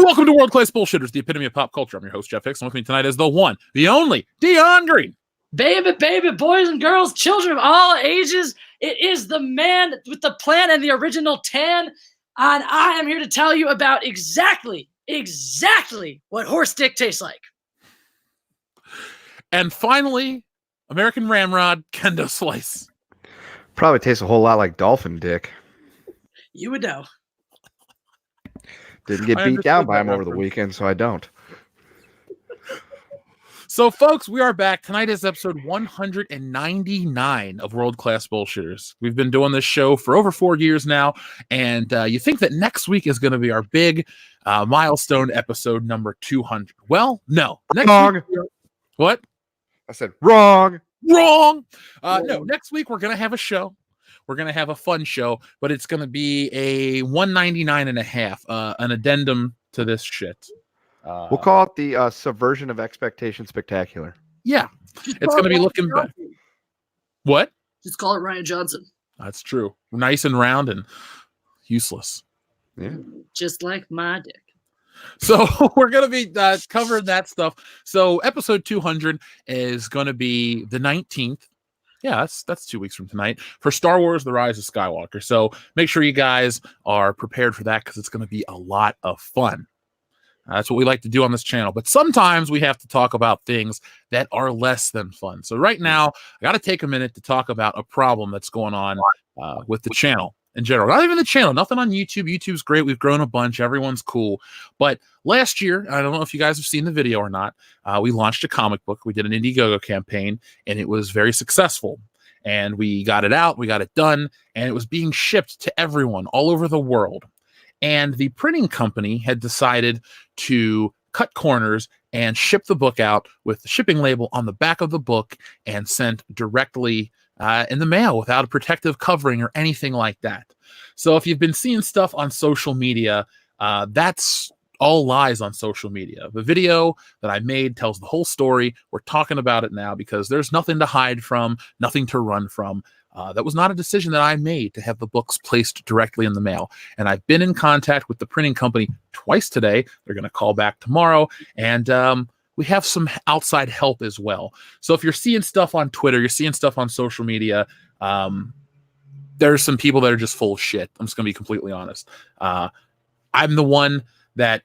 Welcome to World Class Bullshitters, the epitome of pop culture. I'm your host, Jeff Hicks, and with me tonight is the one, the only, Dion Green. Baby, boys and girls, children of all ages, it is the man with the plan and the original tan, and I am here to tell you about exactly what horse dick tastes like. And finally, American Ramrod, Kendo Slice. Probably tastes a whole lot like dolphin dick. You would know. Didn't get beat down by him over the weekend, so I don't. So, folks, we are back. Tonight is episode 199 of World Class Bullshitters. We've been doing this show for over 4 years now, and you think that next week is going to be our big milestone episode number 200. Well, no. Wrong. What? I said wrong. Wrong. No, next week we're going to have a show. We're going to have a fun show, but it's going to be a 199 and a half, an addendum to this shit. We'll call it the Subversion of Expectation Spectacular. Yeah, it's going to be looking better. What? Just call it Ryan Johnson. That's true. Nice and round and useless. Yeah. Just like my dick. So we're going to be covering that stuff. So episode 200 is going to be the 19th. Yeah, that's 2 weeks from tonight for Star Wars: The Rise of Skywalker. So make sure you guys are prepared for that because it's going to be a lot of fun. That's what we like to do on this channel. But sometimes we have to talk about things that are less than fun. So right now, I got to take a minute to talk about a problem that's going on with the channel in general. Not even the channel, nothing on YouTube. YouTube's great. We've grown a bunch. Everyone's cool. But last year, I don't know if you guys have seen the video or not, we launched a comic book. We did an Indiegogo campaign, and it was very successful. And we got it out. We got it done. And it was being shipped to everyone all over the world. And the printing company had decided to cut corners and ship the book out with the shipping label on the back of the book and sent directly in the mail without a protective covering or anything like that. So if you've been seeing stuff on social media, that's all lies on social media. The video that I made tells the whole story. We're talking about it now because there's nothing to hide from, nothing to run from. That was not a decision that I made to have the books placed directly in the mail. And I've been in contact with the printing company twice today. They're going to call back tomorrow. And we have some outside help as well. So if you're seeing stuff on Twitter, you're seeing stuff on social media, there's some people that are just full of shit. I'm just going to be completely honest. I'm the one that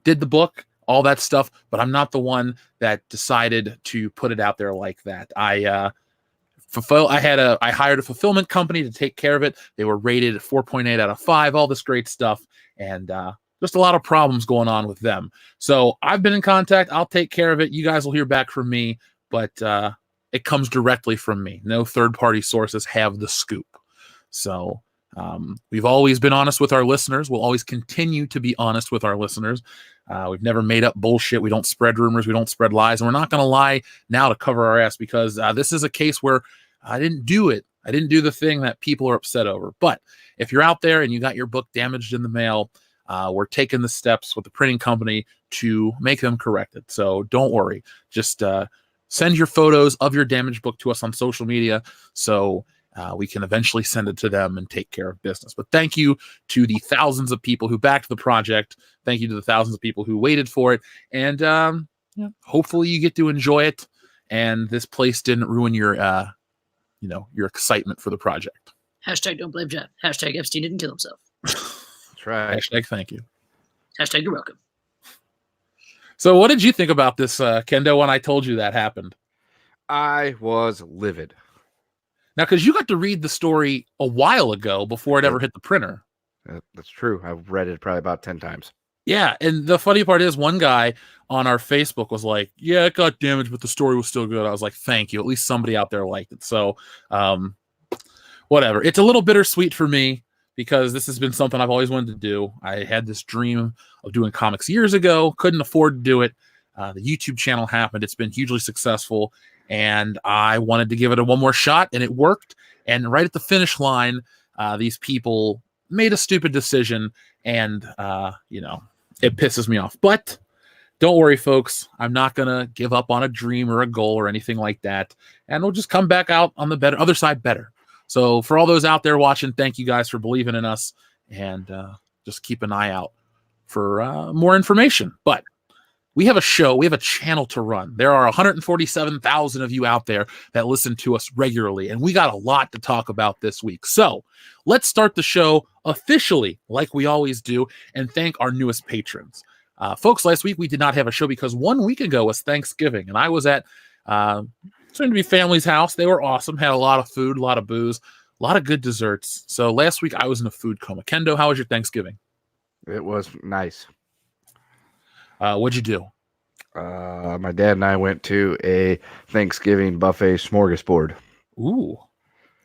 did the book, all that stuff, but I'm not the one that decided to put it out there like that. I hired a fulfillment company to take care of it. They were rated 4.8 out of 5, all this great stuff, and just a lot of problems going on with them. So I've been in contact. I'll take care of it. You guys will hear back from me, but it comes directly from me. No third-party sources have the scoop. So we've always been honest with our listeners. We'll always continue to be honest with our listeners. We've never made up bullshit. We don't spread rumors. We don't spread lies. And we're not going to lie now to cover our ass because this is a case where I didn't do it. I didn't do the thing that people are upset over. But if you're out there and you got your book damaged in the mail, we're taking the steps with the printing company to make them corrected. So don't worry. Just send your photos of your damaged book to us on social media so we can eventually send it to them and take care of business. But thank you to the thousands of people who backed the project. Thank you to the thousands of people who waited for it. And hopefully you get to enjoy it. And this place didn't ruin your excitement for the project. Hashtag don't blame Jeff. Hashtag Epstein didn't kill himself. That's right. Hashtag thank you. Hashtag you're welcome. So what did you think about this, Kendo, when I told you that happened? I was livid. Now, because you got to read the story a while ago before it ever hit the printer. That's true. I've read it probably about 10 times. Yeah, and the funny part is one guy on our Facebook was like, yeah, it got damaged, but the story was still good. I was like, thank you. At least somebody out there liked it. So whatever. It's a little bittersweet for me because this has been something I've always wanted to do. I had this dream of doing comics years ago, couldn't afford to do it. The YouTube channel happened. It's been hugely successful, and I wanted to give it one more shot, and it worked. And right at the finish line, these people made a stupid decision, and, it pisses me off. But don't worry, folks. I'm not going to give up on a dream or a goal or anything like that. And we'll just come back out on the other side better. So for all those out there watching, thank you guys for believing in us. And just keep an eye out for more information. But we have a show, we have a channel to run. There are 147,000 of you out there that listen to us regularly, and we got a lot to talk about this week. So let's start the show officially, like we always do, and thank our newest patrons. Folks, last week we did not have a show because 1 week ago was Thanksgiving, and I was at soon to be family's house. They were awesome, had a lot of food, a lot of booze, a lot of good desserts. So last week I was in a food coma. Kendo, how was your Thanksgiving? It was nice. What'd you do? My dad and I went to a Thanksgiving buffet smorgasbord. Ooh,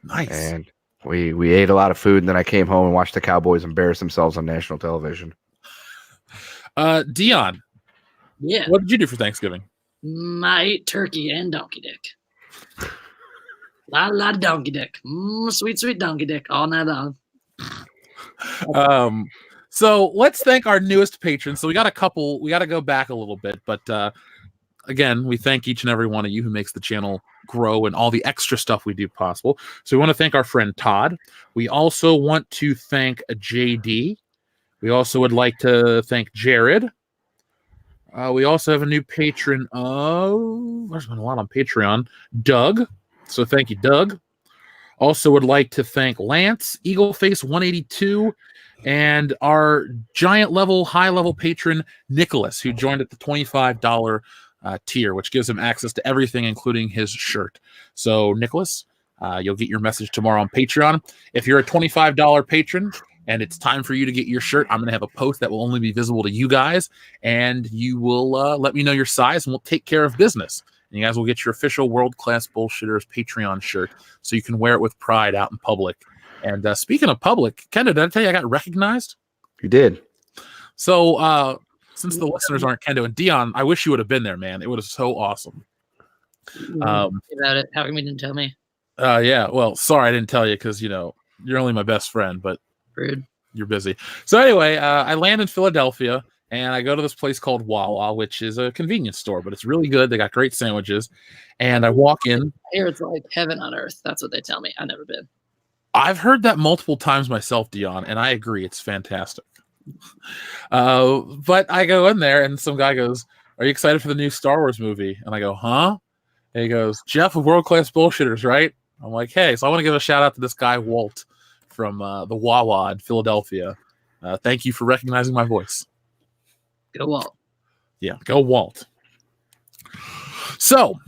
nice. And we ate a lot of food, and then I came home and watched the Cowboys embarrass themselves on national television. Dion, Yeah. what did you do for Thanksgiving? I ate turkey and donkey dick. lot of donkey dick. Sweet, sweet donkey dick all night long. So let's thank our newest patrons. So we got to go back a little bit, but again, we thank each and every one of you who makes the channel grow and all the extra stuff we do possible. So we want to thank our friend Todd. We also want to thank JD. We also would like to thank Jared. We also have a new patron of, there's been a lot on Patreon, Doug. So thank you, Doug. Also would like to thank Lance, Eagleface182, and our giant level, high level patron, Nicholas, who joined at the $25 tier, which gives him access to everything, including his shirt. So, Nicholas, you'll get your message tomorrow on Patreon. If you're a $25 patron and it's time for you to get your shirt, I'm going to have a post that will only be visible to you guys, and you will let me know your size, and we'll take care of business. And you guys will get your official World Class Bullshitters Patreon shirt so you can wear it with pride out in public. And speaking of public, Kendra, did I tell you I got recognized? You did. So since the listeners aren't Kendo and Dion, I wish you would have been there, man. It would have so awesome. About it. How come you didn't tell me? Yeah. Well, sorry I didn't tell you because, you know, you're only my best friend, but Rude. You're busy. So anyway, I land in Philadelphia, and I go to this place called Wawa, which is a convenience store, but it's really good. They got great sandwiches. And I walk in. I hear it's like heaven on earth. That's what they tell me. I've never been. I've heard that multiple times myself, Dion, and I agree. It's fantastic. But I go in there, and some guy goes, "Are you excited for the new Star Wars movie?" And I go, "Huh?" And he goes, "Jeff of World Class Bullshitters, right?" I'm like, "Hey." So I want to give a shout out to this guy, Walt, from the Wawa in Philadelphia. Thank you for recognizing my voice. Go Walt. Yeah, go Walt. So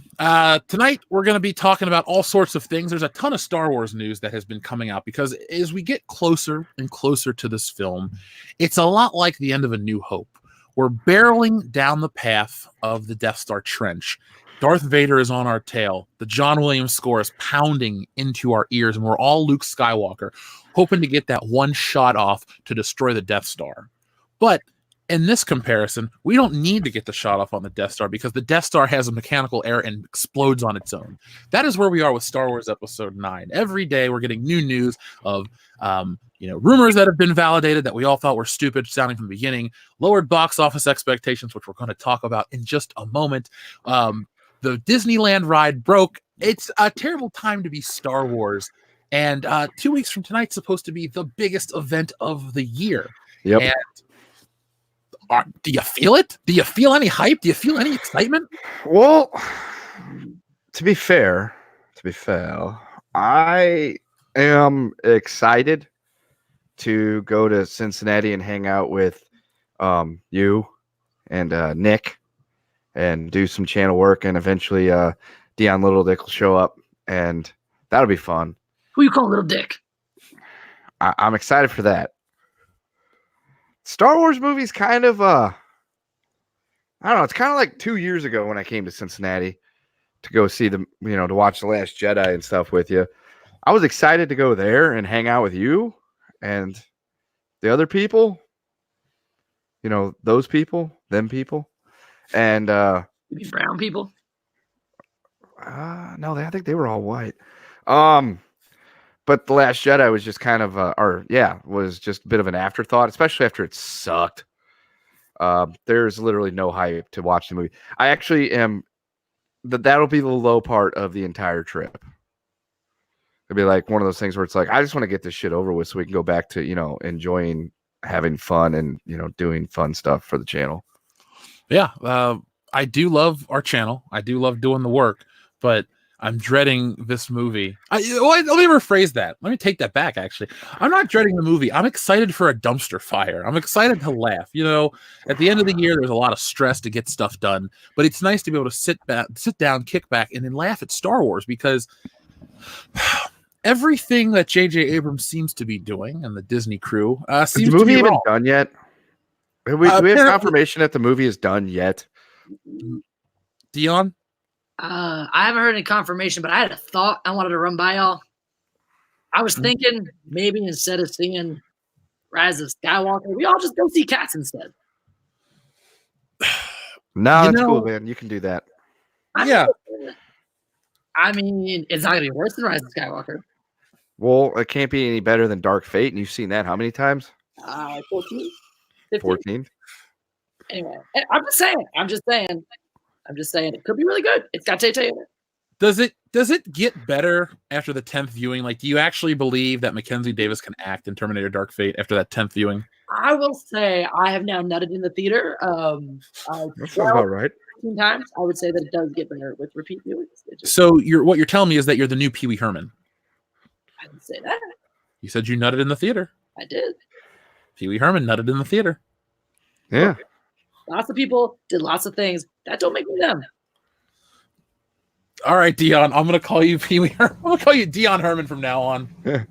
tonight we're going to be talking about all sorts of things. There's a ton of Star Wars news that has been coming out because as we get closer and closer to this film, it's a lot like the end of A New Hope. We're barreling down the path of the Death Star trench. Darth Vader is on our tail. The John Williams score is pounding into our ears, and we're all Luke Skywalker, hoping to get that one shot off to destroy the Death Star. But in this comparison, we don't need to get the shot off on the Death Star because the Death Star has a mechanical error and explodes on its own. That is where we are with Star Wars Episode 9. Every day we're getting new news of rumors that have been validated that we all thought were stupid sounding from the beginning, lowered box office expectations, which we're going to talk about in just a moment. The Disneyland ride broke. It's a terrible time to be Star Wars. And 2 weeks from tonight's supposed to be the biggest event of the year. Yep. And do you feel it? Do you feel any hype? Do you feel any excitement? Well, to be fair, I am excited to go to Cincinnati and hang out with you and Nick and do some channel work, and eventually Dion Little Dick will show up, and that'll be fun. Who you call Little Dick? I'm excited for that. Star Wars movies kind of I don't know, it's kind of like 2 years ago when I came to Cincinnati to go see to watch The Last Jedi and stuff with you. I was excited to go there and hang out with you and the other people, those people, them people. And You mean brown people? no, I think they were all white. But The Last Jedi was just kind of, was just a bit of an afterthought, especially after it sucked. There's literally no hype to watch the movie. I actually am, that'll be the low part of the entire trip. It'll be like one of those things where it's like, I just want to get this shit over with so we can go back to, enjoying having fun and doing fun stuff for the channel. Yeah, I do love our channel. I do love doing the work, but I'm dreading this movie. Let me rephrase that. Let me take that back, actually. I'm not dreading the movie. I'm excited for a dumpster fire. I'm excited to laugh. At the end of the year, there's a lot of stress to get stuff done, but it's nice to be able to sit down, kick back, and then laugh at Star Wars, because everything that J.J. Abrams seems to be doing and the Disney crew Is seems the movie to be even wrong. done yet? Do we have confirmation that the movie is done yet? Dion? I haven't heard any confirmation, but I had a thought I wanted to run by y'all. I was thinking maybe instead of seeing Rise of Skywalker, we all just go see Cats instead. No, that's cool, man. You can do that. Yeah. I mean, it's not going to be worse than Rise of Skywalker. Well, it can't be any better than Dark Fate, and you've seen that how many times? 14? 15? 14? Anyway, I'm just saying. It could be really good. It's got Tay-Tay in it. Does it get better after the 10th viewing? Like, do you actually believe that Mackenzie Davis can act in Terminator Dark Fate after that 10th viewing? I will say I have now nutted in the theater. That sounds about right. Times. I would say that it does get better with repeat viewings. So what you're telling me is that you're the new Pee Wee Herman. I didn't say that. You said you nutted in the theater. I did. Pee Wee Herman nutted in the theater. Yeah. Lots of people did lots of things. That don't make me them. All right, Dion. I'm gonna call you Pee Wee Herman. I'm gonna call you Dion Herman from now on.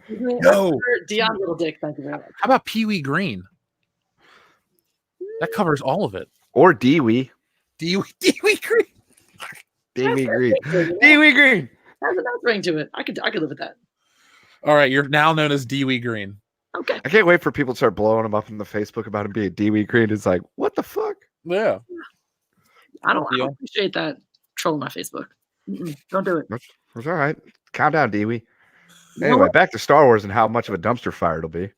No. Dion Little Dick. Thank you very much. How about Pee Wee Green? That covers all of it. Or Dee Wee. Dee Wee Green. Dee Wee Green. Dee Wee Green. Has a nice ring to it. I could live with that. All right, you're now known as Dee Wee Green. Okay. I can't wait for people to start blowing him up in the Facebook about him being Dee Wee Green. It's like, what the fuck? Yeah. I don't appreciate that trolling my Facebook. Don't do it. It's all right. Calm down, Dee Wee. Anyway, back to Star Wars and how much of a dumpster fire it'll be.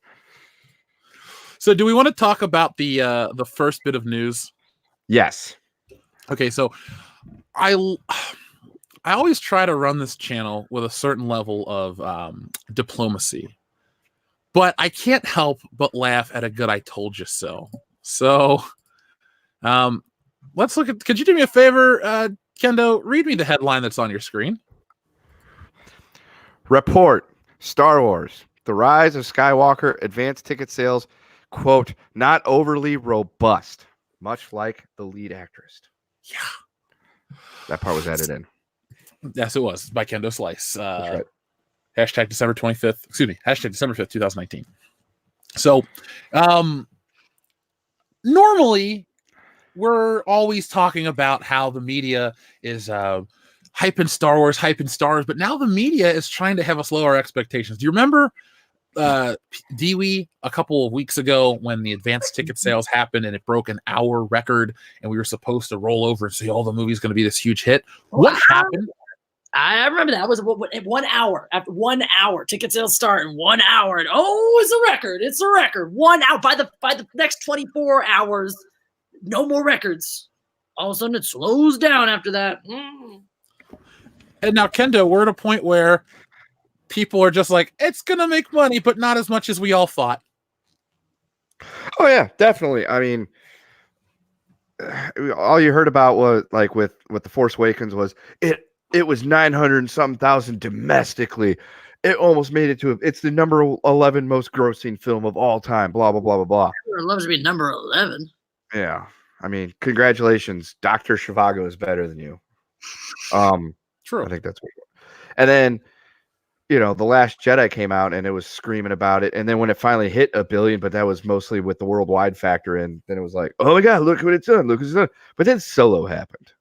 So, do we want to talk about the first bit of news? Yes. Okay, so I always try to run this channel with a certain level of diplomacy, but I can't help but laugh at a good "I told you so." So, let's look at. Could you do me a favor, Kendo? Read me the headline that's on your screen. Report: Star Wars: The Rise of Skywalker. Advanced ticket sales, quote, not overly robust, much like the lead actress. Yeah. That part was added in. Yes, it was by Kendo Slice. That's right. Hashtag December 25th. Excuse me. Hashtag December 5th, 2019. So, normally we're always talking about how the media is hyping Star Wars, but now the media is trying to have us lower our expectations. Do you remember Dee Wee a couple of weeks ago when the advanced ticket sales happened and it broke an hour record and we were supposed to roll over and say, oh, the movie's going to be this huge hit? What happened? I remember that. It was 1 hour. After 1 hour, ticket sales start in 1 hour, and it's a record. It's a record. 1 hour. By the next 24 hours, no more records. All of a sudden, it slows down after that. And now, Kendo, we're at a point where people are just like, it's gonna make money, but not as much as we all thought. Oh yeah, definitely. I mean, all you heard about was like with the Force Awakens was it was 900 and something thousand domestically. It almost made it to it's the number 11 most grossing film of all time. Blah blah blah blah blah. Everyone loves to be number 11. Yeah, I mean, congratulations, Dr. Zhivago is better than you. True. I think that's what. And then, The Last Jedi came out and it was screaming about it. And then when it finally hit $1 billion, but that was mostly with the worldwide factor in, then it was like, oh my God, look what it's done. Look what it's done. But then Solo happened.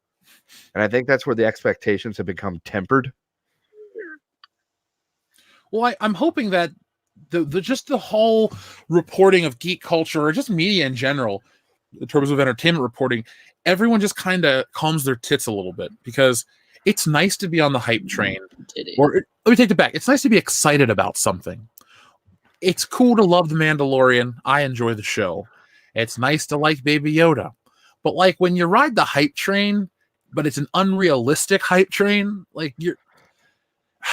And I think that's where the expectations have become tempered. Well, I'm hoping that just the whole reporting of geek culture or just media in general, in terms of entertainment reporting, everyone just kind of calms their tits a little bit because it's nice to be on the hype train. Or let me take it back. It's nice to be excited about something. It's cool to love The Mandalorian. I enjoy the show. It's nice to like Baby Yoda. But like when you ride the hype train, but it's an unrealistic hype train, like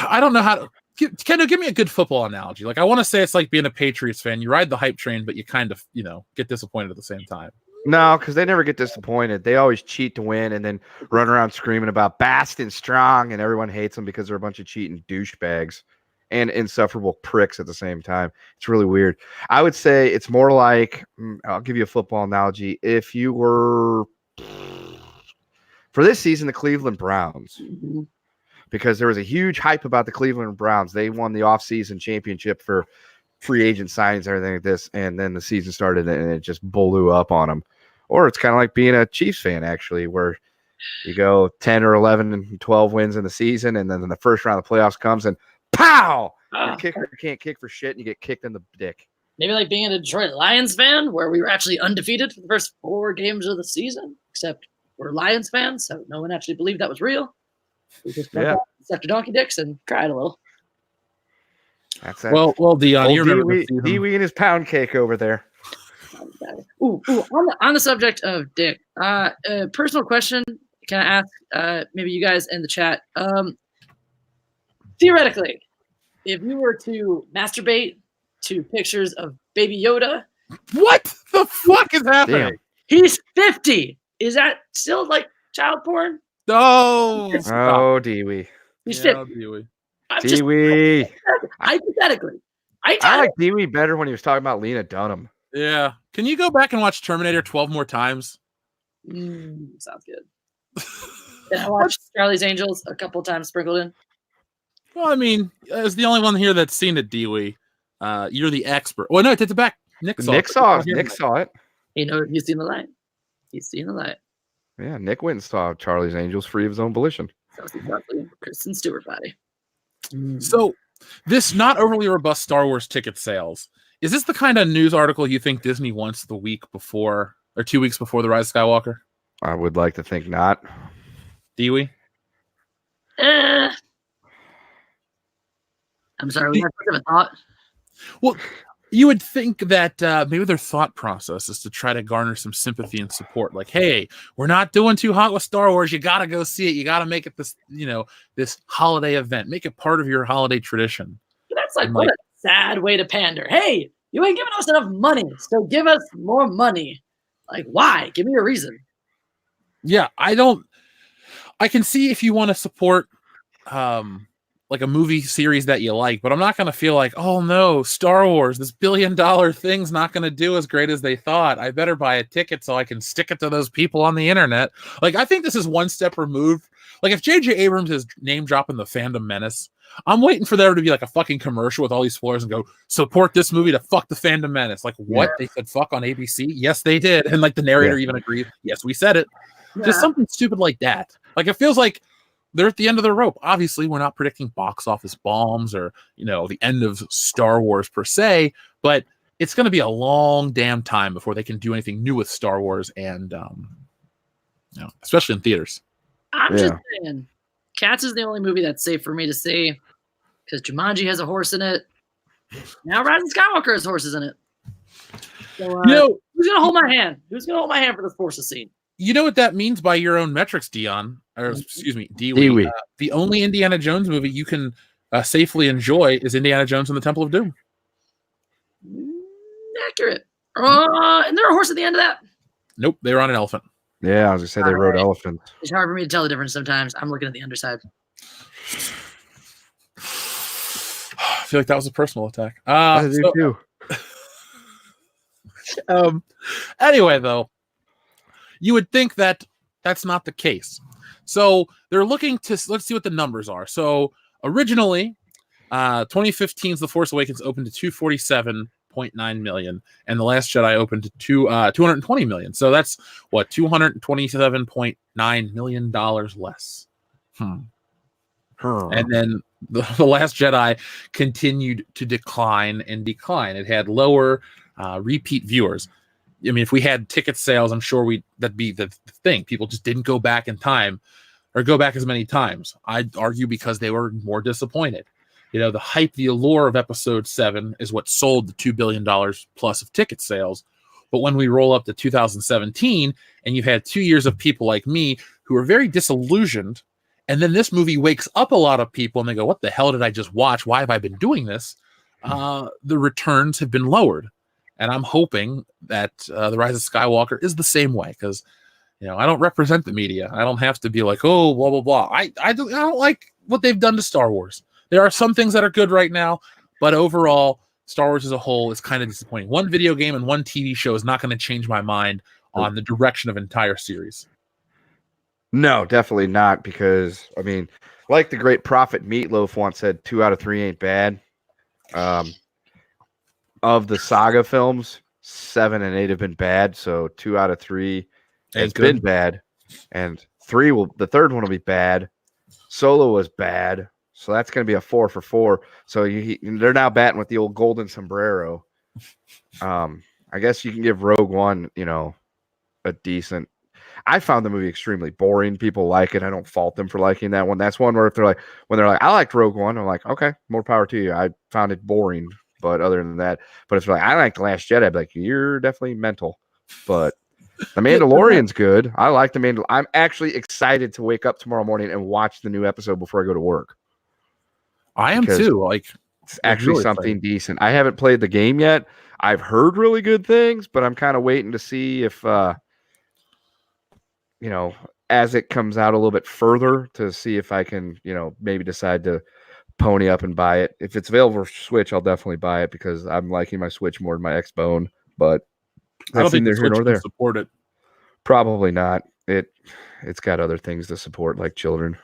I don't know how to. Kendo, give me a good football analogy. Like, I want to say it's like being a Patriots fan. You ride the hype train, but you kind of, get disappointed at the same time. No, because they never get disappointed. They always cheat to win and then run around screaming about Baston strong, and everyone hates them because they're a bunch of cheating douchebags and insufferable pricks at the same time. It's really weird. I would say it's more like, I'll give you a football analogy. If you were, for this season, the Cleveland Browns, because there was a huge hype about the Cleveland Browns. They won the offseason championship for free agent signings and everything like this, and then the season started and it just blew up on them. Or it's kind of like being a Chiefs fan, actually, where you go 10 or 11 and 12 wins in the season, and then in the first round of the playoffs comes and pow! Your kicker can't kick for shit, and you get kicked in the dick. Maybe like being a Detroit Lions fan, where we were actually undefeated for the first 4 games of the season, except we're Lions fans, so no one actually believed that was real. We just after donkey dicks and cried a little. That's that. Well, Dion, you remember Dee Wee and his pound cake over there. Ooh, on the subject of dick, personal question. Can I ask maybe you guys in the chat? Theoretically, if you were to masturbate to pictures of Baby Yoda, what the fuck is happening? Damn. He's 50. Is that still like child porn? No. Oh, Dee Wee. He's Yeah, 50. Dee Wee. Dee Wee. Hypothetically. I like Dee Wee better when he was talking about Lena Dunham. Yeah. Can you go back and watch Terminator 12 more times? Sounds good. And I watched Charlie's Angels a couple times sprinkled in. Well, I mean, as the only one here that's seen it, Dee Wee, you're the expert. Well, no, take it back. Nick saw it. You know, he's seen the light. He's seen the light. Yeah, Nick went and saw Charlie's Angels free of his own volition. That was exactly Kristen Stewart body. So, this not overly robust Star Wars ticket sales, is this the kind of news article you think Disney wants the week before or 2 weeks before The Rise of Skywalker? I would like to think not. Dee Wee? I'm sorry, we have a thought. Well, you would think that maybe their thought process is to try to garner some sympathy and support. Like, hey, we're not doing too hot with Star Wars. You got to go see it. You got to make it this, this holiday event. Make it part of your holiday tradition. But that's what a sad way to pander. Hey, you ain't giving us enough money, so give us more money. Like, why? Give me a reason. Yeah, I can see if you want to support like a movie series that you like, but I'm not going to feel like, oh no, Star Wars, this $1 billion thing's not going to do as great as they thought. I better buy a ticket so I can stick it to those people on the internet. Like, I think this is one step removed. Like, if J.J. Abrams is name dropping the Fandom Menace, I'm waiting for there to be like a fucking commercial with all these spoilers and go, support this movie to fuck the Fandom Menace. Like, what? Yeah. They said fuck on ABC? Yes, they did. And like the narrator even agreed. Yes, we said it. Yeah. Just something stupid like that. Like, it feels like they're at the end of their rope. Obviously, we're not predicting box office bombs or, the end of Star Wars per se, but it's going to be a long damn time before they can do anything new with Star Wars and, especially in theaters. I'm just saying, Cats is the only movie that's safe for me to see because Jumanji has a horse in it. Now Rise of Skywalker has horses in it. So, who's going to hold my hand? Who's going to hold my hand for this horses scene? You know what that means by your own metrics, Dion, or excuse me, Dee Wee. The only Indiana Jones movie you can safely enjoy is Indiana Jones and the Temple of Doom. Accurate. Isn't there a horse at the end of that? Nope, they were on an elephant. Yeah, I was going to say they rode elephants. It's hard for me to tell the difference sometimes. I'm looking at the underside. I feel like that was a personal attack. I do too. Anyway, though, you would think that that's not the case. So they're looking to, let's see what the numbers are. So originally, 2015's The Force Awakens opened to 247.9 million, and The Last Jedi opened to 220 million. So that's what, $227.9 million less. And then the Last Jedi continued to decline. It had lower repeat viewers. I mean, if we had ticket sales, I'm sure that'd be the thing. People just didn't go back in time or go back as many times. I'd argue because they were more disappointed. The hype, the allure of episode 7 is what sold the $2 billion plus of ticket sales. But when we roll up to 2017 and you've had 2 years of people like me who are very disillusioned And then this movie wakes up a lot of people and they go, what the hell did I just watch? Why have I been doing this? The returns have been lowered. And I'm hoping that The Rise of Skywalker is the same way, because I don't represent the media. I don't have to be like, oh, blah, blah, blah. I don't like what they've done to Star Wars. There are some things that are good right now, but overall, Star Wars as a whole is kind of disappointing. One video game and one TV show is not going to change my mind on the direction of an entire series. No, definitely not, because, I mean, like the great prophet Meatloaf once said, 2 out of 3 ain't bad. Of the saga films, 7 and 8 have been bad, so 2 out of 3 has been bad, and the third one will be bad. Solo was bad, so that's going to be a 4 for 4. So they're now batting with the old golden sombrero. I guess you can give Rogue One, a decent. I found the movie extremely boring. People like it. I don't fault them for liking that one. That's one where when they're like, I liked Rogue One, I'm like, okay, more power to you. I found it boring, but other than that, but if they're like, I like The Last Jedi, I'd be like, you're definitely mental. But The Mandalorian's good. I like The Mandalorian. I'm actually excited to wake up tomorrow morning and watch the new episode before I go to work. I am too. Like, it's actually really something decent. I haven't played the game yet. I've heard really good things, but I'm kind of waiting to see if, as it comes out a little bit further, to see if I can, maybe decide to pony up and buy it. If it's available for Switch, I'll definitely buy it, because I'm liking my Switch more than my Xbone. But I don't think the Switch can support it. Probably not. It's got other things to support, like children.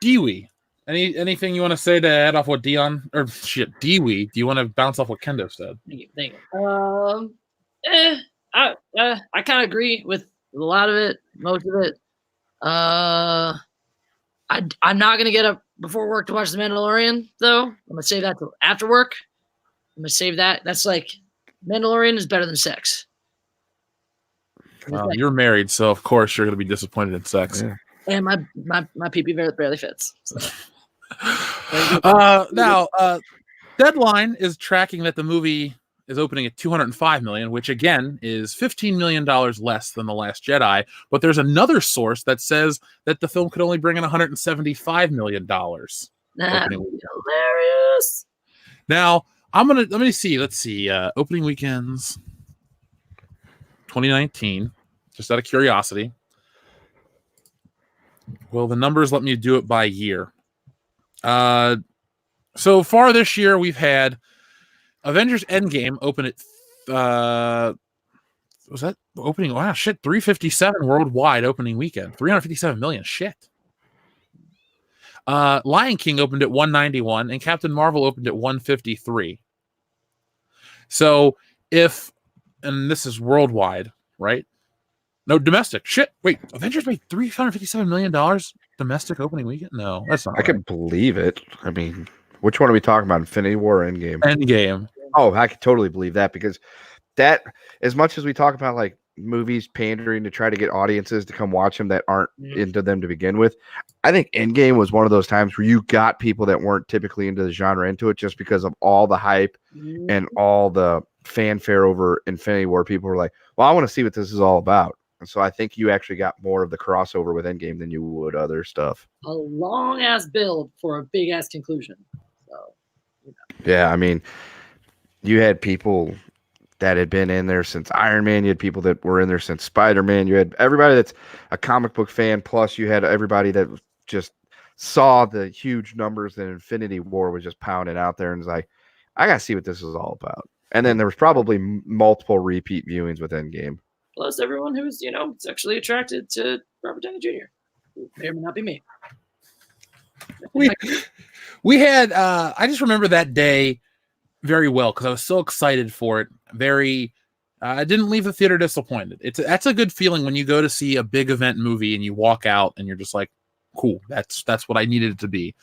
Dewey, anything you want to say to add off what Dewey? Do you want to bounce off what Kendo said? Thank you. I kind of agree with a lot of it, most of it. I'm not gonna get up before work to watch The Mandalorian, though. I'm gonna save that till after work. I'm gonna save that. That's like, Mandalorian is better than sex. You're married, so of course you're gonna be disappointed in sex. Yeah. And my pee-pee barely fits. So. Now, Deadline is tracking that the movie is opening at $205 million, which again is $15 million less than The Last Jedi. But there's another source that says that the film could only bring in $175 million. That'd be hilarious. Now, let me see. Let's see. Opening weekends 2019, just out of curiosity. Well, the numbers let me do it by year. So far this year, we've had Avengers Endgame open at was that opening? Wow, shit, 357 worldwide opening weekend, 357 million. Shit. Lion King opened at 191, and Captain Marvel opened at 153. So and this is worldwide, right? No, domestic. Shit. Wait, Avengers made $357 million domestic opening weekend? No, that's not. I can believe it. I mean, which one are we talking about? Infinity War or Endgame? Endgame. Oh, I could totally believe that, because that, as much as we talk about like movies pandering to try to get audiences to come watch them that aren't into them to begin with, I think Endgame was one of those times where you got people that weren't typically into the genre into it, just because of all the hype and all the fanfare over Infinity War. People were like, well, I want to see what this is all about. And so I think you actually got more of the crossover with Endgame than you would other stuff. A long ass build for a big ass conclusion. So, yeah, I mean, you had people that had been in there since Iron Man. You had people that were in there since Spider-Man. You had everybody that's a comic book fan. Plus, you had everybody that just saw the huge numbers that Infinity War was just pounding out there, and was like, I got to see what this is all about. And then there was probably multiple repeat viewings with Endgame. Plus, everyone who's, sexually attracted to Robert Downey Jr. Who may or may not be me. We had, I just remember that day very well, because I was so excited for it. I didn't leave the theater disappointed. That's a good feeling when you go to see a big event movie and you walk out and you're just like, cool, that's what I needed it to be.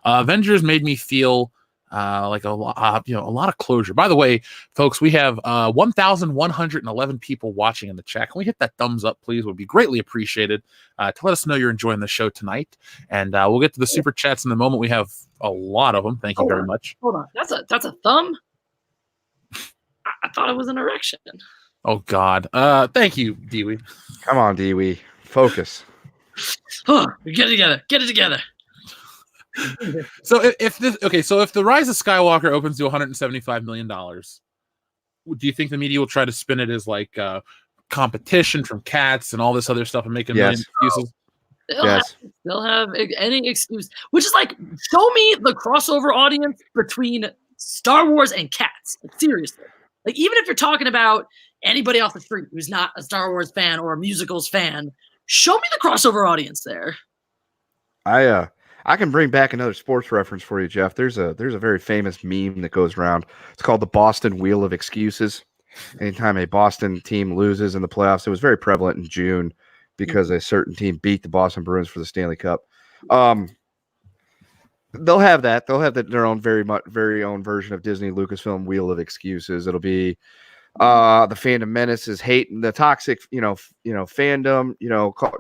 Avengers made me feel like a lot of closure. By the way, folks, we have 1,111 people watching in the chat. Can we hit that thumbs up, please? Would be greatly appreciated to let us know you're enjoying the show tonight. And we'll get to the super chats in the moment. We have a lot of them. Thank you very much. Hold on, that's a thumb. I thought it was an erection. Oh God. Thank you, Dewey. Come on, Dewey. Focus. Get it together. Get it together. So if the Rise of Skywalker opens to $175 million, do you think the media will try to spin it as like competition from Cats and all this other stuff and make a million excuses? They'll have any excuse, which is like, show me the crossover audience between Star Wars and Cats. Like, seriously. Like, even if you're talking about anybody off the street who's not a Star Wars fan or a musicals fan, show me the crossover audience there. I can bring back another sports reference for you, Jeff. There's a very famous meme that goes around. It's called the Boston Wheel of Excuses. Anytime a Boston team loses in the playoffs, it was very prevalent in June because a certain team beat the Boston Bruins for the Stanley Cup. They'll have that. They'll have their own very own version of Disney Lucasfilm Wheel of Excuses. It'll be the Phantom Menace is hating the toxic, fandom,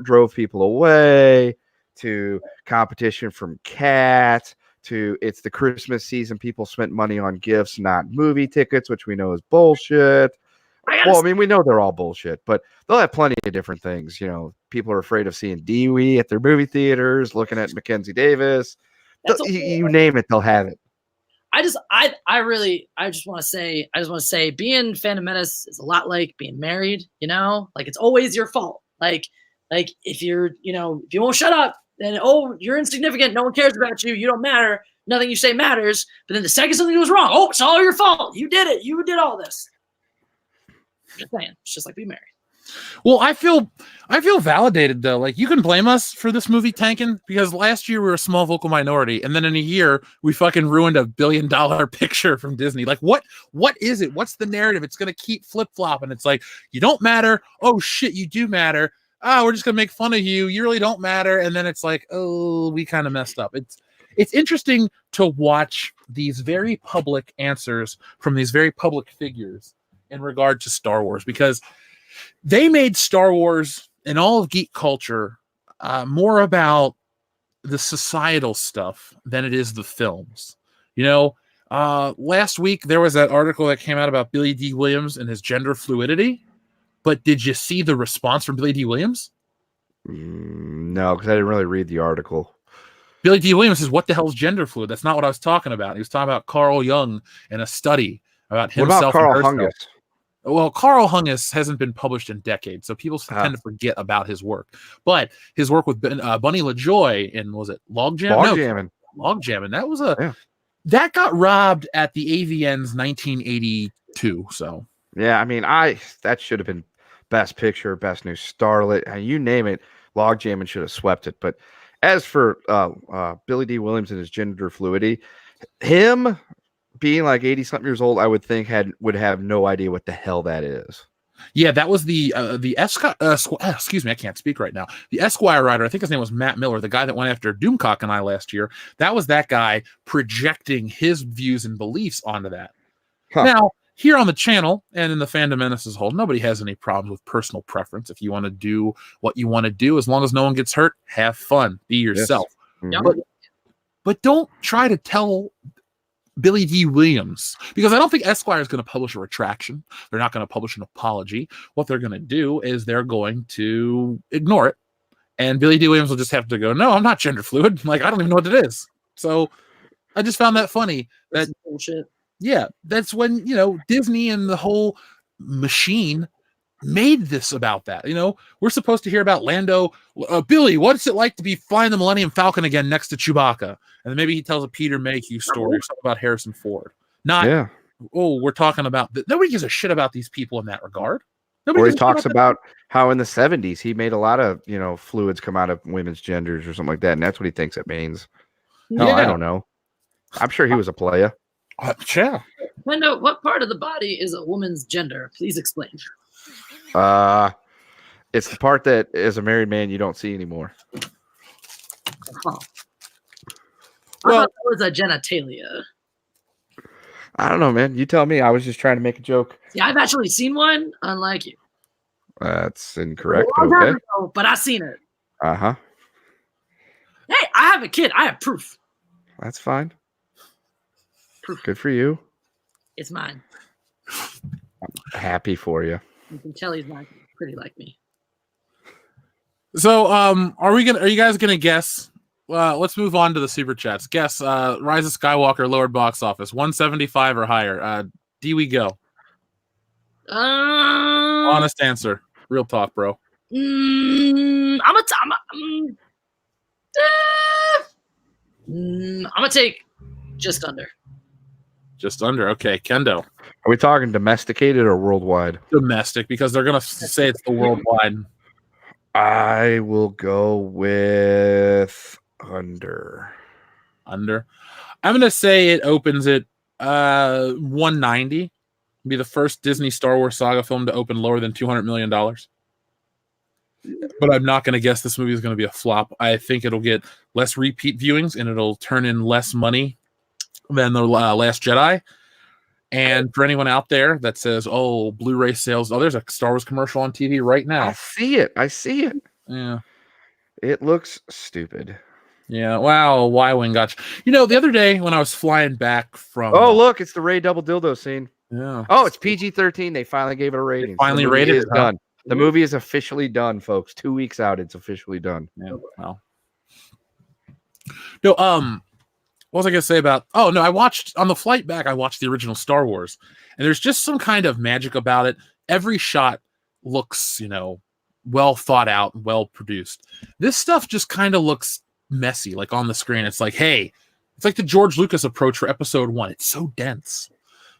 drove people away, to competition from Cat, to it's the Christmas season. People spent money on gifts, not movie tickets, which we know is bullshit. We know they're all bullshit, but they'll have plenty of different things. People are afraid of seeing Dee at their movie theaters, looking at Mackenzie Davis. You name it, they'll have it. I just want to say being Phantom Menace is a lot like being married, like it's always your fault. Like if you won't shut up, then you're insignificant. No one cares about you. You don't matter. Nothing you say matters. But then the second something goes wrong, it's all your fault. You did it. You did all this. I'm just saying, it's just like being married. Well, I feel validated though. Like, you can blame us for this movie tanking because last year we were a small vocal minority, and then in a year we fucking ruined $1 billion picture from Disney. Like, what is it? What's the narrative? It's gonna keep flip flopping. It's like, you don't matter. Oh shit, you do matter. We're just gonna make fun of you. You really don't matter. And then it's like, we kind of messed up. It's interesting to watch these very public answers from these very public figures in regard to Star Wars, because they made Star Wars and all of geek culture more about the societal stuff than it is the films. Last week there was that article that came out about Billy Dee Williams and his gender fluidity. But did you see the response from Billy Dee Williams? No, because I didn't really read the article. Billy Dee Williams says, "What the hell is gender fluid?" That's not what I was talking about. He was talking about Carl Jung and a study about himself. What about Carl Hungus? Well, Carl Hungus hasn't been published in decades, so people tend to forget about his work. But his work with Bunny LaJoy in, was it Logjam? Logjam. That was that got robbed at the AVN's 1982. So yeah, that should have been Best Picture, Best New Starlet, you name it. Logjam should have swept it. But as for Billy Dee Williams and his gender fluidity, him being like 80-something years old, I would think would have no idea what the hell that is. Yeah, that was the excuse me, I can't speak right now. The Esquire writer, I think his name was Matt Miller, the guy that went after Doomcock and I last year. That was that guy projecting his views and beliefs onto that. Huh. Now, here on the channel and in the Fandom Menace as a whole, nobody has any problems with personal preference. If you want to do what you want to do, as long as no one gets hurt, have fun, be yourself. Yes. Mm-hmm. But don't try to tell Billy Dee Williams, because I don't think Esquire is going to publish a retraction. They're not going to publish an apology. What they're going to do is they're going to ignore it, and Billy Dee Williams will just have to go, "No, I'm not gender fluid. Like, I don't even know what it is." So I just found that funny. That's bullshit. Yeah, that's when Disney and the whole machine made this about that. We're supposed to hear about Lando. Billy, what's it like to be flying the Millennium Falcon again next to Chewbacca? And then maybe he tells a Peter Mayhew story or something about Harrison Ford. We're talking about nobody gives a shit about these people in that regard. Or he talks about how in the 70s he made a lot of fluids come out of women's genders or something like that, and that's what he thinks it means. No, I don't know. I'm sure he was a playa. Yeah. Wendo, what part of the body is a woman's gender? Please explain. It's the part that as a married man you don't see anymore. Well, I thought that was a genitalia. I don't know, man. You tell me. I was just trying to make a joke. Yeah, I've actually seen one, unlike you. That's incorrect. Okay. But I've seen it. Uh-huh. Hey, I have a kid. I have proof. That's fine. Proof. Good for you. It's mine. I'm happy for you. You can tell he's not pretty like me. So, are you guys gonna guess? Let's move on to the super chats. Guess, Rise of Skywalker lowered box office 175 or higher. D we go. Honest answer. Real talk, bro. I'm gonna take just under. Just under. Okay, Kendo. Are we talking domesticated or worldwide? Domestic, because they're gonna say it's the worldwide. I will go with under. Under. I'm gonna say it opens at 190. Be the first Disney Star Wars saga film to open lower than $200 million. But I'm not going to guess this movie is going to be a flop. I think it'll get less repeat viewings and it'll turn in less money than the Last Jedi. And for anyone out there that says, "Oh, Blu-ray sales," there's a Star Wars commercial on TV right now. I see it. Yeah, it looks stupid. Yeah, wow, Y-Wing got you. The other day when I was flying back from... Oh, look, it's the Rey double dildo scene. Yeah. Oh, it's PG-13. They finally gave it a rating. Finally rated it. Done. The movie is officially done, folks. 2 weeks out, it's officially done. Yeah. Well. No. What was I gonna say about? Oh no, I watched on the flight back. I watched the original Star Wars, and there's just some kind of magic about it. Every shot looks, well thought out, well produced. This stuff just kind of looks messy, like on the screen. It's like, hey, it's like the George Lucas approach for Episode 1. It's so dense.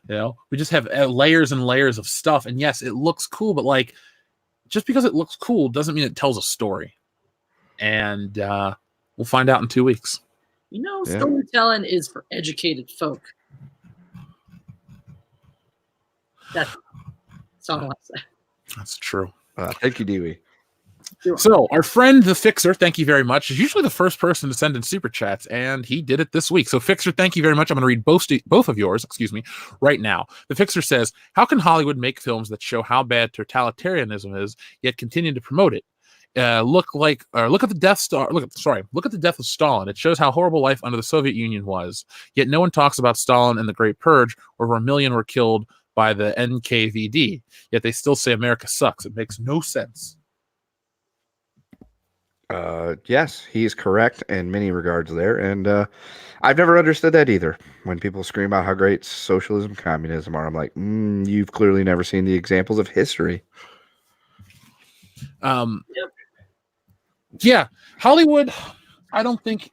We just have layers and layers of stuff, and yes, it looks cool, but like, just because it looks cool doesn't mean it tells a story. And we'll find out in 2 weeks. Storytelling is for educated folk. That's all I want to say. That's true. Thank you, Dewey. So our friend the Fixer, thank you very much, is usually the first person to send in super chats, and he did it this week. So Fixer, thank you very much. I'm going to read both of yours, right now. The Fixer says, "How can Hollywood make films that show how bad totalitarianism is, yet continue to promote it? Look at the Death Star. Look at the death of Stalin. It shows how horrible life under the Soviet Union was. Yet no one talks about Stalin and the Great Purge, where over 1 million were killed by the NKVD. Yet they still say America sucks. It makes no sense." Yes, he's correct in many regards there, and I've never understood that either. When people scream about how great socialism, communism are, I'm like, you've clearly never seen the examples of history. Yeah, Hollywood. I think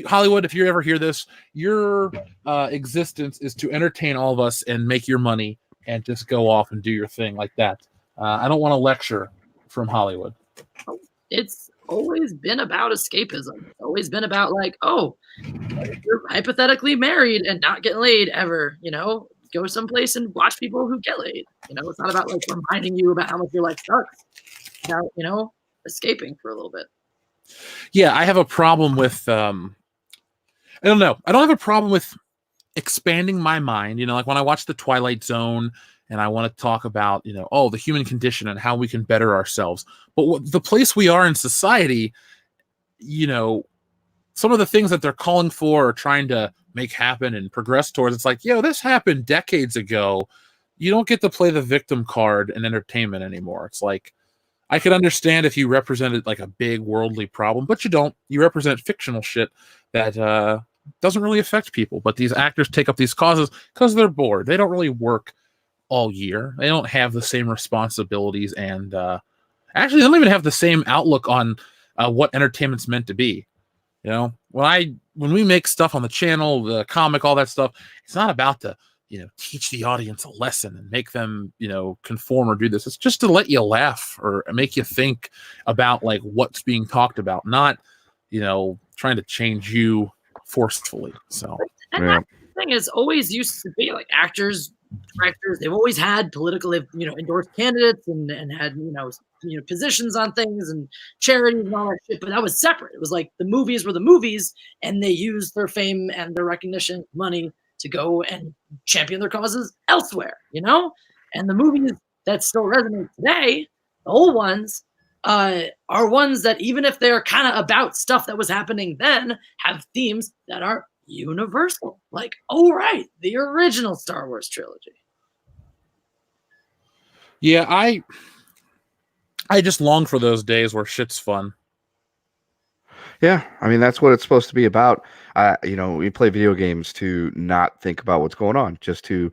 Hollywood, if you ever hear this, your existence is to entertain all of us and make your money and just go off and do your thing like that. I don't want to lecture from Hollywood. It's always been about escapism. It's always been about like, oh, you're hypothetically married and not getting laid ever, go someplace and watch people who get laid. It's not about like reminding you about how much your life sucks. It's about, escaping for a little bit. Yeah, I have a problem with I don't know. I don't have a problem with expanding my mind. Like when I watch the Twilight Zone and I want to talk about, the human condition and how we can better ourselves. But the place we are in society, some of the things that they're calling for or trying to make happen and progress towards, it's like, this happened decades ago. You don't get to play the victim card in entertainment anymore. It's like, I could understand if you represented like a big worldly problem, but you don't. You represent fictional shit that doesn't really affect people. But these actors take up these causes because they're bored. They don't really work all year. They don't have the same responsibilities, and actually, they don't even have the same outlook on what entertainment's meant to be. When we make stuff on the channel, the comic, all that stuff, it's not about to teach the audience a lesson and make them conform or do this. It's just to let you laugh or make you think about like what's being talked about, not trying to change you forcefully. So that thing is always used to be like actors, directors. They've always had political, endorsed candidates and had positions on things and charities and all that shit. But that was separate. It was like the movies were the movies, and they used their fame and their recognition, money, to go and champion their causes elsewhere, And the movies that still resonate today, the old ones, are ones that even if they're kind of about stuff that was happening then, have themes that are universal. Like, the original Star Wars trilogy. Yeah, I I just long for those days where shit's fun. Yeah, I mean that's what it's supposed to be about. We play video games to not think about what's going on, just to,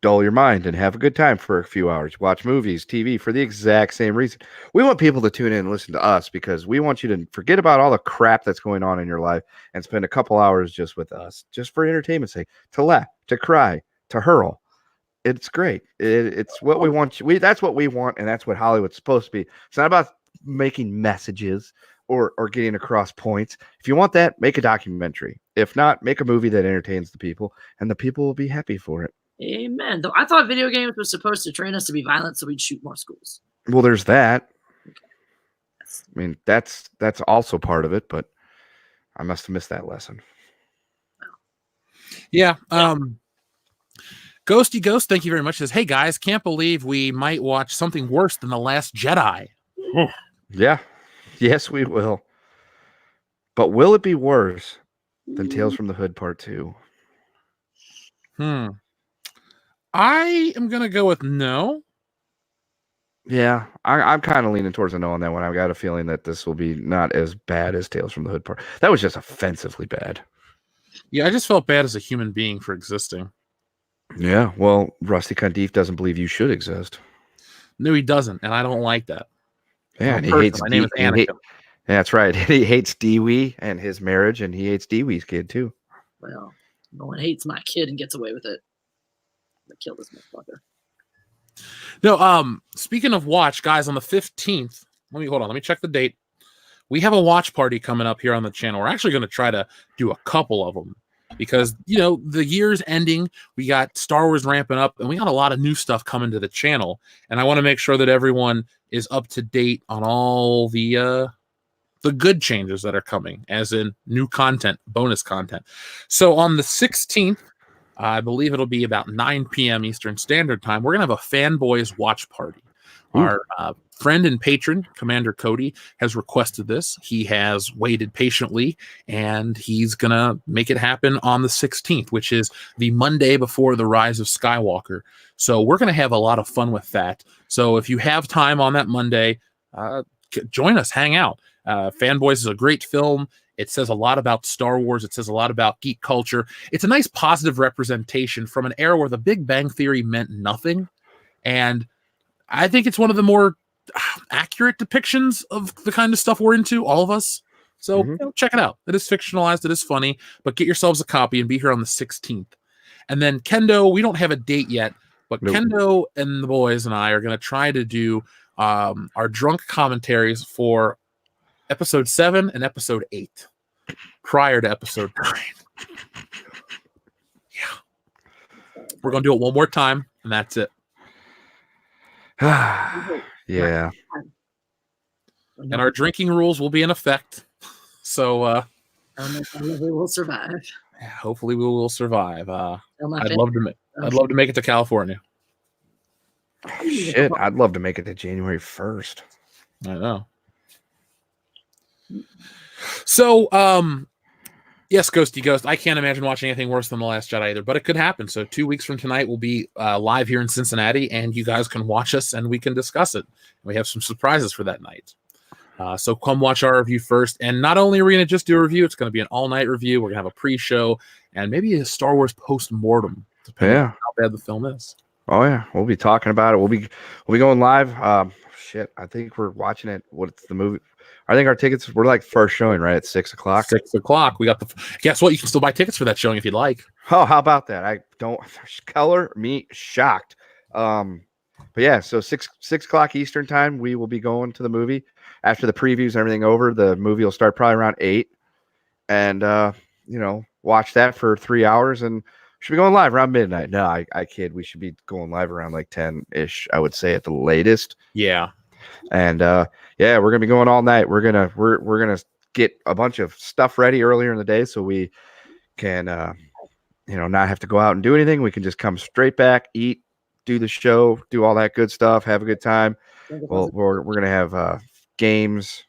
dull your mind and have a good time for a few hours. Watch movies, TV for the exact same reason. We want people to tune in and listen to us because we want you to forget about all the crap that's going on in your life and spend a couple hours just with us, just for entertainment's sake, to laugh, to cry, to hurl. It's great. It's what we want. That's what we want, and that's what Hollywood's supposed to be. It's not about making messages or getting across points. If you want that, make a documentary. If not, make a movie that entertains the people, and the people will be happy for it. Amen. Though I thought video games were supposed to train us to be violent so we'd shoot more schools. Well, there's that. I mean, that's also part of it, but I must have missed that lesson. Yeah. Ghosty Ghost, thank you very much. Says, hey guys, can't believe we might watch something worse than The Last Jedi. Yeah. Yes, we will. But will it be worse than Tales from the Hood Part 2? I am going to go with no. Yeah, I'm kind of leaning towards a no on that one. I've got a feeling that this will be not as bad as Tales from the Hood Part. That was just offensively bad. Yeah, I just felt bad as a human being for existing. Yeah, well, Rusty Cundiff doesn't believe you should exist. No, he doesn't, and I don't like that. Yeah, and he hates my name is Anakin. That's right. He hates Dee and his marriage, and he hates Dee kid too. Well, no one hates my kid and gets away with it. I'm gonna kill this motherfucker. No, speaking of watch, guys, on the 15th, let me check the date. We have a watch party coming up here on the channel. We're actually going to try to do a couple of them because, the year's ending. We got Star Wars ramping up, and we got a lot of new stuff coming to the channel. And I want to make sure that everyone is up to date on all the good changes that are coming, as in new content, bonus content. So on the 16th, I believe it'll be about 9 p.m. Eastern Standard Time, we're going to have a Fanboys watch party. Ooh. Our friend and patron, Commander Cody, has requested this. He has waited patiently, and he's going to make it happen on the 16th, which is the Monday before the Rise of Skywalker. So we're going to have a lot of fun with that. So if you have time on that Monday, join us, hang out. Fanboys is a great film. It says a lot about Star Wars. It says a lot about geek culture. It's a nice positive representation from an era where the Big Bang Theory meant nothing. And I think it's one of the more accurate depictions of the kind of stuff we're into, all of us. So check it out. It is fictionalized. It is funny. But get yourselves a copy and be here on the 16th. And then Kendo, we don't have a date yet, but Kendo and the boys and I are going to try to do our drunk commentaries for Episode 7 and Episode 8 prior to Episode 9. Yeah. We're going to do it one more time, and that's it. Yeah. And our drinking rules will be in effect. So we will survive. Hopefully we will survive. I'd love to make it to California. Shit, I'd love to make it to January 1st. I know. So, yes, Ghosty Ghost, I can't imagine watching anything worse than The Last Jedi either, but it could happen. So 2 weeks from tonight, we'll be live here in Cincinnati, and you guys can watch us, and we can discuss it. And we have some surprises for that night. So come watch our review first. And not only are we going to just do a review, it's going to be an all-night review. We're going to have a pre-show and maybe a Star Wars post-mortem, depending on how bad the film is. Oh, yeah. We'll be talking about it. We'll be going live. I think we're watching it. What's the movie? I think our tickets were like first showing right at 6 o'clock. 6 o'clock. We got guess what? You can still buy tickets for that showing if you'd like. Oh, how about that? I don't color me shocked. But yeah, so 6 o'clock Eastern time, we will be going to the movie. After the previews and everything over, the movie will start probably around 8. And watch that for 3 hours, and should be going live around midnight. No, I kid. We should be going live around like 10-ish, I would say, at the latest. Yeah. And we're gonna be going all night. We're gonna get a bunch of stuff ready earlier in the day so we can not have to go out and do anything. We can just come straight back, eat, do the show, do all that good stuff, have a good time. We're gonna have games,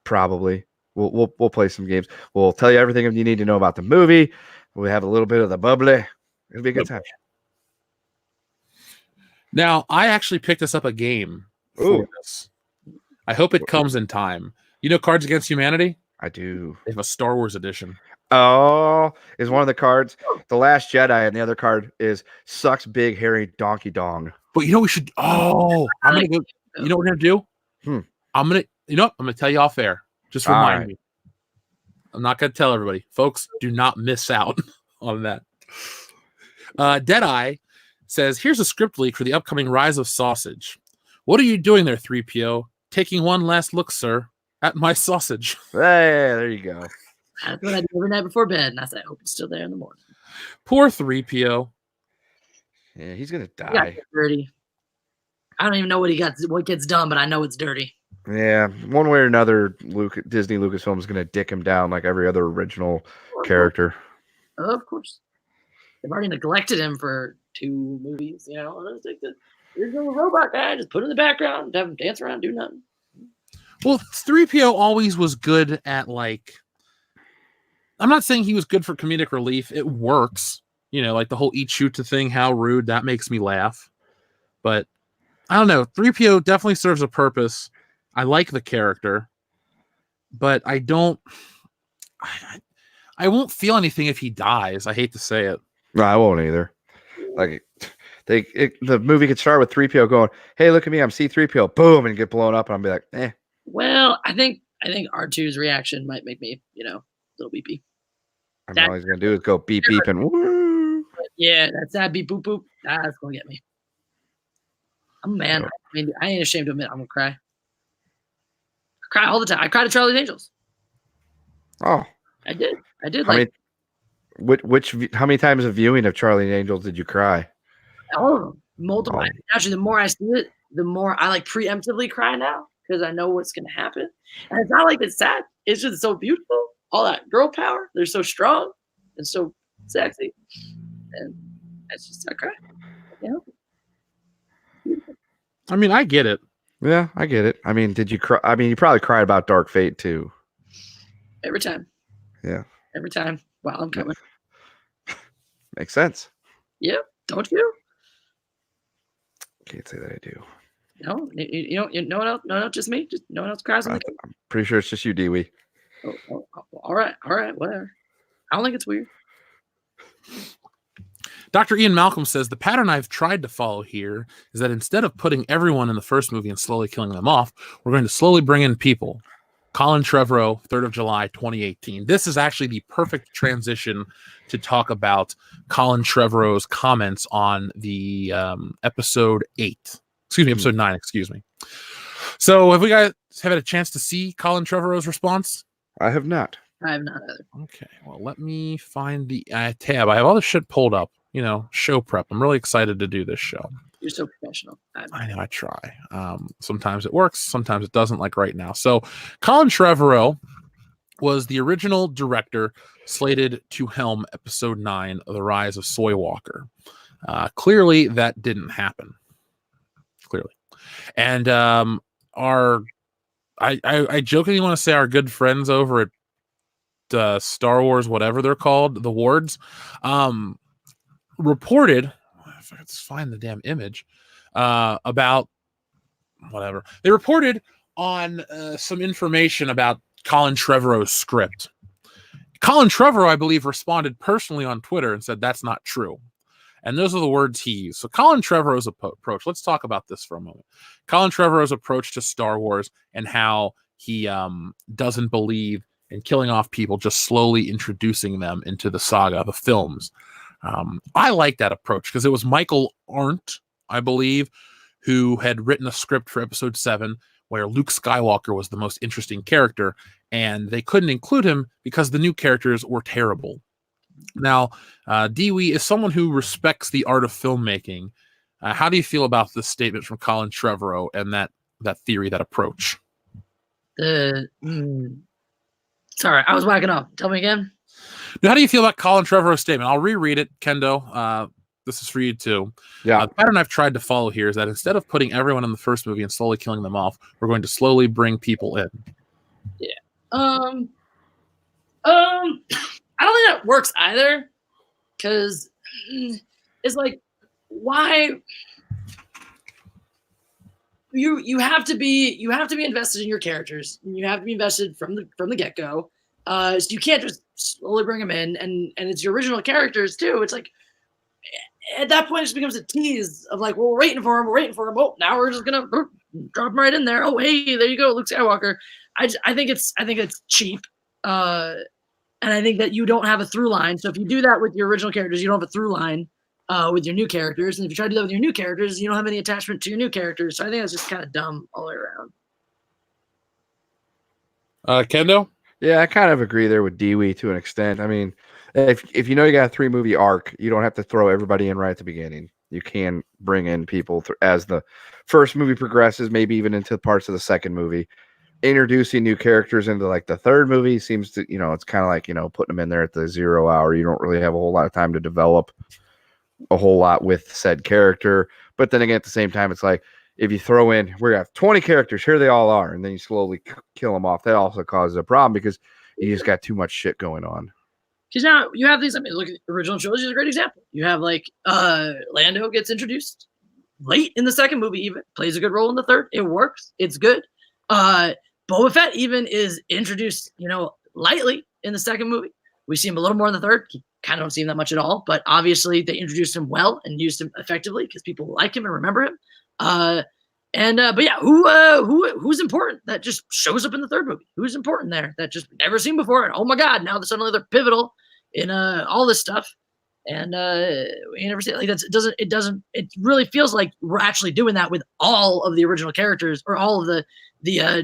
probably. We'll play some games. We'll tell you everything you need to know about the movie. We'll have a little bit of the bubbly. It'll be a good time. Now, I actually picked us up a game for Ooh. this. I hope it comes in time. You know Cards Against Humanity? I do. They have a Star Wars edition. Oh, is one of the cards The Last Jedi, and the other card is Sucks Big Hairy Donkey Dong. But you know we should. Oh, I'm gonna go. You know what we're gonna do? I'm gonna. You know what? I'm gonna tell you off air. Just remind me. I'm not gonna tell everybody, folks. Do not miss out on that. Deadeye says, "Here's a script leak for the upcoming Rise of Sausage. What are you doing there, 3PO? Taking one last look, sir, at my sausage." Hey, there you go. That's what I do every night before bed, and I say, I hope it's still there in the morning. Poor 3PO. Yeah, he's gonna He got die. dirty. I don't even know what gets done, but I know it's dirty. Yeah, one way or another, Disney Lucasfilm is gonna dick him down like every other original character. Of course. They've already neglected him for 2 movies, you know. Let's take the original robot guy, just put him in the background, have him dance around, do nothing. Well, 3PO always was good at, like, I'm not saying he was good for comedic relief. It works. You know, like the whole eat shoot thing, how rude, that makes me laugh. But I don't know. 3PO definitely serves a purpose. I like the character, but I don't. I won't feel anything if he dies. I hate to say it. No, I won't either. Like, the movie could start with 3PO going, "Hey, look at me, I'm C-3PO," boom, and get blown up, and I'll be like, eh. Well, I think R2's reaction might make me, you know, a little weepy. I mean, all he's gonna do is go beep beep and woo. Yeah, that's that beep boop boop. That's gonna get me. I'm a man. I mean, I ain't ashamed to admit I'm gonna cry. I cry all the time. I cried at Charlie's Angels. Oh, I did. How many times of viewing of Charlie and Angels did you cry? All of them. Multiple. Oh. Actually, the more I see it, the more I like preemptively cry now because I know what's gonna happen. And it's not like it's sad. It's just so beautiful. All that girl power. They're so strong and so sexy. And that's just I cry. You know? I mean, I get it. Yeah, I get it. I mean, did you cry? I mean, you probably cried about Dark Fate too. Every time. Yeah. Every time. While I'm coming. Makes sense. Yeah. Don't you? Can't say that I do. No, no one else. No, just me. Just no one else cries. I'm pretty sure it's just you, Dee. Oh, all right, whatever. I don't think it's weird. Dr. Ian Malcolm says, the pattern I've tried to follow here is that instead of putting everyone in the first movie and slowly killing them off, we're going to slowly bring in people. Colin Trevorrow, 3rd of July, 2018. This is actually the perfect transition to talk about Colin Trevorrow's comments on the episode 9, excuse me. So have we guys had a chance to see Colin Trevorrow's response? I have not. I have not either. Okay, well, let me find the tab. I have all the shit pulled up. You know, show prep. I'm really excited to do this show. You're so professional. I know, I try. Sometimes it works, sometimes it doesn't, like right now. So Colin Trevorrow was the original director slated to helm episode 9 of The Rise of Skywalker. Clearly, that didn't happen. Clearly. And I jokingly want to say our good friends over at Star Wars, whatever they're called, the Wards, reported, if I could find the damn image, about whatever. They reported on some information about Colin Trevorrow's script. Colin Trevorrow, I believe, responded personally on Twitter and said that's not true. And those are the words he used. So Colin Trevorrow's approach, let's talk about this for a moment. Colin Trevorrow's approach to Star Wars and how he doesn't believe in killing off people, just slowly introducing them into the saga, the films. I like that approach because it was Michael Arndt, I believe, who had written a script for episode 7 where Luke Skywalker was the most interesting character, and they couldn't include him because the new characters were terrible. Now, Dee is someone who respects the art of filmmaking. How do you feel about this statement from Colin Trevorrow and that theory, that approach? Sorry, I was whacking up. Tell me again. Now, how do you feel about Colin Trevorrow's statement? I'll reread it, Kendo. This is for you too. Yeah. The pattern I've tried to follow here is that instead of putting everyone in the first movie and slowly killing them off, we're going to slowly bring people in. Yeah. I don't think that works either, because it's like, why? you have to be invested in your characters. You have to be invested from the get-go. So you can't just slowly bring them in, and it's your original characters too. It's like at that point it just becomes a tease of like, well, we're waiting for him. Oh, now we're just gonna drop him right in there. Oh, hey, there you go, Luke Skywalker. I think it's cheap, and I think that you don't have a through line. So if you do that with your original characters, you don't have a through line with your new characters. And if you try to do that with your new characters, you don't have any attachment to your new characters. So I think that's just kind of dumb all the way around. Kendo? Yeah, I kind of agree there with Dewey to an extent. I mean, if you know you got a 3-movie arc, you don't have to throw everybody in right at the beginning. You can bring in people as the first movie progresses, maybe even into parts of the second movie. Introducing new characters into like the third movie seems to, it's kind of like, putting them in there at the 0 hour. You don't really have a whole lot of time to develop a whole lot with said character. But then again, at the same time, it's like, if you throw in, we have 20 characters, here they all are, and then you slowly kill them off, that also causes a problem because you just got too much shit going on. Because now you have these, I mean, look at the original trilogy is a great example. You have like Lando gets introduced late in the second movie, even plays a good role in the third. It works. It's good. Boba Fett even is introduced, lightly in the second movie. We see him a little more in the third. You kind of don't see him that much at all, but obviously they introduced him well and used him effectively because people like him and remember him. But yeah, who's important that just shows up in the third movie? Who's important there that just never seen before? And oh my God, now suddenly they're pivotal in all this stuff. And we never see it. Like it really feels like we're actually doing that with all of the original characters or all of the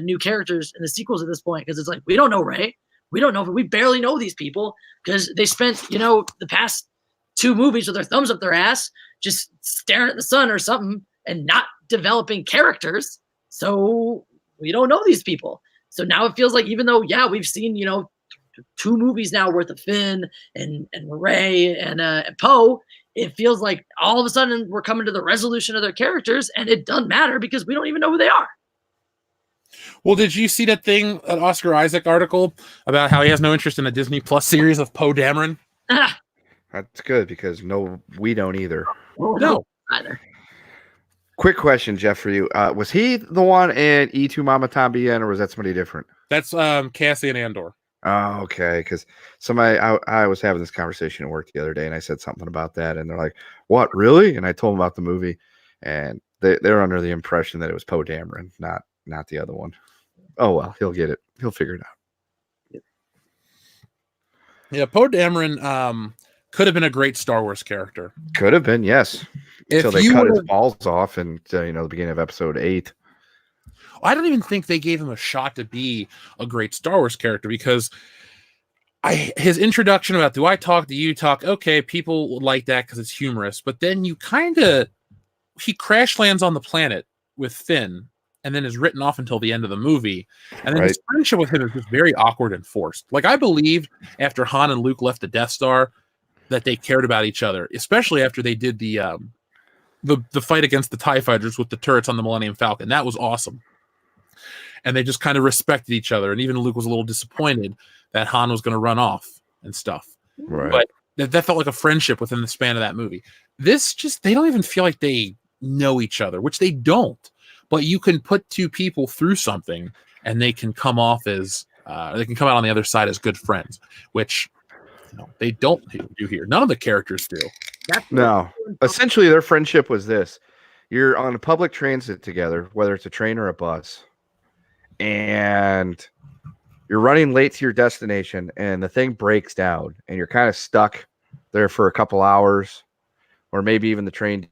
new characters in the sequels at this point, because it's like we don't know Rey, we barely know these people because they spent the past 2 movies with their thumbs up their ass just staring at the sun or something and not developing characters, so we don't know these people. So now it feels like, even though we've seen 2 movies now worth of Finn and Rey and Poe, it feels like all of a sudden we're coming to the resolution of their characters, and it doesn't matter because we don't even know who they are. Well, did you see that Oscar Isaac article about how he has no interest in a Disney Plus series of Poe Dameron? That's good because we don't either. No. Either. Quick question, Jeff, for you. Was he the one in E2 Mama Tambien, or was that somebody different? That's Cassian Andor. Oh, okay. Because I was having this conversation at work the other day, and I said something about that, and they're like, "What, really?" And I told them about the movie, and they're under the impression that it was Poe Dameron, not the other one. Oh well, he'll get it. He'll figure it out. Yeah, Poe Dameron could have been a great Star Wars character. Could have been, yes. Until they cut his balls off in the beginning of episode 8. I don't even think they gave him a shot to be a great Star Wars character, because his introduction about, do I talk, do you talk? Okay, people like that because it's humorous, but then he crash lands on the planet with Finn and then is written off until the end of the movie. And then his friendship with him is just very awkward and forced. Like, I believed after Han and Luke left the Death Star that they cared about each other, especially after they did the fight against the TIE fighters with the turrets on the Millennium Falcon. That was awesome. And they just kind of respected each other. And even Luke was a little disappointed that Han was going to run off and stuff. Right. But that felt like a friendship within the span of that movie. This they don't even feel like they know each other, which they don't. But you can put 2 people through something and they can come off as, they can come out on the other side as good friends, which they don't do here. None of the characters do. No. Essentially, their friendship was this. You're on a public transit together, whether it's a train or a bus, and you're running late to your destination, and the thing breaks down, and you're kind of stuck there for a couple hours, or maybe even the train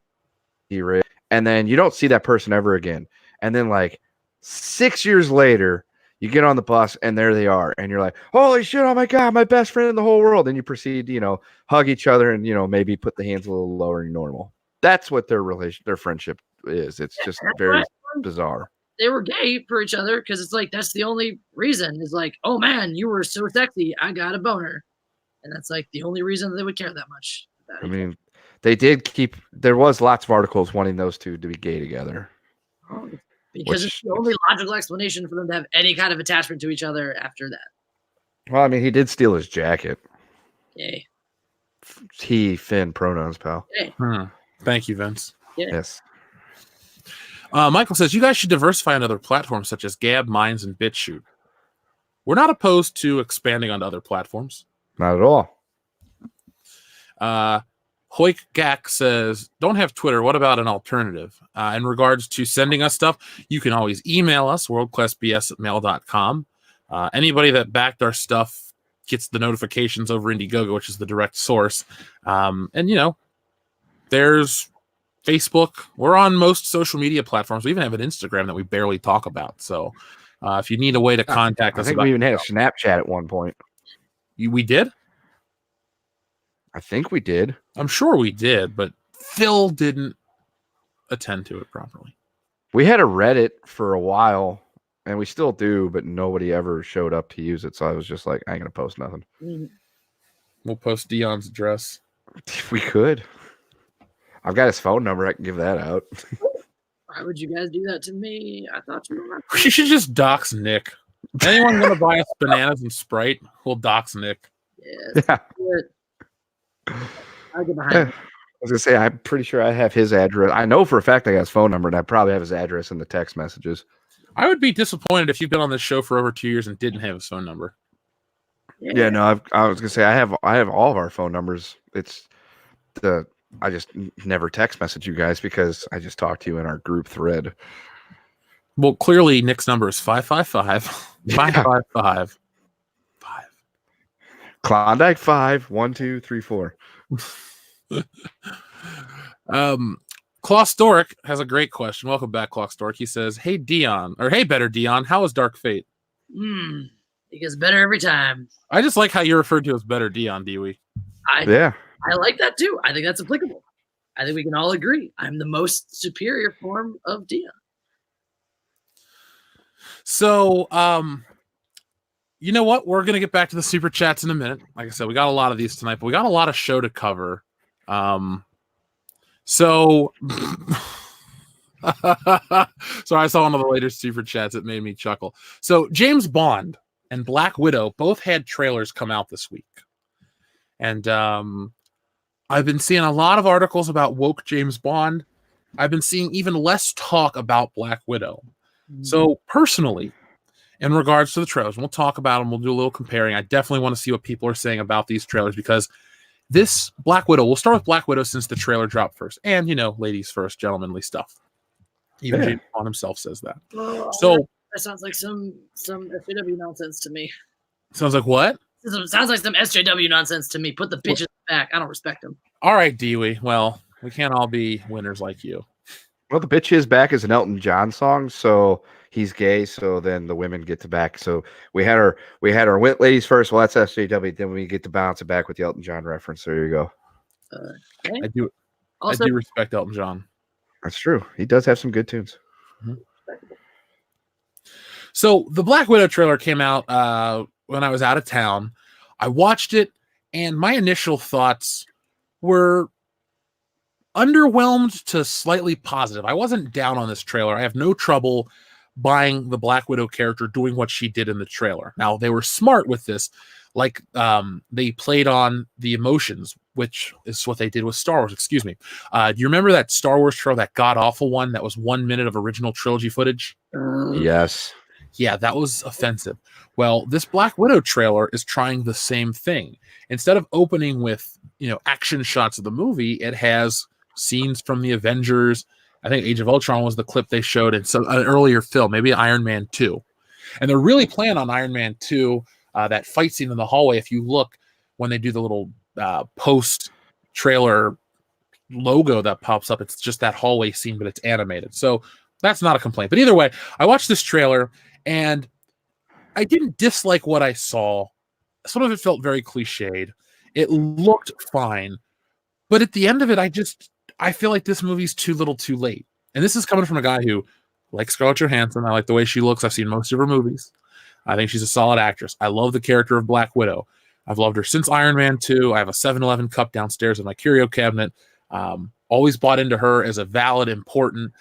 derailed, and then you don't see that person ever again. And then, like, 6 years later, you get on the bus, and there they are, and you're like, holy shit, oh my God, my best friend in the whole world. And you proceed to, hug each other and, maybe put the hands a little lower than normal. That's what their friendship is. It's just very bizarre. They were gay for each other because it's like, that's the only reason. Is like, oh man, you were so sexy, I got a boner. And that's like the only reason they would care that much about it. They did there was lots of articles wanting those 2 to be gay together. Because it's the only logical explanation for them to have any kind of attachment to each other after that. Well, he did steal his jacket. Yay. He, Finn, pronouns, pal. Yay. Thank you, Vince. Yay. Yes. Michael says, you guys should diversify on other platforms such as Gab, Minds, and BitChute. We're not opposed to expanding onto other platforms. Not at all. Hoik Gak says, don't have Twitter. What about an alternative? In regards to sending us stuff, you can always email us, worldclassbs@mail.com. Anybody that backed our stuff gets the notifications over Indiegogo, which is the direct source. And, you know, there's Facebook. We're on most social media platforms. We even have an Instagram that we barely talk about. So if you need a way to contact us, I think we even had a Snapchat at one point. We did? I think we did. I'm sure we did, but Phil didn't attend to it properly. We had a Reddit for a while, and we still do, but nobody ever showed up to use it. So I was just like, I ain't going to post nothing. We'll post Dion's address. If we could. I've got his phone number. I can give that out. Why would you guys do that to me? I thought you were. You should just dox Nick. Anyone going to buy us bananas and Sprite? We'll dox Nick. Yeah. I'll get behind it. I was going to say, I'm pretty sure I have his address. I know for a fact I got his phone number, and I probably have his address in the text messages. I would be disappointed if you've been on this show for over 2 years and didn't have his phone number. Yeah, no, I was going to say, I have all of our phone numbers. I just never text message you guys because I just talk to you in our group thread. Well, clearly Nick's number is 555 555 5. Klondike 5 1 2 3 4. Claw Stork has a great question. Welcome back, Claw Stork. He says, hey Dion, or hey better Dion, how is Dark Fate? It gets better every time. I just like how you're referred to as better Dion, Dewey. Yeah. I like that too. I think that's applicable. I think we can all agree. I'm the most superior form of Dion. So, you know what? We're going to get back to the super chats in a minute. Like I said, we got a lot of these tonight, but we got a lot of show to cover. So I saw one of the later super chats. It made me chuckle. So James Bond and Black Widow both had trailers come out this week. And I've been seeing a lot of articles about woke James Bond. I've been seeing even less talk about Black Widow. So personally, in regards to the trailers, we'll talk about them. We'll do a little comparing. I definitely want to see what people are saying about these trailers because this Black Widow, we'll start with Black Widow since the trailer dropped first. And, you know, ladies first, gentlemanly stuff. Even James Bond himself says that. So that sounds like some SJW nonsense to me. Sounds like what? Sounds like some SJW nonsense to me. Put the bitches back. I don't respect them. All right, Dewey. Well, we can't all be winners like you. Well, the Bitch Is Back is an Elton John song, so he's gay, so then the women get to back. So we had our ladies first. Well, that's SJW. Then we get to bounce it back with the Elton John reference. There you go. Okay. I do respect Elton John. That's true. He does have some good tunes. Mm-hmm. So the Black Widow trailer came out when I was out of town. I watched it, and my initial thoughts were underwhelmed to slightly positive. I wasn't down on this trailer. I have no trouble buying the Black Widow character doing what she did in the trailer. Now, they were smart with this. Like, they played on the emotions, which is what they did with Star Wars. Excuse me. Do you remember that Star Wars trailer, that god-awful one that was 1 minute of original trilogy footage? Yes. Yeah, that was offensive. Well, this Black Widow trailer is trying the same thing. Instead of opening with, action shots of the movie, it has scenes from the Avengers. I think Age of Ultron was the clip they showed in an earlier film, maybe Iron Man 2. And they're really playing on Iron Man 2, that fight scene in the hallway. If you look when they do the little post-trailer logo that pops up, it's just that hallway scene, but it's animated. So that's not a complaint. But either way, I watched this trailer, and I didn't dislike what I saw. Some of it felt very cliched. It looked fine. But at the end of it, I feel like this movie's too little too late. And this is coming from a guy who likes Scarlett Johansson. I like the way she looks. I've seen most of her movies. I think she's a solid actress. I love the character of Black Widow. I've loved her since Iron Man 2. I have a 7-Eleven cup downstairs in my curio cabinet. Always bought into her as a valid, important,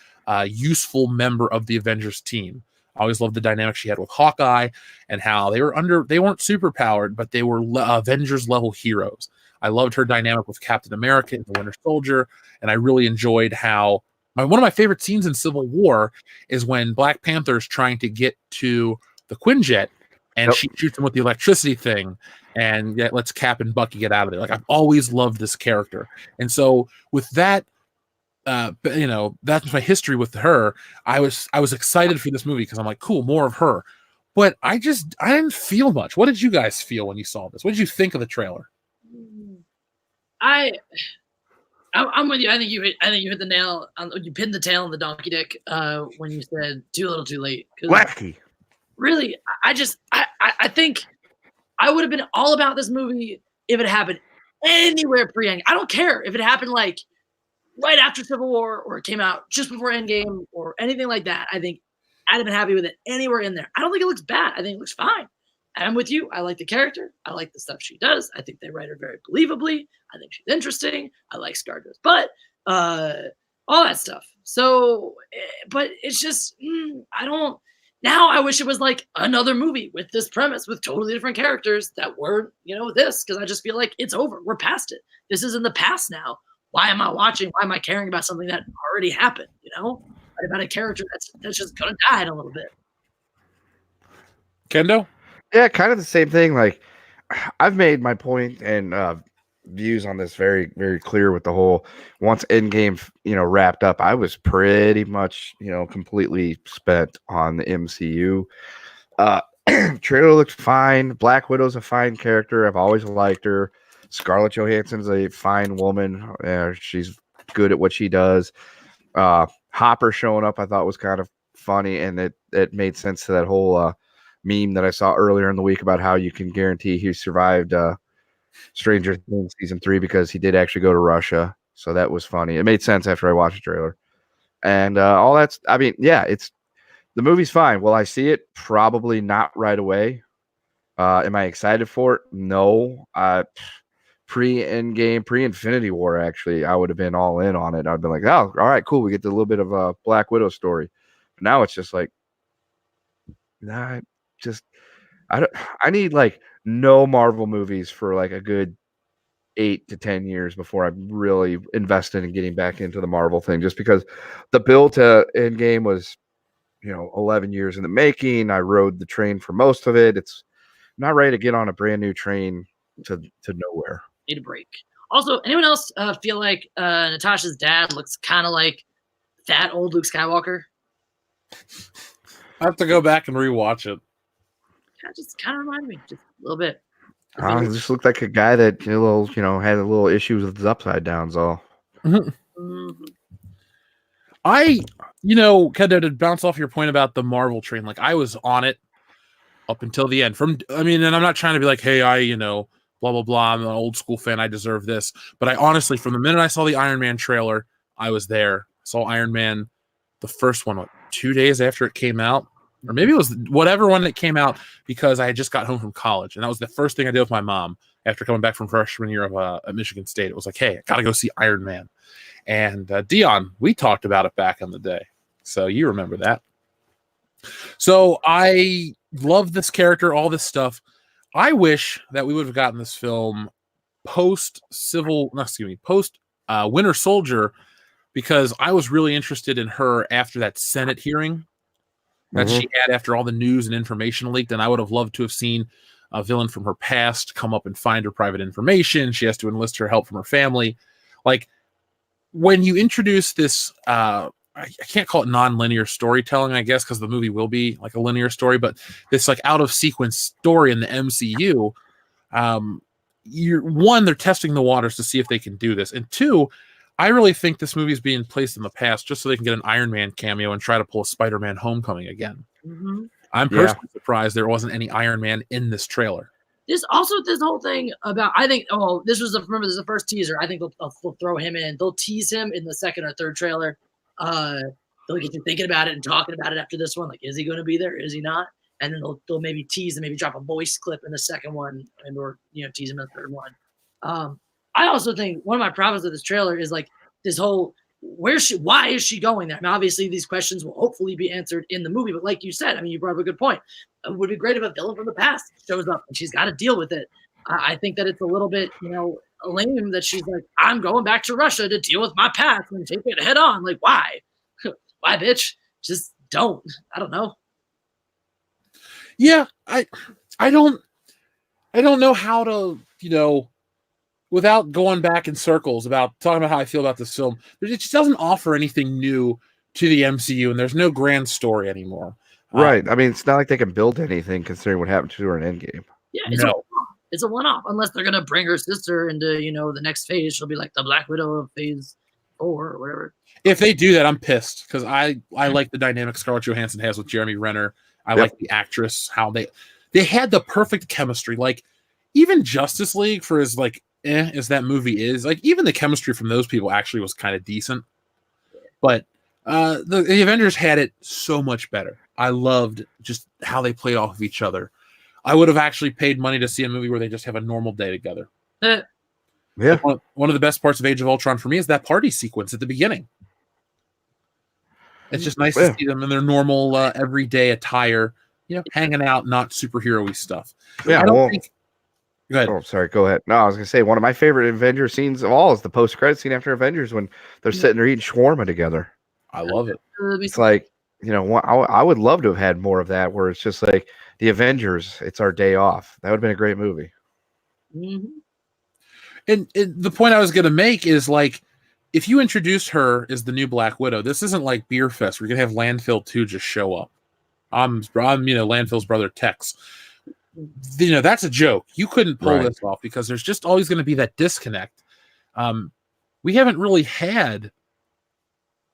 useful member of the Avengers team. I always loved the dynamic she had with Hawkeye and how they weren't super powered, but they were Avengers level heroes. I loved her dynamic with Captain America and the Winter Soldier, and I really enjoyed how one of my favorite scenes in Civil War is when Black Panther's trying to get to the Quinjet, and she shoots him with the electricity thing, and lets Cap and Bucky get out of there. Like, I've always loved this character, and so with that, that's my history with her. I was excited for this movie because I'm like, cool, more of her. But I didn't feel much. What did you guys feel when you saw this? What did you think of the trailer? I'm with you. I think you hit the nail on. You pinned the tail on the donkey dick when you said too little, too late. Wacky. Really, I think I would have been all about this movie if it happened anywhere pre-Endgame. I don't care if it happened like right after Civil War or it came out just before Endgame or anything like that. I think I'd have been happy with it anywhere in there. I don't think it looks bad. I think it looks fine. I'm with you. I like the character. I like the stuff she does. I think they write her very believably. I think she's interesting. I like ScarJo's butt. All that stuff. So, but it's just, I don't, now I wish it was like another movie with this premise with totally different characters that were, this, because I just feel like it's over. We're past it. This is in the past now. Why am I watching? Why am I caring about something that already happened, about a character that's just going to die in a little bit. Kendo? Yeah, kind of the same thing. Like, I've made my point and views on this very, very clear with the whole once Endgame, wrapped up, I was pretty much, completely spent on the MCU. Trailer looks fine. Black Widow's a fine character. I've always liked her. Scarlett Johansson's a fine woman. She's good at what she does. Hopper showing up, I thought was kind of funny, and it made sense to that whole meme that I saw earlier in the week about how you can guarantee he survived Stranger Things season 3 because he did actually go to Russia. So that was funny. It made sense after I watched the trailer. And all that's, it's the movie's fine. Will I see it? Probably not right away. Am I excited for it? No. Pre-Endgame, pre-Infinity War, actually, I would have been all in on it. I'd been like, oh, all right, cool. We get a little bit of a Black Widow story. But now it's just like, I need like no Marvel movies for like a good 8 to 10 years before I'm really invested in getting back into the Marvel thing, just because the build to Endgame was, 11 years in the making. I rode the train for most of it. It's not ready to get on a brand new train to nowhere. Need a break. Also, anyone else feel like Natasha's dad looks kind of like that old Luke Skywalker? I have to go back and rewatch it. Just kind of remind me just a little bit. It just looked like a guy that had a little issues with his upside downs. All. Mm-hmm. Kind of to bounce off your point about the Marvel train, like I was on it up until the end. And I'm not trying to be like, hey, blah blah blah. I'm an old school fan. I deserve this. But I honestly, from the minute I saw the Iron Man trailer, I was there. I saw Iron Man, the first one, 2 days after it came out. Or maybe it was whatever one that came out, because I had just got home from college. And that was the first thing I did with my mom after coming back from freshman year of at Michigan State. It was like, hey, I got to go see Iron Man. And Dion, we talked about it back in the day. So you remember that. So I love this character, all this stuff. I wish that we would have gotten this film post Winter Soldier, because I was really interested in her after that Senate hearing that she had after all the news and information leaked. And I would have loved to have seen a villain from her past come up and find her private information. She has to enlist her help from her family. Like, when you introduce this, I can't call it non-linear storytelling, I guess, because the movie will be like a linear story, but this like out of sequence story in the MCU, they're testing the waters to see if they can do this. And two, I really think this movie is being placed in the past just so they can get an Iron Man cameo and try to pull a Spider-Man Homecoming again. Mm-hmm. I'm personally surprised there wasn't any Iron Man in this trailer. This whole thing about, this is the first teaser. I think they'll throw him in. They'll tease him in the second or third trailer. They'll get you thinking about it and talking about it after this one. Like, is he going to be there? Is he not? And then they'll maybe tease and maybe drop a voice clip in the second one, and or tease him in the third one. I also think one of my problems with this trailer is like this whole why is she going there? I mean, obviously these questions will hopefully be answered in the movie, but like you said, you brought up a good point. It would be great if a villain from the past shows up and she's got to deal with it. I think that it's a little bit, lame that she's like, I'm going back to Russia to deal with my past and take it head on. Like, why? Why, bitch? Just don't. I don't know. Yeah, I don't know how to, without going back in circles about talking about how I feel about this film. It just doesn't offer anything new to the MCU, and there's no grand story anymore. Right. I mean, it's not like they can build anything considering what happened to her in Endgame. Yeah, it's No. a one-off. Unless they're gonna bring her sister into, the next phase. She'll be like the Black Widow of Phase 4 or whatever. If they do that, I'm pissed because I like the dynamic Scarlett Johansson has with Jeremy Renner. I like the actress, how they had the perfect chemistry. Like even Justice League, for as like as that movie is, like even the chemistry from those people actually was kind of decent. But the Avengers had it so much better. I loved just how they played off of each other. I would have actually paid money to see a movie where they just have a normal day together. Yeah. Like one of the best parts of Age of Ultron for me is that party sequence at the beginning. It's just nice to see them in their normal everyday attire, hanging out, not superhero-y stuff. Yeah. Go ahead. Oh, sorry. Go ahead. No, I was gonna say one of my favorite Avengers scenes of all is the post-credit scene after Avengers when they're sitting there eating shawarma together. I love it. It's like, I would love to have had more of that, where it's just like the Avengers. It's our day off. That would have been a great movie. Mm-hmm. And the point I was going to make is like, if you introduce her as the new Black Widow, this isn't like Beer Fest. We're going to have Landfill 2 just show up. I'm Landfill's brother Tex. That's a joke. You couldn't pull this off because there's just always going to be that disconnect. We haven't really had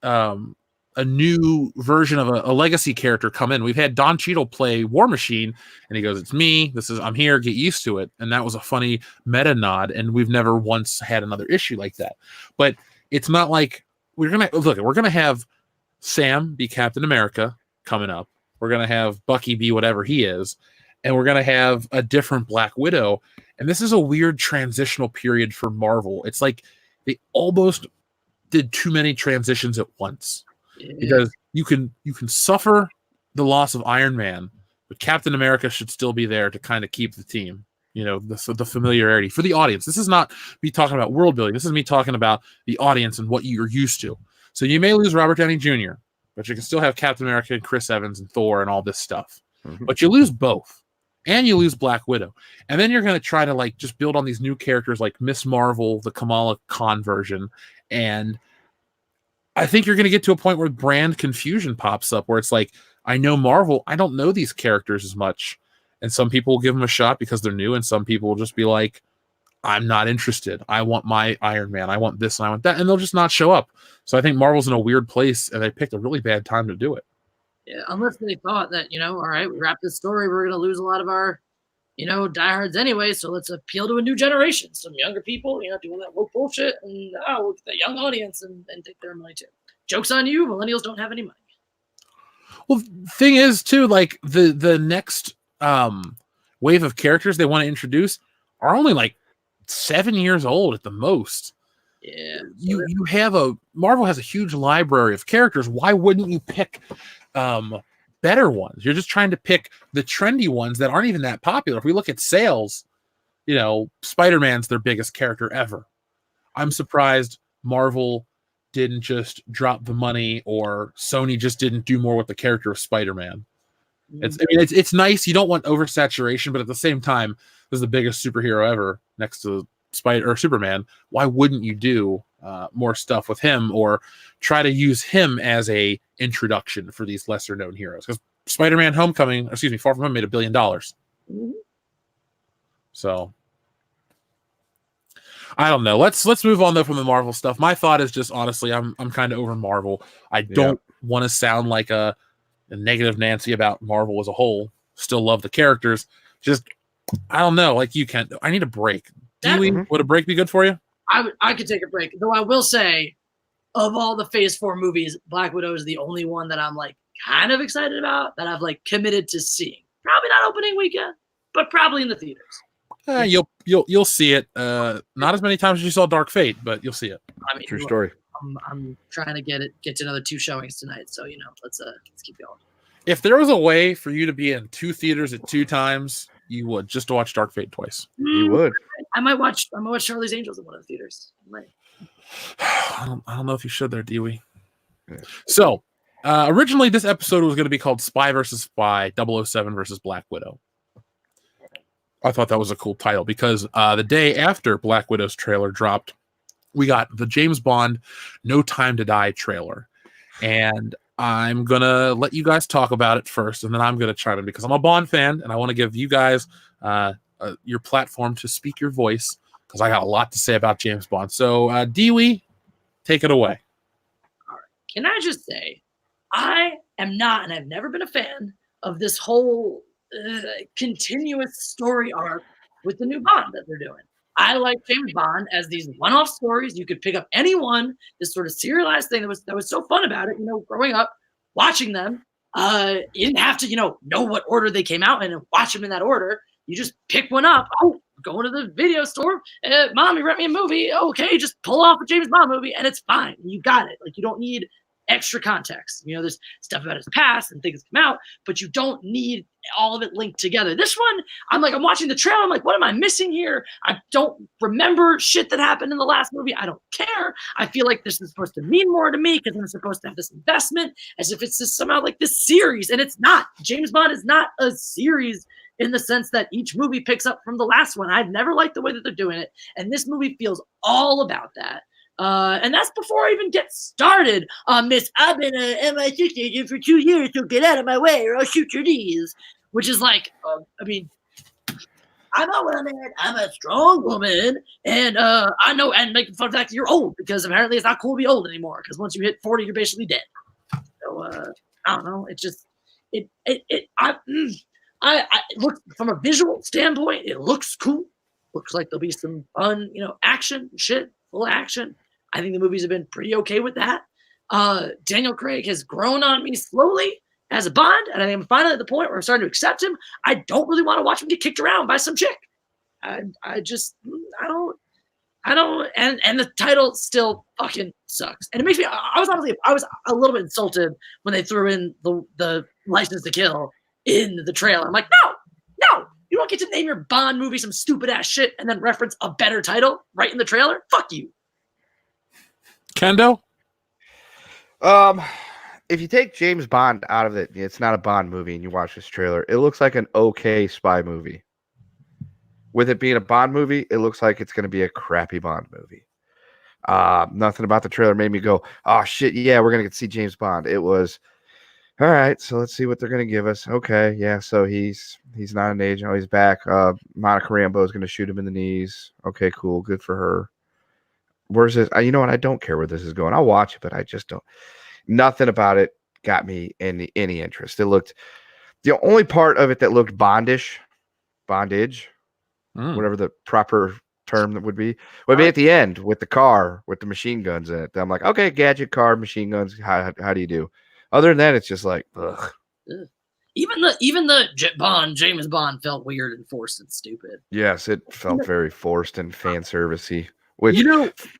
a new version of a legacy character come in. We've had Don Cheadle play War Machine, and he goes, "It's me. I'm here. Get used to it." And that was a funny meta nod. And we've never once had another issue like that. But it's not like we're gonna have Sam be Captain America coming up. We're gonna have Bucky be whatever he is, and we're gonna have a different Black Widow. And this is a weird transitional period for Marvel. It's like they almost did too many transitions at once. Because you can suffer the loss of Iron Man, but Captain America should still be there to kind of keep the team. The familiarity for the audience. This is not me talking about world building. This is me talking about the audience and what you're used to. So you may lose Robert Downey Jr., but you can still have Captain America and Chris Evans and Thor and all this stuff. Mm-hmm. But you lose both, and you lose Black Widow, and then you're going to try to like just build on these new characters like Miss Marvel, the Kamala Khan version, and I think you're going to get to a point where brand confusion pops up, where it's like, I know Marvel, I don't know these characters as much. And some people will give them a shot because they're new, and some people will just be like, I'm not interested. I want my Iron Man. I want this and I want that. And they'll just not show up. So I think Marvel's in a weird place, and they picked a really bad time to do it. Yeah, unless they thought that, all right, we wrap this story, we're going to lose a lot of our, diehards anyway, so let's appeal to a new generation. Some younger people, doing that woke bullshit, and we'll get that young audience and take their money too. Joke's on you, millennials don't have any money. Well, thing is, too, like the next wave of characters they want to introduce are only like 7 years old at the most. Yeah. You have Marvel has a huge library of characters. Why wouldn't you pick better ones? You're just trying to pick the trendy ones that aren't even that popular. If we look at sales, Spider-Man's their biggest character ever. I'm surprised Marvel didn't just drop the money, or Sony just didn't do more with the character of Spider-Man. It's nice. You don't want oversaturation, but at the same time, this is the biggest superhero ever next to Superman. Why wouldn't you do more stuff with him, or try to use him as a introduction for these lesser known heroes? Because Spider-Man Far From Home made $1 billion. Mm-hmm. So I don't know. Let's move on though from the Marvel stuff. My thought is just, honestly, I'm kind of over Marvel. I don't want to sound like a negative Nancy about Marvel as a whole. Still love the characters. Just, I don't know. Like you can't. I need a break. Would a break be good for you? I could take a break. Though I will say, of all the Phase 4 movies, Black Widow is the only one that I'm like kind of excited about, that I've like committed to seeing. Probably not opening weekend, but probably in the theaters. You'll see it. Not as many times as you saw Dark Fate, but you'll see it. I mean, true story. I'm trying to get to another 2 showings tonight, so let's keep going. If there was a way for you to be in 2 theaters at 2 times You would, just to watch Dark Fate twice. You would. I might watch Charlie's Angels in one of the theaters. I don't know if you should there, Dewey. Yeah. So, originally this episode was going to be called Spy vs. Spy 007 versus Black Widow. I thought that was a cool title because the day after Black Widow's trailer dropped, we got the James Bond No Time to Die trailer. And I'm going to let you guys talk about it first, and then I'm going to chime in because I'm a Bond fan, and I want to give you guys your platform to speak your voice because I got a lot to say about James Bond. So, Dewey, take it away. All right. Can I just say, I am not, and I've never been a fan of this whole continuous story arc with the new Bond that they're doing. I like James Bond as these one-off stories. You could pick up any one, this sort of serialized thing that was so fun about it, growing up, watching them. You didn't have to, know what order they came out in and watch them in that order. You just pick one up. Oh, going to the video store. Mom, you rent me a movie. Okay, just pull off a James Bond movie and it's fine. You got it. Like, you don't need extra context. There's stuff about his past and things come out, but you don't need all of it linked together. This one, I'm watching the trailer. I'm like, what am I missing here? I don't remember shit that happened in the last movie. I don't care. I feel like this is supposed to mean more to me because I'm supposed to have this investment as if it's just somehow like this series. And it's not. James Bond is not a series in the sense that each movie picks up from the last one. I've never liked the way that they're doing it. And this movie feels all about that. And that's before I even get started on Miss, I've been an MI6 agent for 2 years, so get out of my way or I'll shoot your knees. Which is like, I'm a woman, I'm a strong woman, and I know, and making fun of the fact that you're old, because apparently it's not cool to be old anymore, because once you hit 40, you're basically dead. So, I don't know, it just, I look, from a visual standpoint, it looks cool. Looks like there'll be some fun, action, shit, full action. I think the movies have been pretty okay with that. Daniel Craig has grown on me slowly as a Bond, and I think I'm finally at the point where I'm starting to accept him. I don't really want to watch him get kicked around by some chick. I don't, and the title still fucking sucks. And it makes me, I was a little bit insulted when they threw in the License to Kill in the trailer. I'm like, no, you don't get to name your Bond movie some stupid ass shit and then reference a better title right in the trailer. Fuck you. Kendo? If you take James Bond out of it, it's not a Bond movie, and you watch this trailer, it looks like an okay spy movie. With it being a Bond movie, it looks like it's going to be a crappy Bond movie. Nothing about the trailer made me go, oh, shit, yeah, we're going to get to see James Bond. It was, all right, so let's see what they're going to give us. Okay, yeah, so he's not an agent. Oh, he's back. Monica Rambeau is going to shoot him in the knees. Okay, cool, good for her. Where's this? You know what? I don't care where this is going. I'll watch it, but I just don't. Nothing about it got me any interest. It looked, the only part of it that looked bondage, whatever the proper term that would be at the end with the car with the machine guns in it. I'm like, okay, gadget car, machine guns. How do you do? Other than that, it's just like, ugh. Even the James Bond felt weird and forced and stupid. Yes, it felt very forced and fan servicey. Which,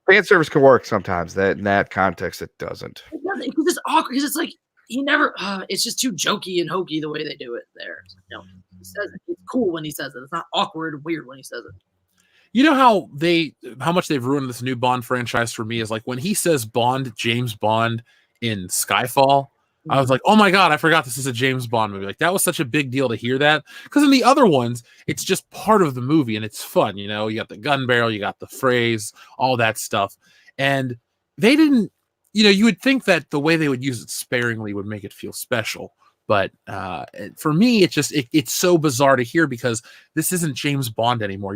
fan service can work sometimes. That in that context, it doesn't. It doesn't, because it's awkward. Because it's like he never. It's just too jokey and hokey the way they do it there. He says it. It's cool when he says it. It's not awkward and weird when he says it. You know how much they've ruined this new Bond franchise for me is like when he says Bond, James Bond in Skyfall. I was like, oh my God, I forgot this is a James Bond movie. Like, that was such a big deal to hear that. Because in the other ones, it's just part of the movie and it's fun. You got the gun barrel, you got the phrase, all that stuff. And they didn't, you would think that the way they would use it sparingly would make it feel special. But for me, it's so bizarre to hear because this isn't James Bond anymore.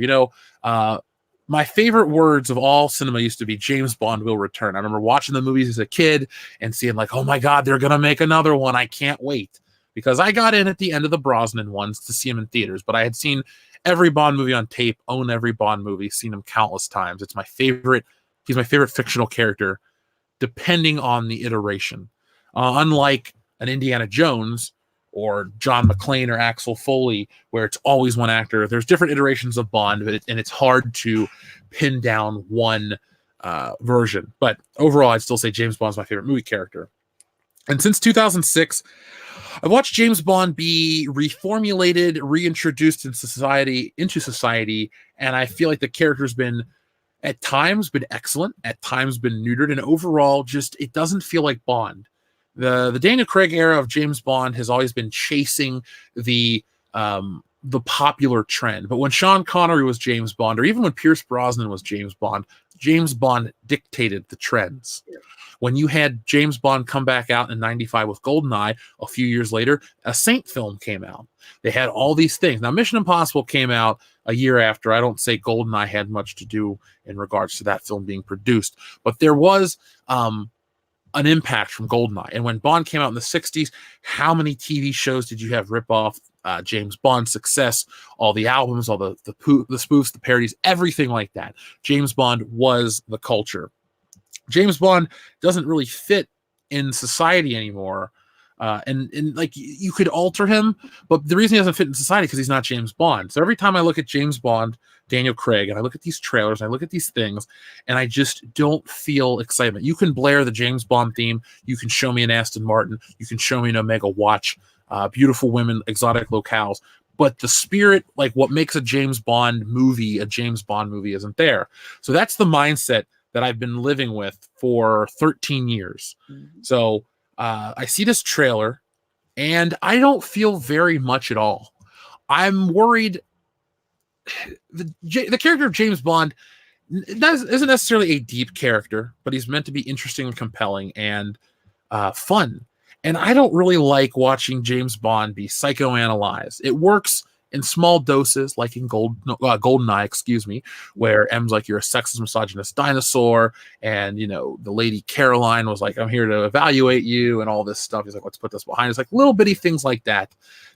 My favorite words of all cinema used to be James Bond will return. I remember watching the movies as a kid and seeing like, oh my God, they're going to make another one. I can't wait. Because I got in at the end of the Brosnan ones to see him in theaters, but I had seen every Bond movie on tape, own every Bond movie, seen him countless times. It's my favorite. He's my favorite fictional character, depending on the iteration. Unlike an Indiana Jones or John McClane or Axel Foley, where it's always one actor. There's different iterations of Bond, and it's hard to pin down one version. But overall, I'd still say James Bond's my favorite movie character. And since 2006, I've watched James Bond be reformulated, reintroduced into society, and I feel like the character's been at times been excellent, at times been neutered, and overall just it doesn't feel like Bond. The Daniel Craig era of James Bond has always been chasing the popular trend. But when Sean Connery was James Bond, or even when Pierce Brosnan was James Bond dictated the trends. Yeah. When you had James Bond come back out in 95 with GoldenEye, a few years later, a Saint film came out. They had all these things. Now, Mission Impossible came out a year after. I don't say GoldenEye had much to do in regards to that film being produced, but there was an impact from GoldenEye. And when Bond came out in the 60s, how many TV shows did you have rip off James Bond success, all the albums, all the spoofs, the parodies, everything like that? James Bond was the culture. James Bond doesn't really fit in society anymore. And like you could alter him, but the reason he doesn't fit in society because he's not James Bond. So every time I look at James Bond, Daniel Craig, and I look at these trailers, and I look at these things, and I just don't feel excitement. You can blare the James Bond theme. You can show me an Aston Martin. You can show me an Omega watch, beautiful women, exotic locales. But the spirit, like what makes a James Bond movie isn't there. So that's the mindset that I've been living with for 13 years. Mm-hmm. So I see this trailer, and I don't feel very much at all. I'm worried. The character of James Bond isn't necessarily a deep character, but he's meant to be interesting and compelling and fun. And I don't really like watching James Bond be psychoanalyzed. It works in small doses, like in GoldenEye, where M's like, you're a sexist, misogynist dinosaur, and the lady Caroline was like, I'm here to evaluate you, and all this stuff. He's like, let's put this behind us. Like little bitty things like that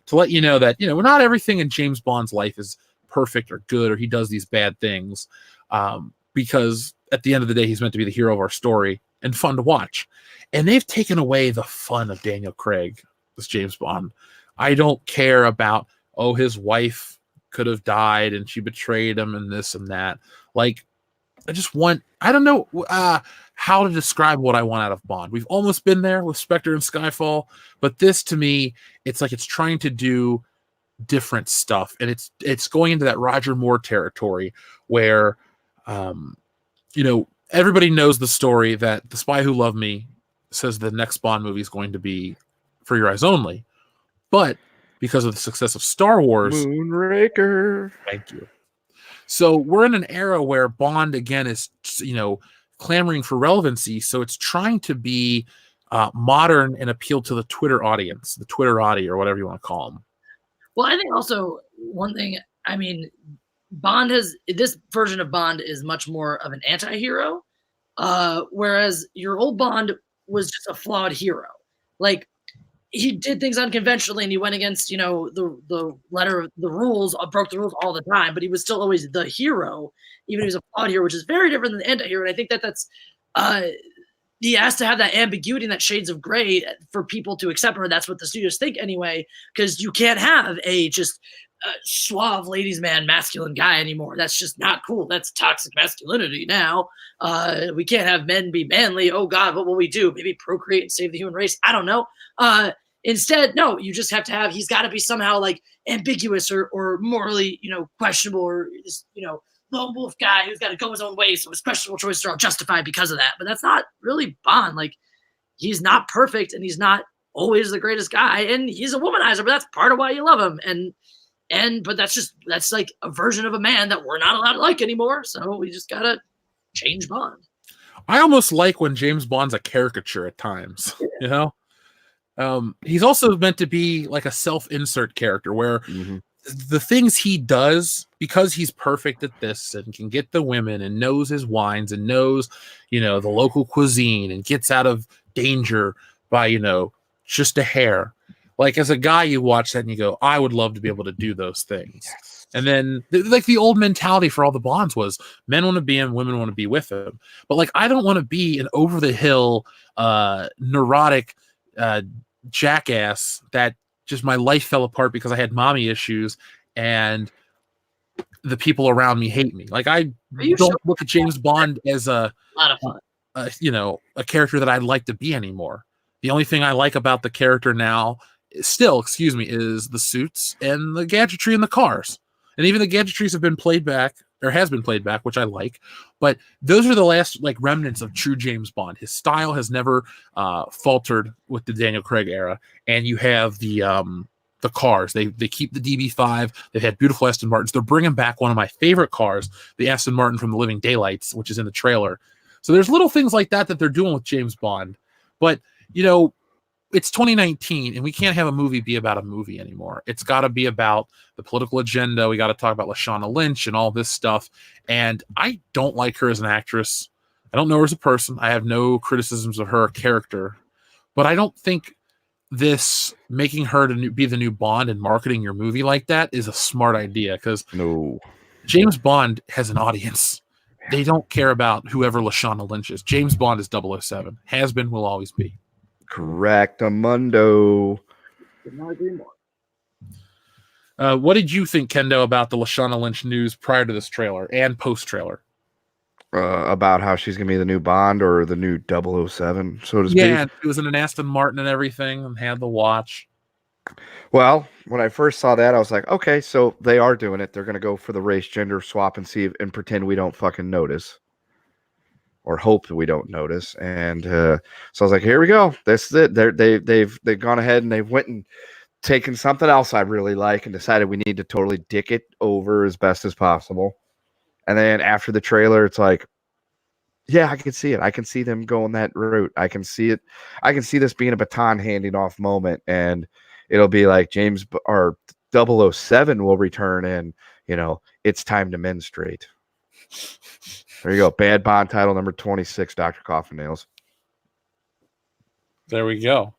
to let you know that not everything in James Bond's life is perfect or good, or he does these bad things, because at the end of the day, he's meant to be the hero of our story and fun to watch. And they've taken away the fun of Daniel Craig as James Bond. I don't care about, his wife could have died and she betrayed him and this and that. Like, I don't know how to describe what I want out of Bond. We've almost been there with Spectre and Skyfall, but this to me, it's like it's trying to do different stuff. And it's going into that Roger Moore territory where, everybody knows the story that The Spy Who Loved Me says the next Bond movie is going to be For Your Eyes Only. But because of the success of Star Wars, Moonraker. Thank you. So we're in an era where Bond again is, clamoring for relevancy. So it's trying to be modern and appeal to the Twitter audience, the Twitterati, or whatever you want to call them. Well, I think also one thing, I mean, this version of Bond is much more of an anti-hero, whereas your old Bond was just a flawed hero. Like, he did things unconventionally, and he went against, the letter of the rules, broke the rules all the time, but he was still always the hero, even if he was a flawed hero, which is very different than the anti-hero. And I think that's he has to have that ambiguity and that shades of gray for people to accept, or that's what the studios think anyway, because you can't have a just suave ladies man masculine guy anymore. That's just not cool. That's toxic masculinity now. We can't have men be manly. Oh God, what will we do? Maybe procreate and save the human race? I don't know. Instead, no, you just have to have, he's got to be somehow like ambiguous or morally, questionable, or just, lone wolf guy who's got to go his own way. So his questionable choices are all justified because of that. But that's not really Bond. Like, he's not perfect, and he's not always the greatest guy, and he's a womanizer, but that's part of why you love him. But that's like a version of a man that we're not allowed to like anymore. So we just got to change Bond. I almost like when James Bond's a caricature at times, He's also meant to be like a self-insert character where the things he does, because he's perfect at this and can get the women and knows his wines and knows, the local cuisine and gets out of danger by, just a hair. Like, as a guy, you watch that and you go, I would love to be able to do those things. Yes. And then like the old mentality for all the Bonds was men want to be him, women want to be with him. But like, I don't want to be an over the hill, neurotic, jackass that just my life fell apart because I had mommy issues and the people around me hate me. Like, I don't look at James Bond as a lot of fun, a character that I'd like to be anymore. The only thing I like about the character now still, excuse me, is the suits and the gadgetry in the cars. And even the gadgetries have been played back, or has been played back, which I like. But those are the last like remnants of true James Bond. His style has never faltered with the Daniel Craig era. And you have the cars. They keep the DB5. They've had beautiful Aston Martins. They're bringing back one of my favorite cars, the Aston Martin from The Living Daylights, which is in the trailer. So there's little things like that they're doing with James Bond. But, you know, it's 2019 and we can't have a movie be about a movie anymore. It's got to be about the political agenda. We got to talk about Lashana Lynch and all this stuff. And I don't like her as an actress. I don't know her as a person. I have no criticisms of her character, but I don't think this making her to be the new Bond and marketing your movie like that is a smart idea, because No. James Bond has an audience. They don't care about whoever Lashana Lynch is. James Bond is 007. Has been, will always be. Correct, Amundo. What did you think, Kendo, about the Lashana Lynch news prior to this trailer and post-trailer? About how she's going to be the new Bond or the new 007, so to speak. Yeah, it was in an Aston Martin and everything and had the watch. Well, when I first saw that, I was like, okay, so they are doing it. They're going to go for the race gender swap and see and pretend we don't fucking notice. Or hope that we don't notice. And so I was like, here we go. This is it. They've gone ahead and they've went and taken something else I really like and decided we need to totally dick it over as best as possible. And then after the trailer, it's like, yeah, I can see it. I can see them going that route. I can see it. I can see this being a baton handing off moment, and it'll be like James or 007 will return and, you know, it's time to menstruate. There you go. Bad Bond title number 26, Dr. Coffin Nails. There we go.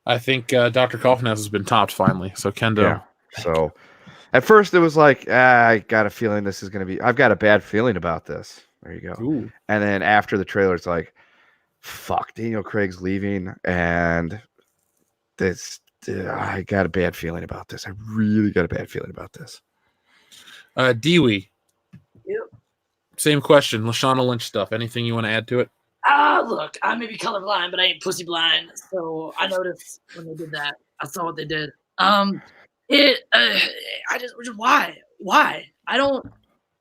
I think Dr. Coffin Nails has been topped finally. So, Kendo. Yeah. So, at first it was like, I got a feeling this is going to be, I've got a bad feeling about this. There you go. Ooh. And then after the trailer, it's like, fuck, Daniel Craig's leaving. And this, I got a bad feeling about this. I really got a bad feeling about this. Dewey. Yep. Same question. Lashana Lynch stuff. Anything you want to add to it? Look, I may be colorblind, but I ain't pussy blind. So I noticed when they did that. I saw what they did. I just why? I don't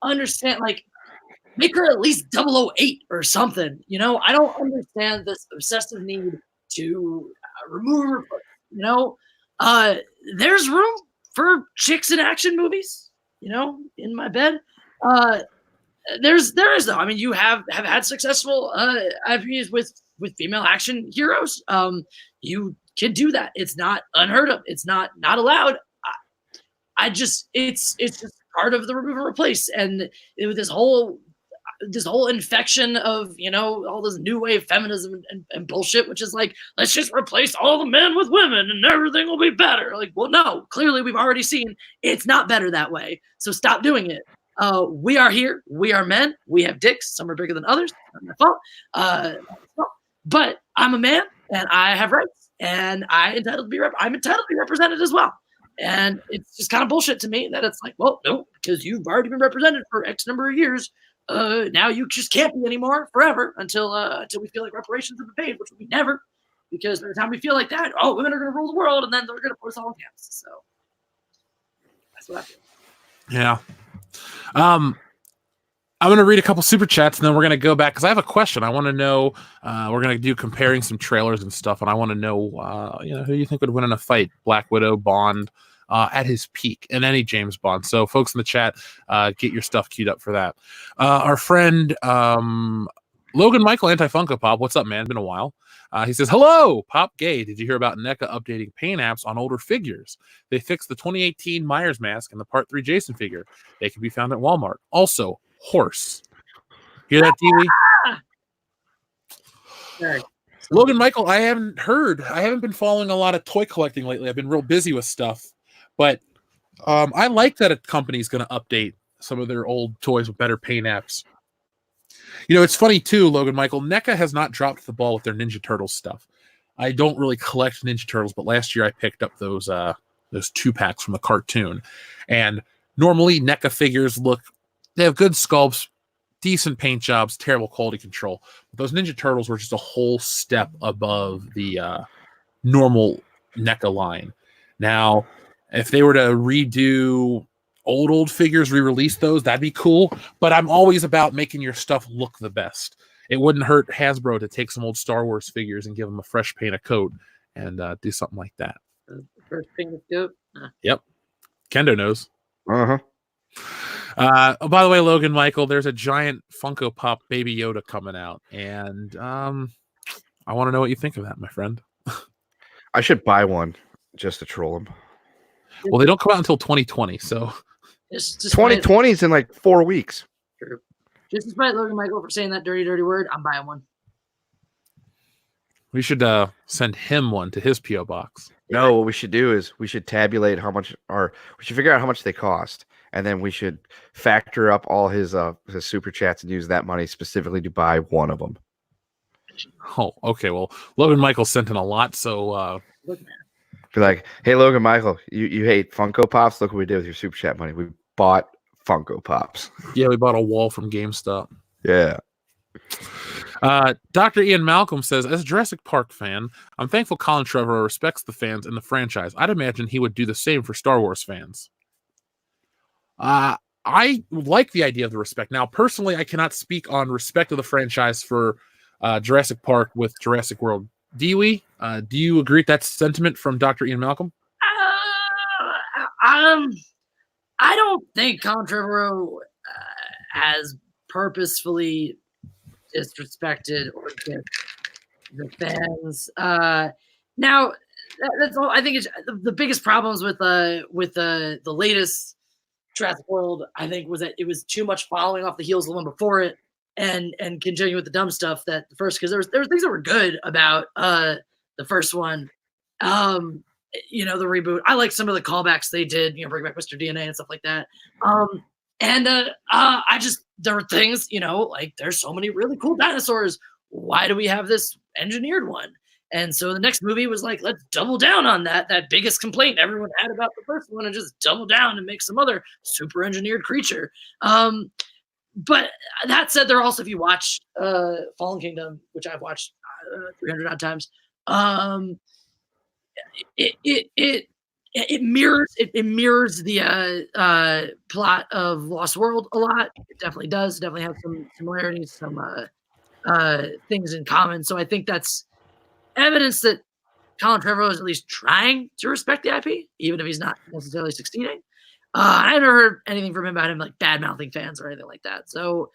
understand. Like, make her at least 008 or something. You know, I don't understand this obsessive need to remove her. You know, there's room for chicks in action movies. You know, in my bed. There is though. I mean, you have had successful IPs with female action heroes. You can do that. It's not unheard of. It's not allowed. It's just part of the remove and replace. And with this whole infection of, you know, all this new wave feminism and bullshit, which is like, let's just replace all the men with women and everything will be better. Like, well, no, clearly we've already seen it's not better that way. So stop doing it. We are here. We are men. We have dicks. Some are bigger than others. Not my fault. But I'm a man and I have rights and I'm entitled to be represented as well. And it's just kind of bullshit to me that it's like, well, no, because you've already been represented for X number of years. Now you just can't be anymore forever until we feel like reparations have been paid, which will be never, because by the time we feel like that, oh, women are going to rule the world, and then they're going to put us all in camps. So that's what I feel. Yeah. I'm going to read a couple super chats, and then we're going to go back because I have a question. I want to know. We're going to do comparing some trailers and stuff, and I want to know, who you think would win in a fight: Black Widow, Bond, at his peak, and any James Bond. So, folks in the chat, get your stuff queued up for that. Our friend Logan Michael, Anti-Funko Pop, what's up, man? Been a while. He says, hello, Pop Gay. Did you hear about NECA updating paint apps on older figures? They fixed the 2018 Myers mask and the Part 3 Jason figure. They can be found at Walmart. Also, horse. Hear that, Dewey? Logan Michael, I haven't been following a lot of toy collecting lately. I've been real busy with stuff. But I like that a company's going to update some of their old toys with better paint apps. You know, it's funny too, Logan Michael. NECA has not dropped the ball with their Ninja Turtles stuff. I don't really collect Ninja Turtles, but last year I picked up those 2-packs from the cartoon. And normally NECA figures they have good sculpts, decent paint jobs, terrible quality control. But those Ninja Turtles were just a whole step above the normal NECA line. Now, if they were to redo old figures, re-release those, that'd be cool. But I'm always about making your stuff look the best. It wouldn't hurt Hasbro to take some old Star Wars figures and give them a fresh paint of coat and do something like that. First paint of coat. Yep. Kendo knows. Uh-huh. Oh, by the way, Logan Michael, there's a giant Funko Pop Baby Yoda coming out, and I want to know what you think of that, my friend. I should buy one just to troll him. Well, they don't come out until 2020, so 2020 is in like 4 weeks. True. Just despite Logan Michael for saying that dirty word, I'm buying one. We should send him one to his P.O. box. No, what we should do is we should tabulate how much, or we should figure out how much they cost, and then we should factor up all his super chats and use that money specifically to buy one of them. Oh, okay. Well, Logan Michael sent in a lot, so be like, hey, Logan Michael, you hate Funko Pops? Look what we did with your super chat money. We bought Funko Pops. Yeah, we bought a wall from GameStop. Yeah. Dr. Ian Malcolm says, as a Jurassic Park fan, I'm thankful Colin Trevorrow respects the fans and the franchise. I'd imagine he would do the same for Star Wars fans. I like the idea of the respect. Now, personally, I cannot speak on respect of the franchise for Jurassic Park with Jurassic World. Dewey, do you agree with that sentiment from Dr. Ian Malcolm? I don't think Colin Trevorrow has purposefully disrespected or dissed the fans. Now, that's all. I think it's the biggest problems with the latest Jurassic World. I think was that it was too much following off the heels of the one before it, and continuing with the dumb stuff that the first, because there were things that were good about the first one. You know, the reboot. I like some of the callbacks they did, you know, bring back Mr. DNA and stuff like that. I just, there were things, you know, like there's so many really cool dinosaurs. Why do we have this engineered one? And so the next movie was like, let's double down on that biggest complaint everyone had about the first one and just double down and make some other super engineered creature. But that said, there also, if you watch Fallen Kingdom, which I've watched 300 odd times, it mirrors the plot of Lost World a lot. It definitely does. It definitely has some similarities, some things in common. So I think that's evidence that Colin Trevorrow is at least trying to respect the IP, even if he's not necessarily succeeding. I never heard anything from him about him like bad mouthing fans or anything like that. So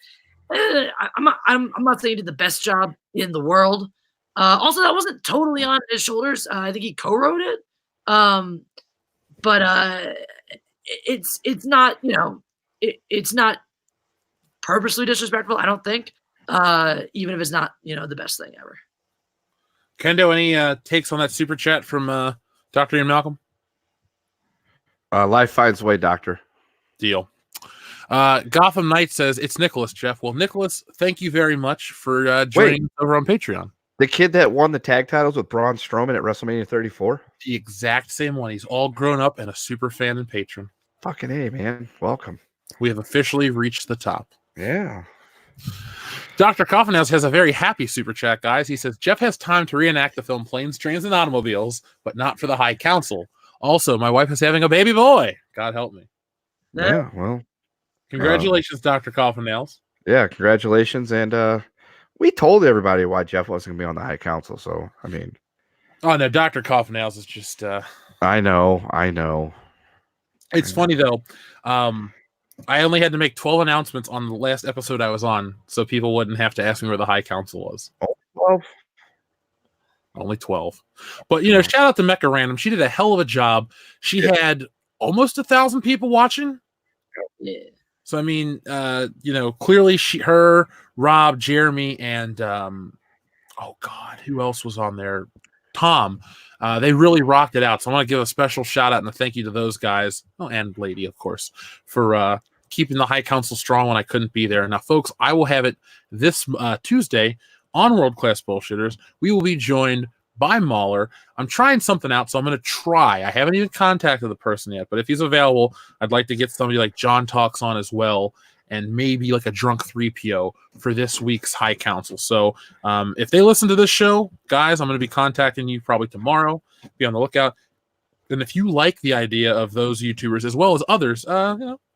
I'm not saying he did the best job in the world. Also, that wasn't totally on his shoulders. I think he co-wrote it. But it's not, you know, it's not purposely disrespectful, I don't think, even if it's not, you know, the best thing ever. Kendo, any takes on that super chat from Dr. Ian Malcolm? Life finds a way, Doctor. Deal. Gotham Knight says, it's Nicholas, Jeff. Well, Nicholas, thank you very much for joining us over on Patreon. The kid that won the tag titles with Braun Strowman at WrestleMania 34? The exact same one. He's all grown up and a super fan and patron. Fucking A, man. Welcome. We have officially reached the top. Yeah. Dr. Coffenhouse has a very happy super chat, guys. He says, Jeff has time to reenact the film Planes, Trains, and Automobiles, but not for the High Council. Also, my wife is having a baby boy. God help me. Yeah, well. Congratulations, Dr. Coffenhouse. Yeah, congratulations. And we told everybody why Jeff wasn't going to be on the High Council. So, I mean. Oh, no, Dr. Coffenhouse is just. I know. It's funny, though. I only had to make 12 announcements on the last episode I was on, so people wouldn't have to ask me where the High Council was. 12. Only 12. But, you know, shout out to Mecca Random. She did a hell of a job. She had almost 1,000 people watching. Yeah. So, I mean, you know, clearly her, Rob, Jeremy, and, oh, God, who else was on there? Tom. They really rocked it out. So I want to give a special shout out and a thank you to those guys, and lady, of course, for keeping the High Council strong when I couldn't be there. Now, folks, I will have it this Tuesday on World Class Bullshitters. We will be joined by Mahler. I'm trying something out, so I'm going to try. I haven't even contacted the person yet, but if he's available, I'd like to get somebody like John Talks on as well and maybe like a drunk 3PO for this week's High Council. So if they listen to this show, guys, I'm going to be contacting you probably tomorrow. Be on the lookout. And if you like the idea of those YouTubers as well as others,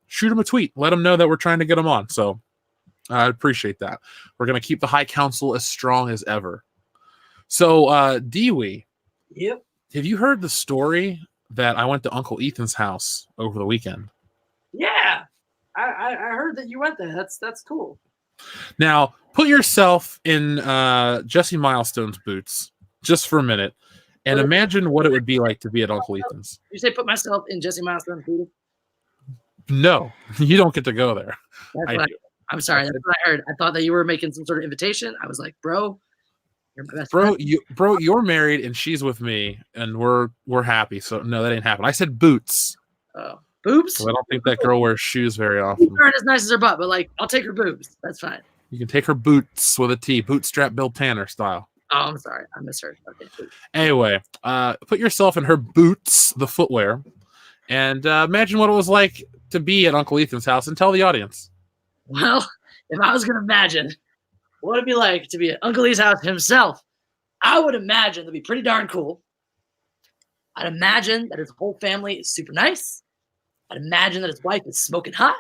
shoot them a tweet. Let them know that we're trying to get them on. So I appreciate that. We're going to keep the High Council as strong as ever. So, Dee, Yep. have you heard the story that I went to Uncle Ethan's house over the weekend? Yeah. I heard that you went there. That's cool. Now, put yourself in Jesse Milestone's boots just for a minute and imagine what it would be like to be at Uncle Ethan's. You say put myself in Jesse Milestone's boots? No, you don't get to go there. I'm sorry. That's what I heard. I thought that you were making some sort of invitation. I was like, bro, you're my best friend. You're married and she's with me and we're happy. So no, that ain't happening. I said boots. Oh, boobs? So I don't think that girl wears shoes very often. She's aren't as nice as her butt, but like, I'll take her boobs. That's fine. You can take her boots with a T, bootstrap Bill Tanner style. Oh, I'm sorry. I misheard. Okay. Boots. Anyway, put yourself in her boots, the footwear, and imagine what it was like to be at Uncle Ethan's house and tell the audience. Well, if I was going to imagine what it'd be like to be at Uncle Lee's house himself, I would imagine it'd be pretty darn cool. I'd imagine that his whole family is super nice. I'd imagine that his wife is smoking hot.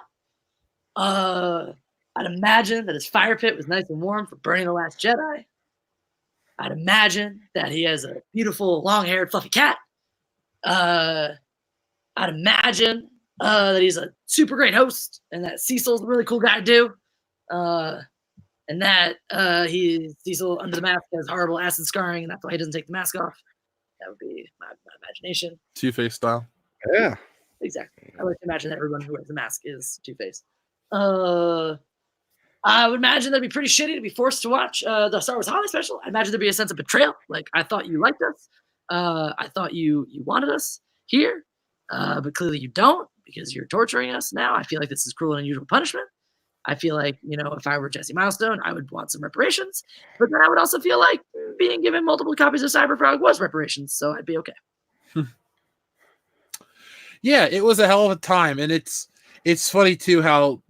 I'd imagine that his fire pit was nice and warm for burning the Last Jedi. I'd imagine that he has a beautiful, long-haired, fluffy cat. I'd imagine that he's a super great host and that Cecil's a really cool guy to do. And that Cecil under the mask has horrible acid scarring and that's why he doesn't take the mask off. That would be my imagination. Two-Face style. Yeah. Exactly. I like to imagine that everyone who wears a mask is Two-Face. I would imagine that'd be pretty shitty to be forced to watch the Star Wars Holiday Special. I imagine there'd be a sense of betrayal. Like, I thought you liked us. I thought you wanted us here. But clearly you don't because you're torturing us now. I feel like this is cruel and unusual punishment. I feel like, if I were Jesse Milestone, I would want some reparations. But then I would also feel like being given multiple copies of Cyberfrog was reparations. So I'd be okay. Yeah, it was a hell of a time. And it's funny, too, how,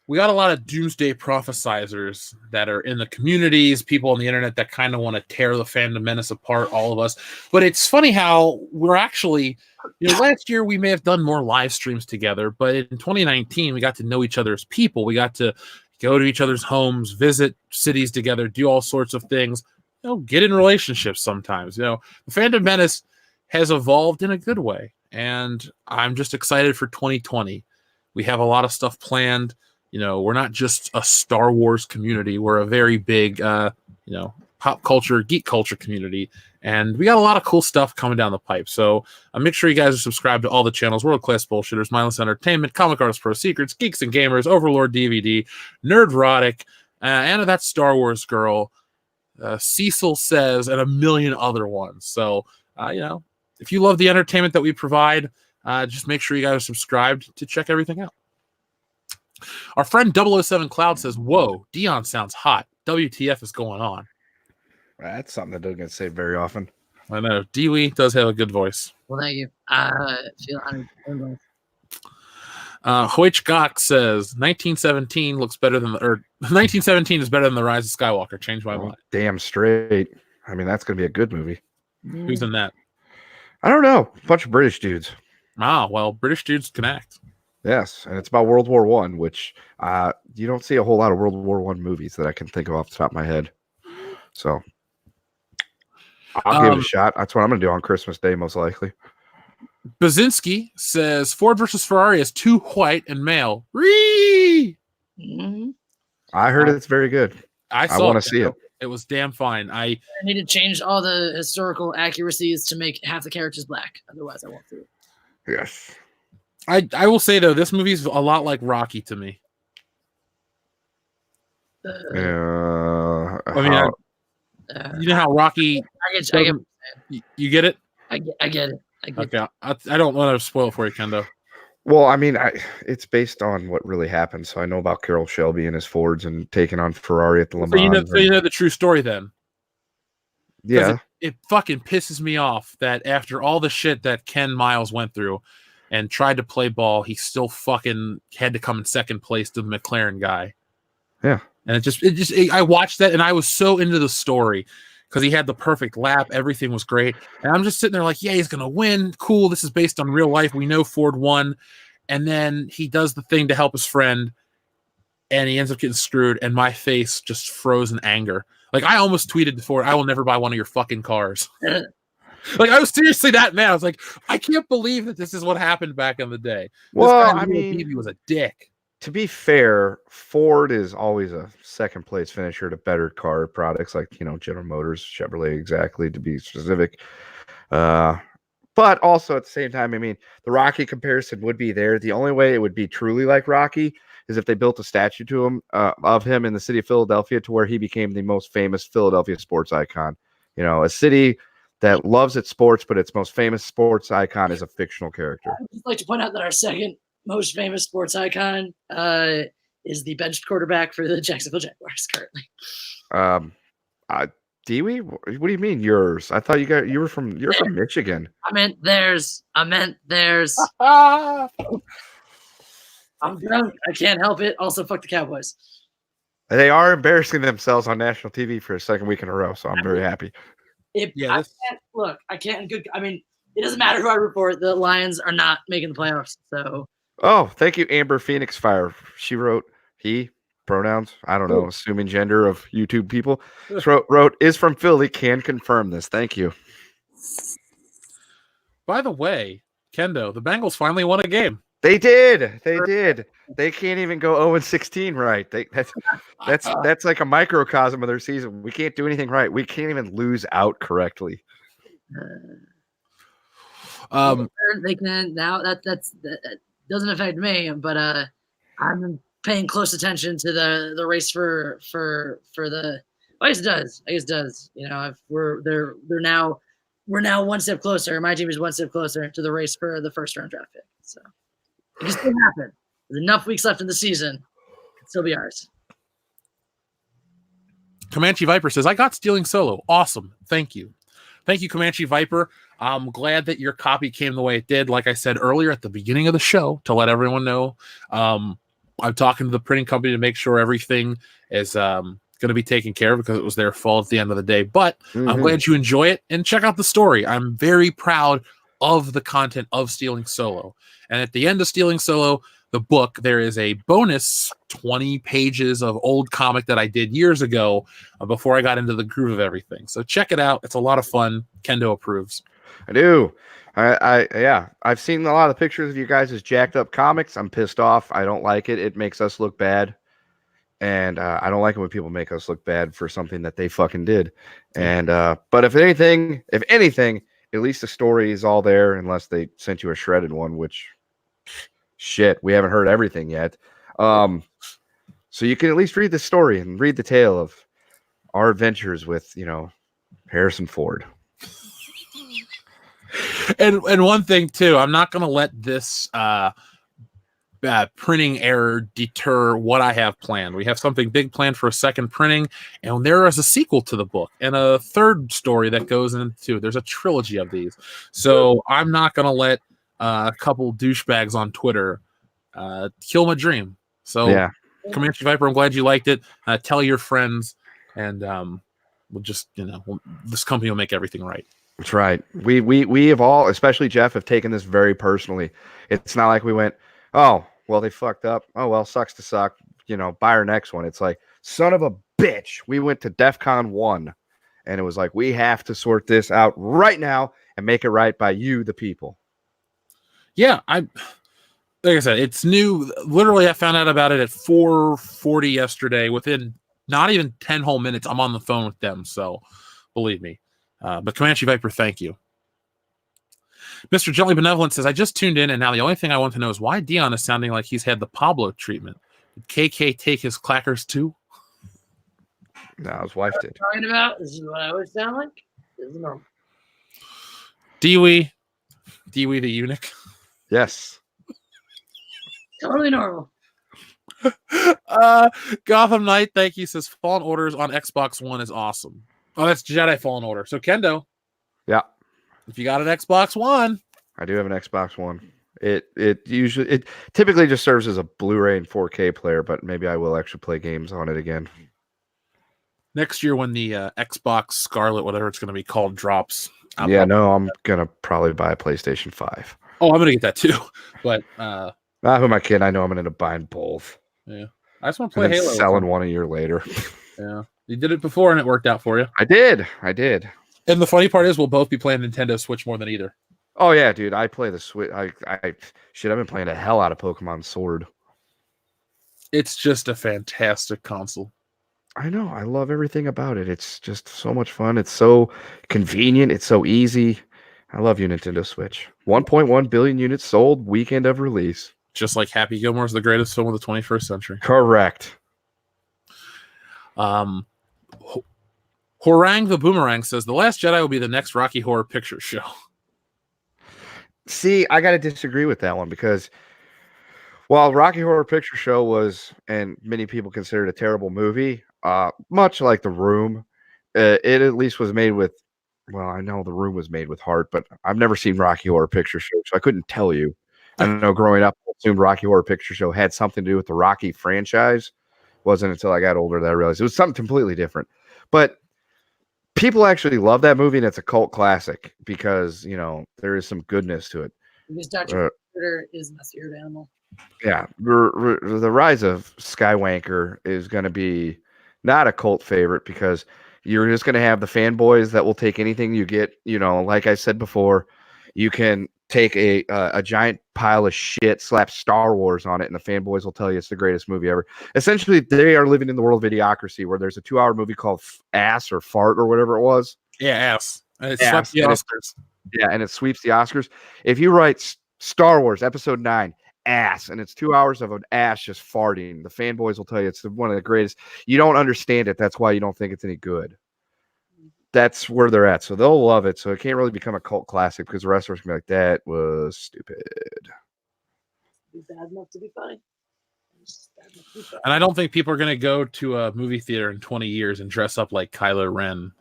we got a lot of doomsday prophesizers that are in the communities, people on the internet that kind of want to tear the fandom menace apart, all of us. But it's funny how we're actually, last year we may have done more live streams together, but in 2019 we got to know each other as people. We got to go to each other's homes, visit cities together, do all sorts of things, get in relationships sometimes. The fandom menace has evolved in a good way, and I'm just excited for 2020. We have a lot of stuff planned. We're not just a Star Wars community. We're a very big, pop culture, geek culture community. And we got a lot of cool stuff coming down the pipe. So make sure you guys are subscribed to all the channels: World Class Bullshitters, Mindless Entertainment, Comic Artist Pro Secrets, Geeks and Gamers, Overlord DVD, Nerdrotic, Anna That Star Wars Girl, Cecil Says, and a million other ones. So, if you love the entertainment that we provide, just make sure you guys are subscribed to check everything out. Our friend 007 Cloud says, "Whoa, Dion sounds hot. WTF is going on?" That's something that doesn't get said very often. I know. Dee does have a good voice. Well, thank you. I feel honored. Hoich Gok says 1917 looks better than 1917 is better than The Rise of Skywalker. Change my mind. Damn straight. I mean, that's going to be a good movie. Who's in that? I don't know. A bunch of British dudes. Ah, well, British dudes can act. Yes, and it's about World War I, which you don't see a whole lot of World War I movies that I can think of off the top of my head. So I'll give it a shot. That's what I'm going to do on Christmas Day, most likely. Bazinski says Ford versus Ferrari is too white and male. Ree! Mm-hmm. I heard it's very good. I want to see it. It was damn fine. I need to change all the historical accuracies to make half the characters black. Otherwise, I won't do it. Yes. I will say, though, this movie's a lot like Rocky to me. I mean, you know how Rocky... You get it? I get it. Okay. I don't want to spoil it for you, Kendo. Well, I mean, it's based on what really happened, so I know about Carroll Shelby and his Fords and taking on Ferrari at the Le Mans. So you know the true story then? Yeah. It fucking pisses me off that after all the shit that Ken Miles went through, and tried to play ball, he still fucking had to come in second place to the McLaren guy. Yeah. And I watched that and I was so into the story because he had the perfect lap. Everything was great. And I'm just sitting there like, yeah, he's going to win. Cool. This is based on real life. We know Ford won. And then he does the thing to help his friend and he ends up getting screwed. And my face just froze in anger. Like I almost tweeted to Ford, I will never buy one of your fucking cars. Like I was seriously that mad. I was like, I can't believe that this is what happened back in the day. Well, he was a dick. To be fair, Ford is always a second place finisher to better car products like General Motors, Chevrolet, exactly to be specific. But also at the same time, I mean, the Rocky comparison would be there. The only way it would be truly like Rocky is if they built a statue to him of him in the city of Philadelphia to where he became the most famous Philadelphia sports icon. A city that loves its sports, but its most famous sports icon is a fictional character. I'd just like to point out that our second most famous sports icon is the benched quarterback for the Jacksonville Jaguars currently. Dewey? What do you mean yours? I thought you're from Michigan. I meant theirs. I'm drunk. I can't help it. Also, fuck the Cowboys. They are embarrassing themselves on national TV for a second week in a row, so I'm very happy. I can't. I mean, it doesn't matter who I root for. The Lions are not making the playoffs. So. Oh, thank you, Amber Phoenix Fire. She wrote he pronouns. I don't know, assuming gender of YouTube people. Wrote is from Philly. Can confirm this. Thank you. By the way, Kendo, the Bengals finally won a game. They did. They can't even go 0-16 right. That's like a microcosm of their season. We can't do anything right. We can't even lose out correctly. They can now. That doesn't affect me, but I'm paying close attention to the race for the. I guess it does. We're now one step closer. My team is one step closer to the race for the first round draft pick. So. It can still happen. There's enough weeks left in the season. It can still be ours. Comanche Viper says, I got Stealing Solo. Awesome. Thank you. Thank you, Comanche Viper. I'm glad that your copy came the way it did. Like I said earlier at the beginning of the show, to let everyone know, I'm talking to the printing company to make sure everything is going to be taken care of because it was their fault at the end of the day. But I'm glad you enjoy it and check out the story. I'm very proud of the content of Stealing Solo. And at the end of Stealing Solo, the book, there is a bonus 20 pages of old comic that I did years ago before I got into the groove of everything. So check it out. It's a lot of fun. Kendo approves. I do. I've seen a lot of the pictures of you guys' jacked up comics. I'm pissed off. I don't like it. It makes us look bad. And I don't like it when people make us look bad for something that they fucking did. And but if anything, at least the story is all there, unless they sent you a shredded one, which shit, we haven't heard everything yet. So you can at least read the story and read the tale of our adventures with, Harrison Ford. And one thing too, I'm not going to let this printing error deter what I have planned. We have something big planned for a second printing, and there is a sequel to the book and a third story that goes into. There's a trilogy of these, so I'm not going to let a couple douchebags on Twitter kill my dream. So, yeah. Comanche Viper, I'm glad you liked it. Tell your friends, and we'll just this company will make everything right. That's right. We have all, especially Jeff, have taken this very personally. It's not like we went, oh, well, they fucked up. Oh, well, sucks to suck. Buy our next one. It's like, son of a bitch. We went to DEFCON 1, and it was like, we have to sort this out right now and make it right by you, the people. Yeah, like I said, it's new. Literally, I found out about it at 4:40 yesterday. Within not even 10 whole minutes, I'm on the phone with them. So, believe me. But Comanche Viper, thank you. Mr. Jelly Benevolent says, I just tuned in, and now the only thing I want to know is why Dion is sounding like he's had the Pablo treatment. Did KK take his clackers too? No, his wife did. Talking about? This is what I always sound like? This is normal. Dewey the eunuch. Yes. Totally normal. Gotham Knight, thank you, says Fallen Orders on Xbox One is awesome. Oh, that's Jedi Fallen Order. So Kendo. Yeah. If you got an Xbox One. I do have an Xbox One. It typically just serves as a Blu-ray and 4K player, but maybe I will actually play games on it again. Next year when the Xbox Scarlet, whatever it's going to be called, drops. I'm gonna probably buy a PlayStation 5. Oh, I'm gonna get that too. But who am I kidding? I know I'm gonna end up buying both. Yeah, I just want to play and then Halo. Selling one a year later. Yeah, you did it before and it worked out for you. I did. And the funny part is, we'll both be playing Nintendo Switch more than either. Oh yeah, dude. I play the Switch. I've been playing the hell out of Pokemon Sword. It's just a fantastic console. I know. I love everything about it. It's just so much fun. It's so convenient. It's so easy. I love you, Nintendo Switch. 1.1 billion units sold weekend of release. Just like Happy Gilmore's the greatest film of the 21st century. Correct. Horang the Boomerang says, The Last Jedi will be the next Rocky Horror Picture Show. See, I got to disagree with that one because while Rocky Horror Picture Show was, and many people consider it a terrible movie, much like The Room, it at least was made with, well, I know The Room was made with heart, but I've never seen Rocky Horror Picture Show, so I couldn't tell you. I don't know, growing up, I assumed Rocky Horror Picture Show had something to do with the Rocky franchise. Wasn't until I got older that I realized it was something completely different. But people actually love that movie, and it's a cult classic because, there is some goodness to it. Because Dr. Critter is my spirit animal. Yeah, the Rise of Skywalker is going to be not a cult favorite because you're just going to have the fanboys that will take anything you get. Like I said before, you can take a giant pile of shit, slap Star Wars on it, and the fanboys will tell you it's the greatest movie ever. Essentially, they are living in the world of idiocracy where there's a 2-hour movie called Ass or Fart or whatever it was. Yeah, Ass. And it Ass, swept the Oscars. And it sweeps the Oscars. If you write Star Wars Episode 9, Ass, and it's 2 hours of an ass just farting, the fanboys will tell you it's one of the greatest. You don't understand it. That's why you don't think it's any good. That's where they're at. So they'll love it. So it can't really become a cult classic because the rest of us can be like, that was stupid. Bad enough to be funny. And I don't think people are going to go to a movie theater in 20 years and dress up like Kylo Ren.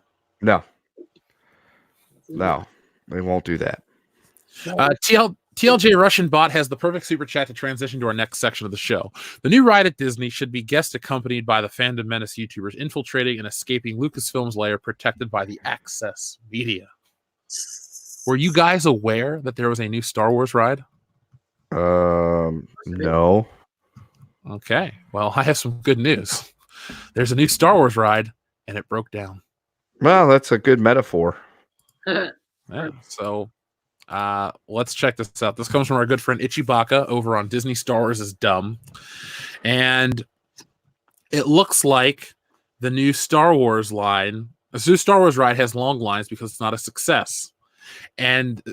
No, they won't do that. TLJ Russian Bot has the perfect super chat to transition to our next section of the show. The new ride at Disney should be guest accompanied by the Fandom Menace YouTubers infiltrating and escaping Lucasfilm's lair protected by the Access Media. Were you guys aware that there was a new Star Wars ride? No. Okay. Well, I have some good news. There's a new Star Wars ride, and it broke down. Well, that's a good metaphor. Yeah, so let's check this out. This comes from our good friend Ichibaka over on Disney Star Wars is Dumb. And it looks like the new Star Wars ride has long lines because it's not a success. And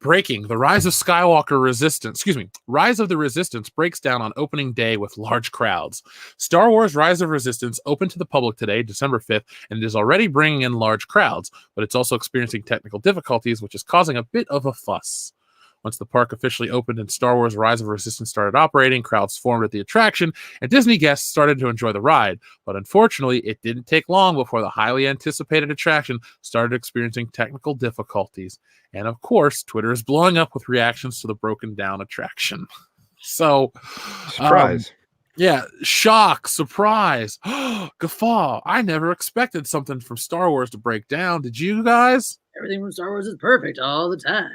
breaking, the Rise of the Resistance breaks down on opening day with large crowds. Star Wars Rise of Resistance opened to the public today, December 5th, and it is already bringing in large crowds, but it's also experiencing technical difficulties, which is causing a bit of a fuss. Once the park officially opened and Star Wars Rise of Resistance started operating, crowds formed at the attraction, and Disney guests started to enjoy the ride. But unfortunately, it didn't take long before the highly anticipated attraction started experiencing technical difficulties. And of course, Twitter is blowing up with reactions to the broken down attraction. So, surprise. Shock, surprise, guffaw. I never expected something from Star Wars to break down. Did you guys? Everything from Star Wars is perfect all the time.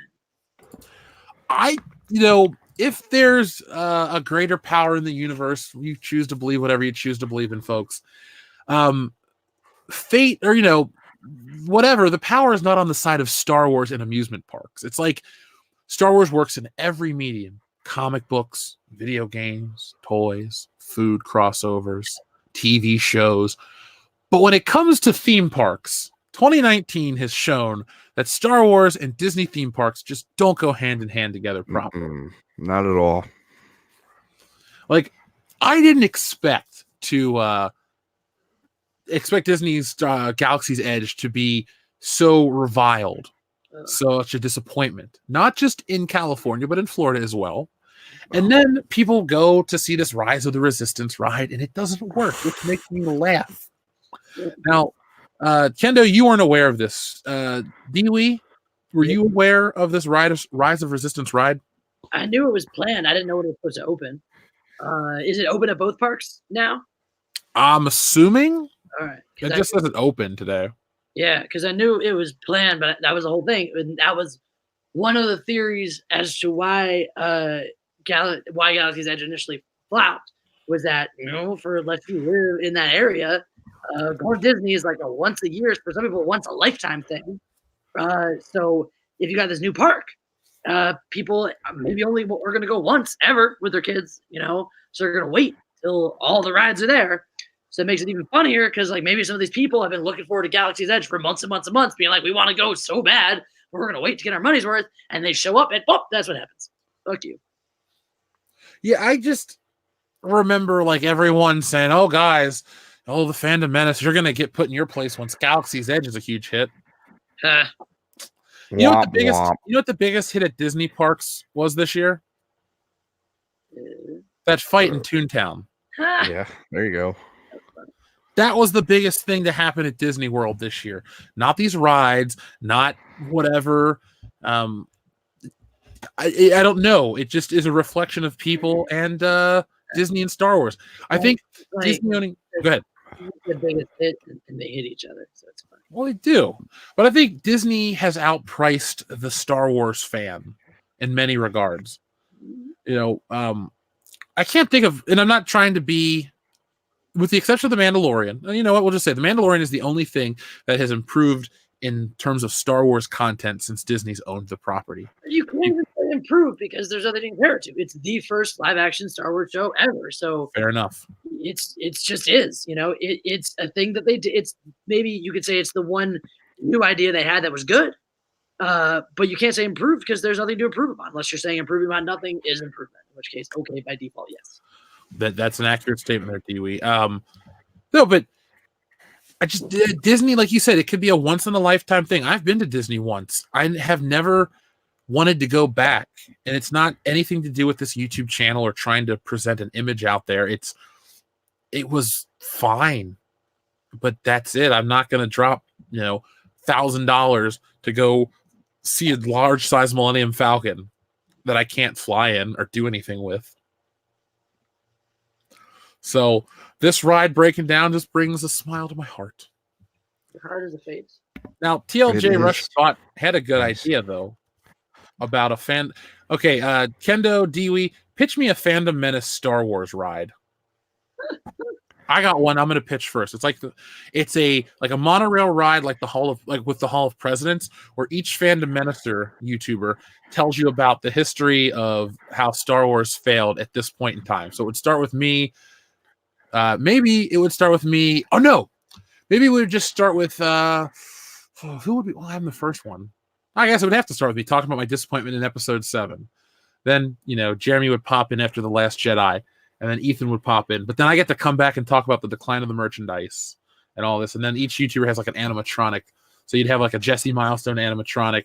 If there's a greater power in the universe, you choose to believe whatever you choose to believe in, folks. Fate or, whatever, the power is not on the side of Star Wars and amusement parks. It's like Star Wars works in every medium: comic books, video games, toys, food crossovers, TV shows. But when it comes to theme parks, 2019 has shown that Star Wars and Disney theme parks just don't go hand in hand together properly. Not at all. Like, I didn't expect Disney's Galaxy's Edge to be so reviled, such a disappointment, not just in California, but in Florida as well. And then people go to see this Rise of the Resistance ride, and it doesn't work, which makes me laugh. Now, Kendo, you weren't aware of this. Dee, were you aware of this Rise of Resistance ride? I knew it was planned. I didn't know when it was supposed to open. Is it open at both parks now? I'm assuming. All right. It just says it open today. Yeah, because I knew it was planned, but that was the whole thing. And that was one of the theories as to why Galaxy's Edge initially flopped, was that, for unless you live in that area, going to Disney is like a once a year, for some people, once a lifetime thing. So if you got this new park, people maybe only are going to go once ever with their kids, so they're going to wait till all the rides are there. So it makes it even funnier because maybe some of these people have been looking forward to Galaxy's Edge for months and months and months, being like, we want to go so bad, we're going to wait to get our money's worth, and they show up and that's what happens. Fuck you. Yeah, I just remember everyone saying, "Oh, guys, the Phantom Menace, you're gonna get put in your place once Galaxy's Edge is a huge hit." You know what the biggest hit at Disney parks was this year? That fight in Toontown. Yeah, there you go. That was the biggest thing to happen at Disney World this year. Not these rides, not whatever. I don't know. It just is a reflection of people and Disney and Star Wars. I think Disney owning. Go ahead. The biggest hit, and they hit each other, so it's fun. Well, they do, but I think Disney has outpriced the Star Wars fan in many regards. I can't think of, and I'm not trying to be, with the exception of The Mandalorian. And you know what? We'll just say The Mandalorian is the only thing that has improved in terms of Star Wars content since Disney's owned the property. You can't even say improved because there's nothing to compare it to. It's the first live-action Star Wars show ever. So fair enough. It's just is. It's a thing that they did. It's maybe you could say it's the one new idea they had that was good. But you can't say improved because there's nothing to improve upon unless you're saying improving on nothing is improvement. In which case, okay, by default, yes. That's an accurate statement there, Dee. No, but I just Disney, like you said, it could be a once in a lifetime thing. I've been to Disney once. I have never wanted to go back, and it's not anything to do with this YouTube channel or trying to present an image out there. It was fine, but that's it. I'm not going to drop $1,000 to go see a large size Millennium Falcon that I can't fly in or do anything with. So this ride breaking down just brings a smile to my heart. Your heart is a face. Now, TLJ Rush Spot had a good idea, though, about a fan. Okay, Kendo, Dewey, pitch me a Fandom Menace Star Wars ride. I got one. I'm going to pitch first. It's a monorail ride, with the Hall of Presidents, where each Fandom Menacer YouTuber tells you about the history of how Star Wars failed at this point in time. So it would start with me. Maybe it would start with me. Oh no, maybe we would just start with who would be? Well, I'm the first one. I guess it would have to start with me talking about my disappointment in Episode 7. Then Jeremy would pop in after The Last Jedi, and then Ethan would pop in. But then I get to come back and talk about the decline of the merchandise and all this. And then each YouTuber has an animatronic. So you'd have a Jesse Milestone animatronic.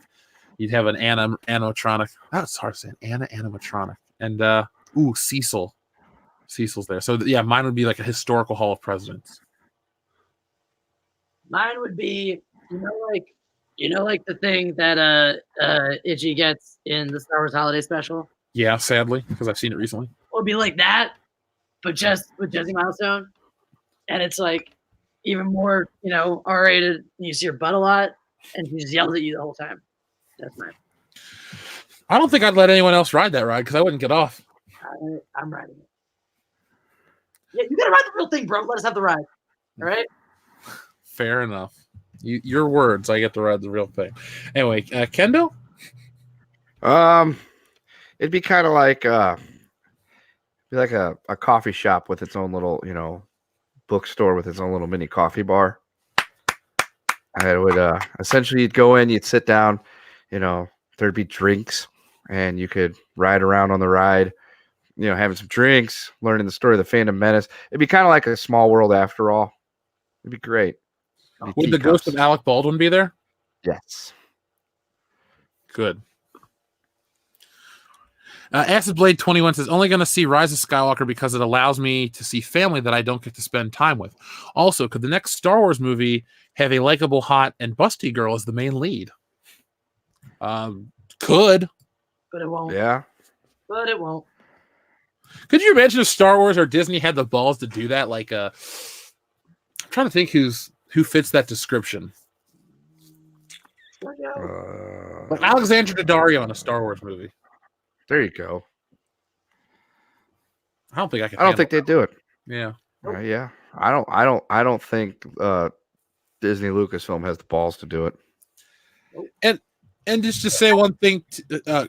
You'd have an Anna animatronic. That's hard to say. Anna animatronic. And Cecil. Cecil's there. So yeah, mine would be a historical Hall of Presidents. Mine would be, the thing that Itchy gets in the Star Wars Holiday Special. Yeah, sadly, because I've seen it recently. It would be like that, but just with Jesse Milestone, and it's even more, R-rated. And you see her butt a lot, and she just yells at you the whole time. That's mine. I don't think I'd let anyone else ride that ride because I wouldn't get off. I'm riding it. Yeah, you gotta ride the real thing, bro. Let us have the ride. All right. Fair enough. Your words. I get to ride the real thing. Anyway, Kendo. It'd be kind of like a coffee shop with its own little, bookstore with its own little mini coffee bar. And it would essentially you'd go in, you'd sit down, there'd be drinks, and you could ride around on the ride. Having some drinks, learning the story of the Phantom Menace. It'd be kind of like a Small World after all. It'd be great. Would the ghost of Alec Baldwin be there? Yes. Good. Acid Blade 21 says, only going to see Rise of Skywalker because it allows me to see family that I don't get to spend time with. Also, could the next Star Wars movie have a likable, hot, and busty girl as the main lead? Could. But it won't. Yeah. but it won't. Could you imagine if Star Wars or Disney had the balls to do that? Like, I'm trying to think who fits that description. Like Alexandra Daddario in a Star Wars movie. There you go. I don't think I can. I don't think they'd do it. Yeah. Yeah. I don't think Disney Lucasfilm has the balls to do it. And just to say one thing.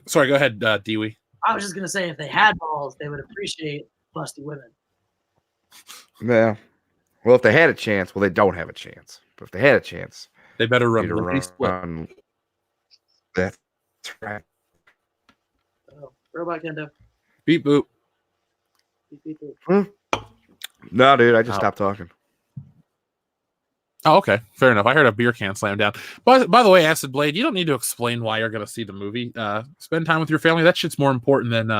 Sorry, go ahead, Dewey. I was just gonna say, if they had balls, they would appreciate busty women. Yeah. Well, if they had a chance, well, they don't have a chance. But if they had a chance, they better run. That's right. Oh, robot Kendo. Beep boop. Beep, beep, beep. No, dude, I just stopped talking. Oh, okay. Fair enough. I heard a beer can slam down. By the way, Acid Blade, you don't need to explain why you're going to see the movie. Spend time with your family. That shit's more important than,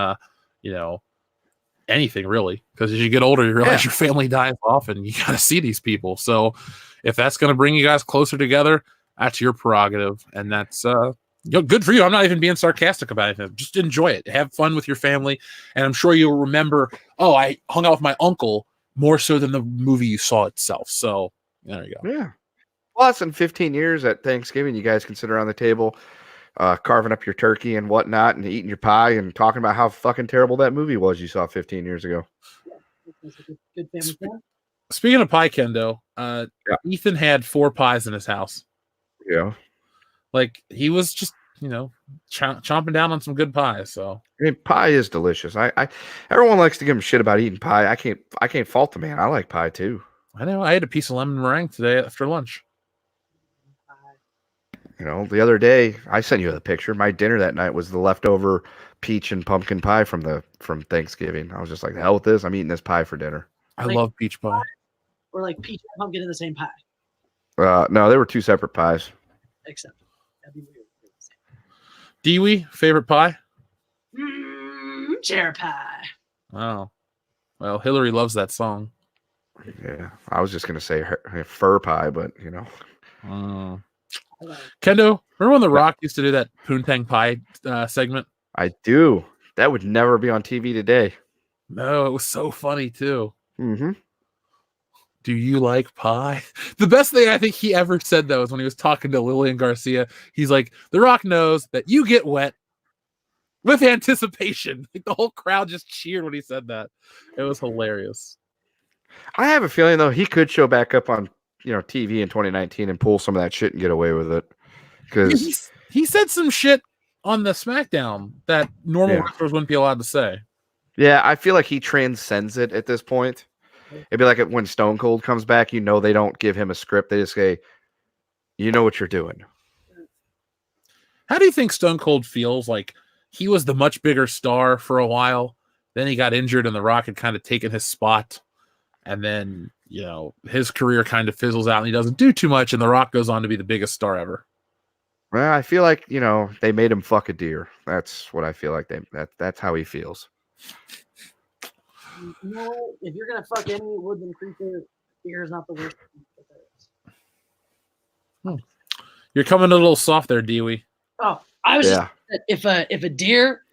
anything really. Because as you get older, you realize your family dies off and you got to see these people. So if that's going to bring you guys closer together, that's your prerogative. And that's good for you. I'm not even being sarcastic about it. Just enjoy it. Have fun with your family. And I'm sure you'll remember, I hung out with my uncle more so than the movie you saw itself. So there you go. Yeah. Plus, in 15 years at Thanksgiving, you guys can sit around the table, carving up your turkey and whatnot, and eating your pie and talking about how fucking terrible that movie was you saw 15 years ago. Good family time. Speaking of pie, Kendo, Ethan had 4 pies in his house. Yeah. Like, he was just, chomping down on some good pies. So I mean, pie is delicious. Everyone likes to give him shit about eating pie. I can't fault the man. I like pie too. I know. I had a piece of lemon meringue today after lunch. The other day I sent you the picture. My dinner that night was the leftover peach and pumpkin pie from Thanksgiving. I was just like, the hell with this. I'm eating this pie for dinner. I love peach pie. Or like peach and pumpkin in the same pie. No, they were 2 separate pies. Except that'd be weird. Dewey, favorite pie? Cherry pie. Oh. Well, Hillary loves that song. Yeah, I was just gonna say fur pie, but Kendo, remember when The Rock used to do that Poontang Pie segment? I do. That would never be on TV today. No, it was so funny too. Mm-hmm. Do you like pie? The best thing I think he ever said though is when he was talking to Lillian Garcia. He's like, The Rock knows that you get wet with anticipation. Like, the whole crowd just cheered when he said that. It was hilarious. I have a feeling though he could show back up on TV in 2019 and pull some of that shit and get away with it. Because he said some shit on the SmackDown that normal wrestlers wouldn't be allowed to say. Yeah, I feel like he transcends it at this point. It'd be like when Stone Cold comes back, they don't give him a script. They just say, you know what you're doing. How do you think Stone Cold feels? Like, he was the much bigger star for a while. Then he got injured and The Rock had kind of taken his spot. And then, his career kind of fizzles out and he doesn't do too much. And The Rock goes on to be the biggest star ever. Well, I feel like, they made him fuck a deer. That's what I feel like. That's how he feels. If you're going to fuck any woodland creature, deer is not the worst thing there is. You're coming a little soft there, Dewey. Oh, I was just, if a deer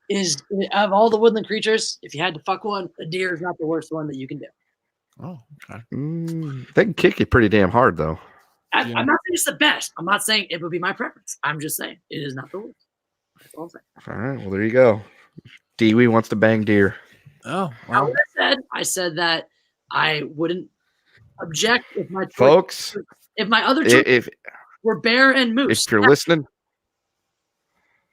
is, of all the woodland creatures, if you had to fuck one, a deer is not the worst one that you can do. Oh, okay. They can kick you pretty damn hard, though. I'm not saying it's the best. I'm not saying it would be my preference. I'm just saying it is not the worst. That's all I'm saying. All right, well, there you go. Dewey wants to bang deer. Oh, wow. I said that I wouldn't object if my other choices were bear and moose. If you're listening,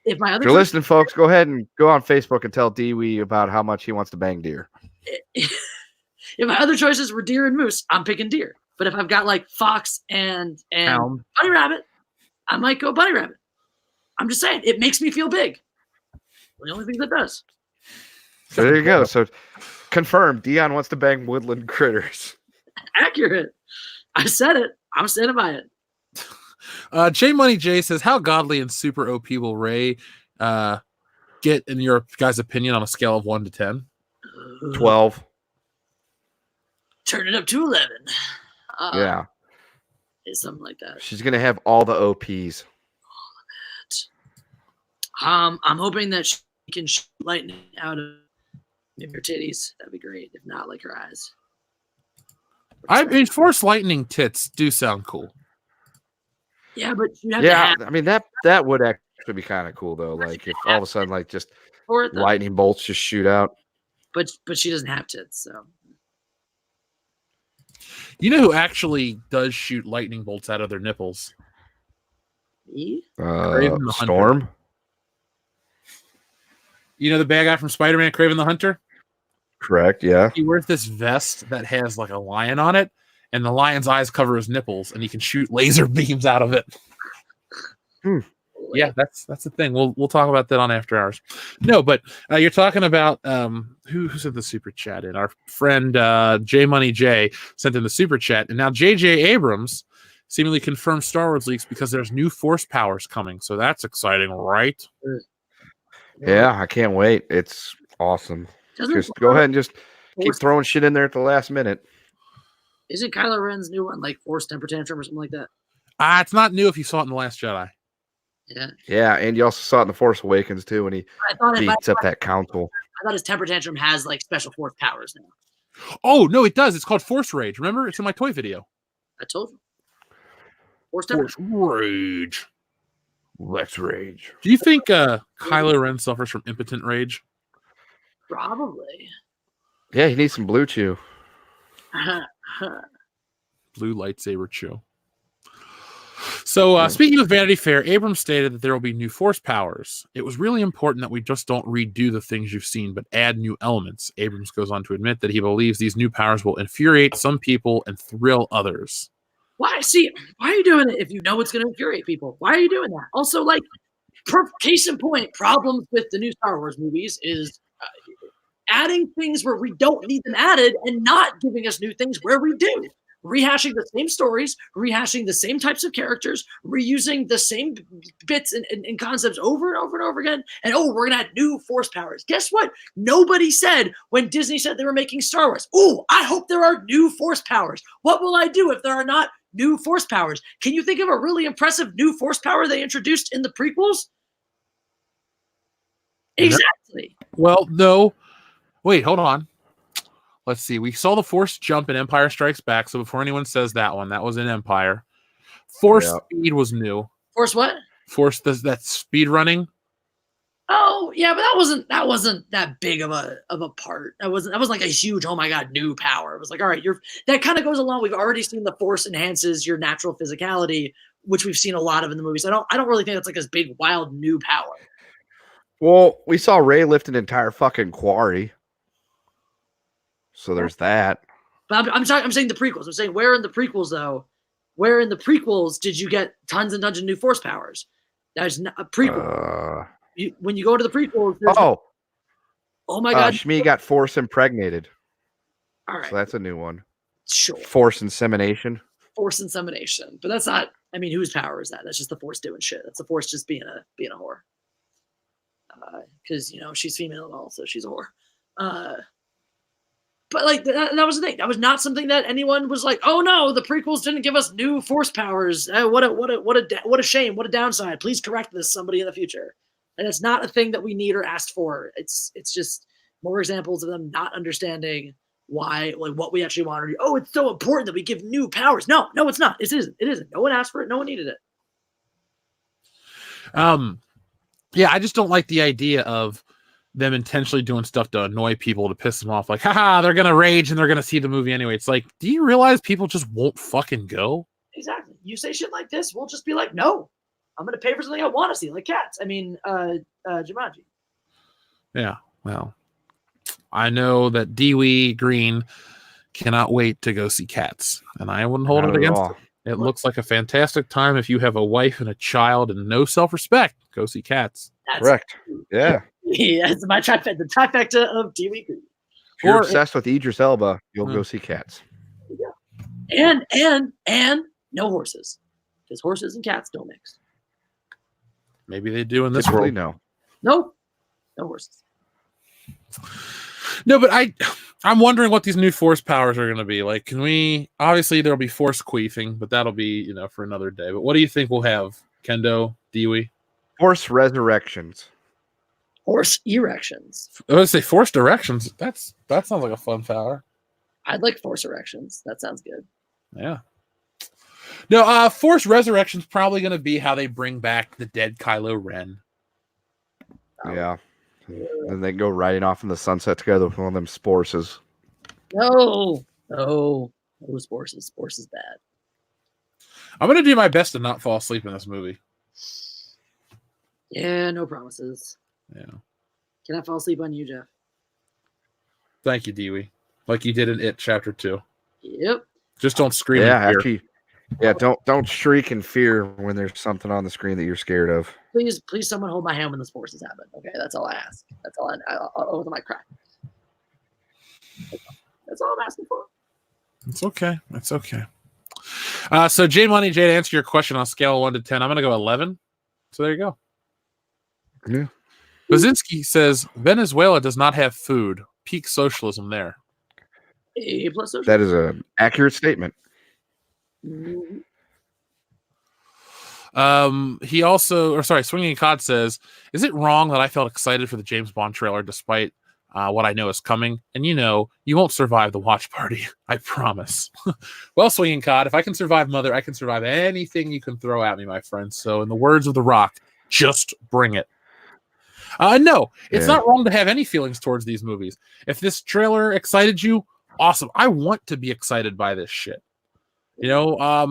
if you're listening, folks, go ahead and go on Facebook and tell Dewey about how much he wants to bang deer. If my other choices were deer and moose, I'm picking deer. But if I've got like fox and bunny rabbit, I might go bunny rabbit. I'm just saying, it makes me feel big. The only thing that does. So there you go. So confirmed, Dion wants to bang woodland critters. Accurate. I said it. I'm standing by it. J Money J says, how godly and super OP will Ray get, in your guys' opinion, on a scale of 1 to 10? 12. Turn it up to 11. Yeah. It's something like that. She's going to have all the OPs. All of it. I'm hoping that she can shoot lightning out of maybe her titties. That'd be great. If not, like her eyes. I mean, Force lightning tits do sound cool. Yeah, but you have to have I mean that would actually be kind of cool though. Like if all of a sudden like just for it, though. lightning bolts just shoot out. But she doesn't have tits, so. You know who actually does shoot lightning bolts out of their nipples? Me? Kraven the Hunter. Storm. You know the bad guy from Spider-Man, Kraven the Hunter? Correct. Yeah. He wears this vest that has like a lion on it, and the lion's eyes cover his nipples, and he can shoot laser beams out of it. Yeah, that's the thing. We'll talk about that on After Hours. No, but you're talking about who sent the super chat in? Our friend J Money J sent in the super chat, and now J.J. Abrams seemingly confirmed Star Wars leaks because there's new Force powers coming. So that's exciting, right? Yeah, I can't wait. It's awesome. Just go ahead and just keep throwing shit in there at the last minute. Isn't Kylo Ren's new one like Force Temper Tantrum or something like that? It's not new if you saw it in The Last Jedi. Yeah. Yeah, and you also saw it in The Force Awakens too when he beats up that council. I thought his Temper Tantrum has like special Force powers now. Oh, no, it does. It's called Force Rage. Remember? It's in my toy video. I told you. Force Temper. Force Rage. Let's rage. Do you think Kylo Ren suffers from impotent rage? Probably. Yeah, he needs some blue chew. Blue lightsaber chew. So, speaking of Vanity Fair, Abrams stated that there will be new Force powers. It was really important that we just don't redo the things you've seen, but add new elements. Abrams goes on to admit that he believes these new powers will infuriate some people and thrill others. Why? See, why are you doing it if you know it's going to infuriate people? Why are you doing that? Also, like, case in point, problems with the new Star Wars movies is adding things where we don't need them added and not giving us new things where we do. Rehashing the same stories, rehashing the same types of characters, reusing the same bits and concepts over and over and over again. And we're going to add new Force powers. Guess what? Nobody said when Disney said they were making Star Wars, I hope there are new Force powers. What will I do if there are not new Force powers? Can you think of a really impressive new Force power they introduced in the prequels? Exactly. Well, no. Wait, hold on. Let's see. We saw the Force jump in Empire Strikes Back. So before anyone says that one, that was in Empire. Force speed was new. Force what? Force that speed running. Oh yeah, but that wasn't that big of a part. That wasn't like a huge oh my god new power. It was like all right, that kind of goes along. We've already seen the Force enhances your natural physicality, which we've seen a lot of in the movies. I don't really think that's like this big wild new power. Well, we saw Rey lift an entire fucking quarry. So there's that. But I'm saying the prequels. I'm saying where in the prequels though? Where in the prequels did you get tons and tons of new Force powers? That's not a prequel. When you go to the prequels. Oh my god! Shmi got Force impregnated. All right, so that's a new one. Sure. Force insemination. Force insemination, but that's not. I mean, whose power is that? That's just the Force doing shit. That's the Force just being a whore. Because she's female and all, so she's a whore. But like that was the thing. That was not something that anyone was like, "Oh no, the prequels didn't give us new Force powers. What a shame. What a downside. Please correct this, somebody in the future." And it's not a thing that we need or asked for. It's just more examples of them not understanding why, like what we actually want to do. Oh, it's so important that we give new powers. No, it's not. It isn't. It isn't. No one asked for it. No one needed it. Yeah, I just don't like the idea of them intentionally doing stuff to annoy people to piss them off. Like, haha, they're going to rage and they're going to see the movie anyway. It's like, do you realize people just won't fucking go? Exactly. You say shit like this, we'll just be like, no, I'm going to pay for something I want to see, like Cats. I mean, Jumanji. Yeah, well, I know that Dee Green cannot wait to go see Cats, and I wouldn't hold it against it. It looks like a fantastic time if you have a wife and a child and no self-respect. Go see Cats. Correct. Yeah. Yeah, it's my trifecta, the trifecta of Dee Green. If you're obsessed with Idris Elba, you'll go see Cats. Yeah. And no horses, because horses and cats don't mix. Maybe they do in this Typically, world. No horses. No, but I'm wondering what these new Force powers are going to be. Like, can we? Obviously, there'll be Force queefing, but that'll be for another day. But what do you think we'll have, Kendo, Dewey? Force resurrections. Horse erections. I would say forced erections. That sounds like a fun power. I'd like force erections. That sounds good. Yeah. No, forced resurrection's probably going to be how they bring back the dead Kylo Ren. Yeah. Then they go riding off in the sunset together with one of them sporces. No. Sporce is bad. I'm going to do my best to not fall asleep in this movie. Yeah, no promises. Yeah. Can I fall asleep on you, Jeff? Thank you, Dewey. Like you did in It Chapter 2. Yep. Just don't scream. Yeah, don't shriek in fear when there's something on the screen that you're scared of. Please, someone hold my hand when the forces happen. Okay, that's all I ask. That's all I'll open my crack. That's all I'm asking for. It's okay. It's okay. So Jay Money, Jay, to answer your question on a scale of 1 to 10, I'm going to go 11. So there you go. Yeah. Bazinski says Venezuela does not have food. Peak socialism there. A plus social. That is an accurate statement. Mm-hmm. He also, Swinging Cod says, is it wrong that I felt excited for the James Bond trailer despite what I know is coming? And you won't survive the watch party. I promise. Well, Swinging Cod, if I can survive Mother, I can survive anything you can throw at me, my friend. So in the words of The Rock, just bring it. No, it's not wrong to have any feelings towards these movies. If this trailer excited you, awesome. I want to be excited by this shit. I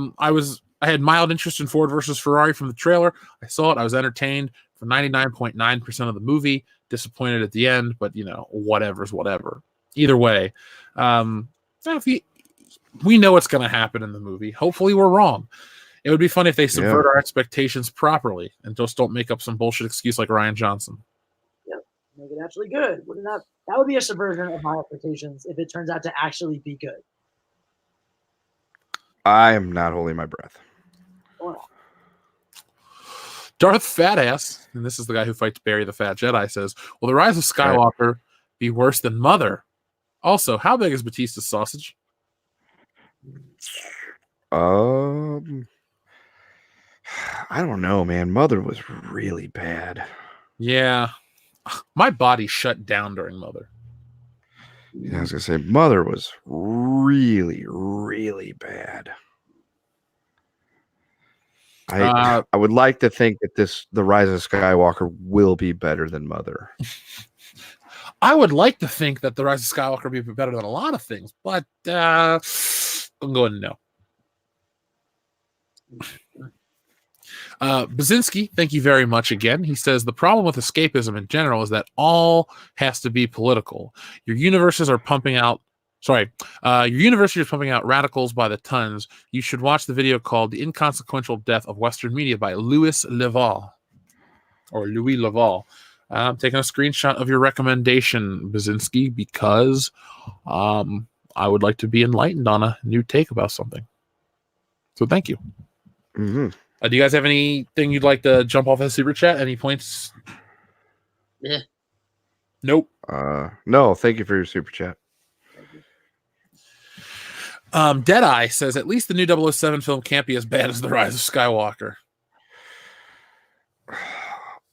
had mild interest in Ford versus Ferrari from the trailer. I saw it. I was entertained for 99.9% of the movie. Disappointed at the end, but whatever's whatever. Either way, we know what's going to happen in the movie. Hopefully, we're wrong. It would be fun if they subvert our expectations properly and just don't make up some bullshit excuse like Rian Johnson. Yeah, make it actually good. Wouldn't that would be a subversion of my expectations if it turns out to actually be good. I am not holding my breath. Darth Fatass, and this is the guy who fights Barry the Fat Jedi, says, will the Rise of Skywalker be worse than Mother? Also, how big is Batista's sausage? I don't know, man. Mother was really bad. Yeah. My body shut down during Mother. Yeah, I was going to say, Mother was really, really bad. I would like to think that the Rise of Skywalker will be better than Mother. I would like to think that the Rise of Skywalker will be better than a lot of things, but I'm going no. Bazinski, thank you very much again. He says the problem with escapism in general is that all has to be political. Your universities are pumping out radicals by the tons. You should watch the video called The Inconsequential Death of Western Media by Louis Leval. I'm taking a screenshot of your recommendation, Bazinski, because I would like to be enlightened on a new take about something. So thank you. Mm-hmm. Do you guys have anything you'd like to jump off the super chat? Any points? Yeah. Nope. No, thank you for your super chat. Deadeye says, at least the new 007 film can't be as bad as The Rise of Skywalker.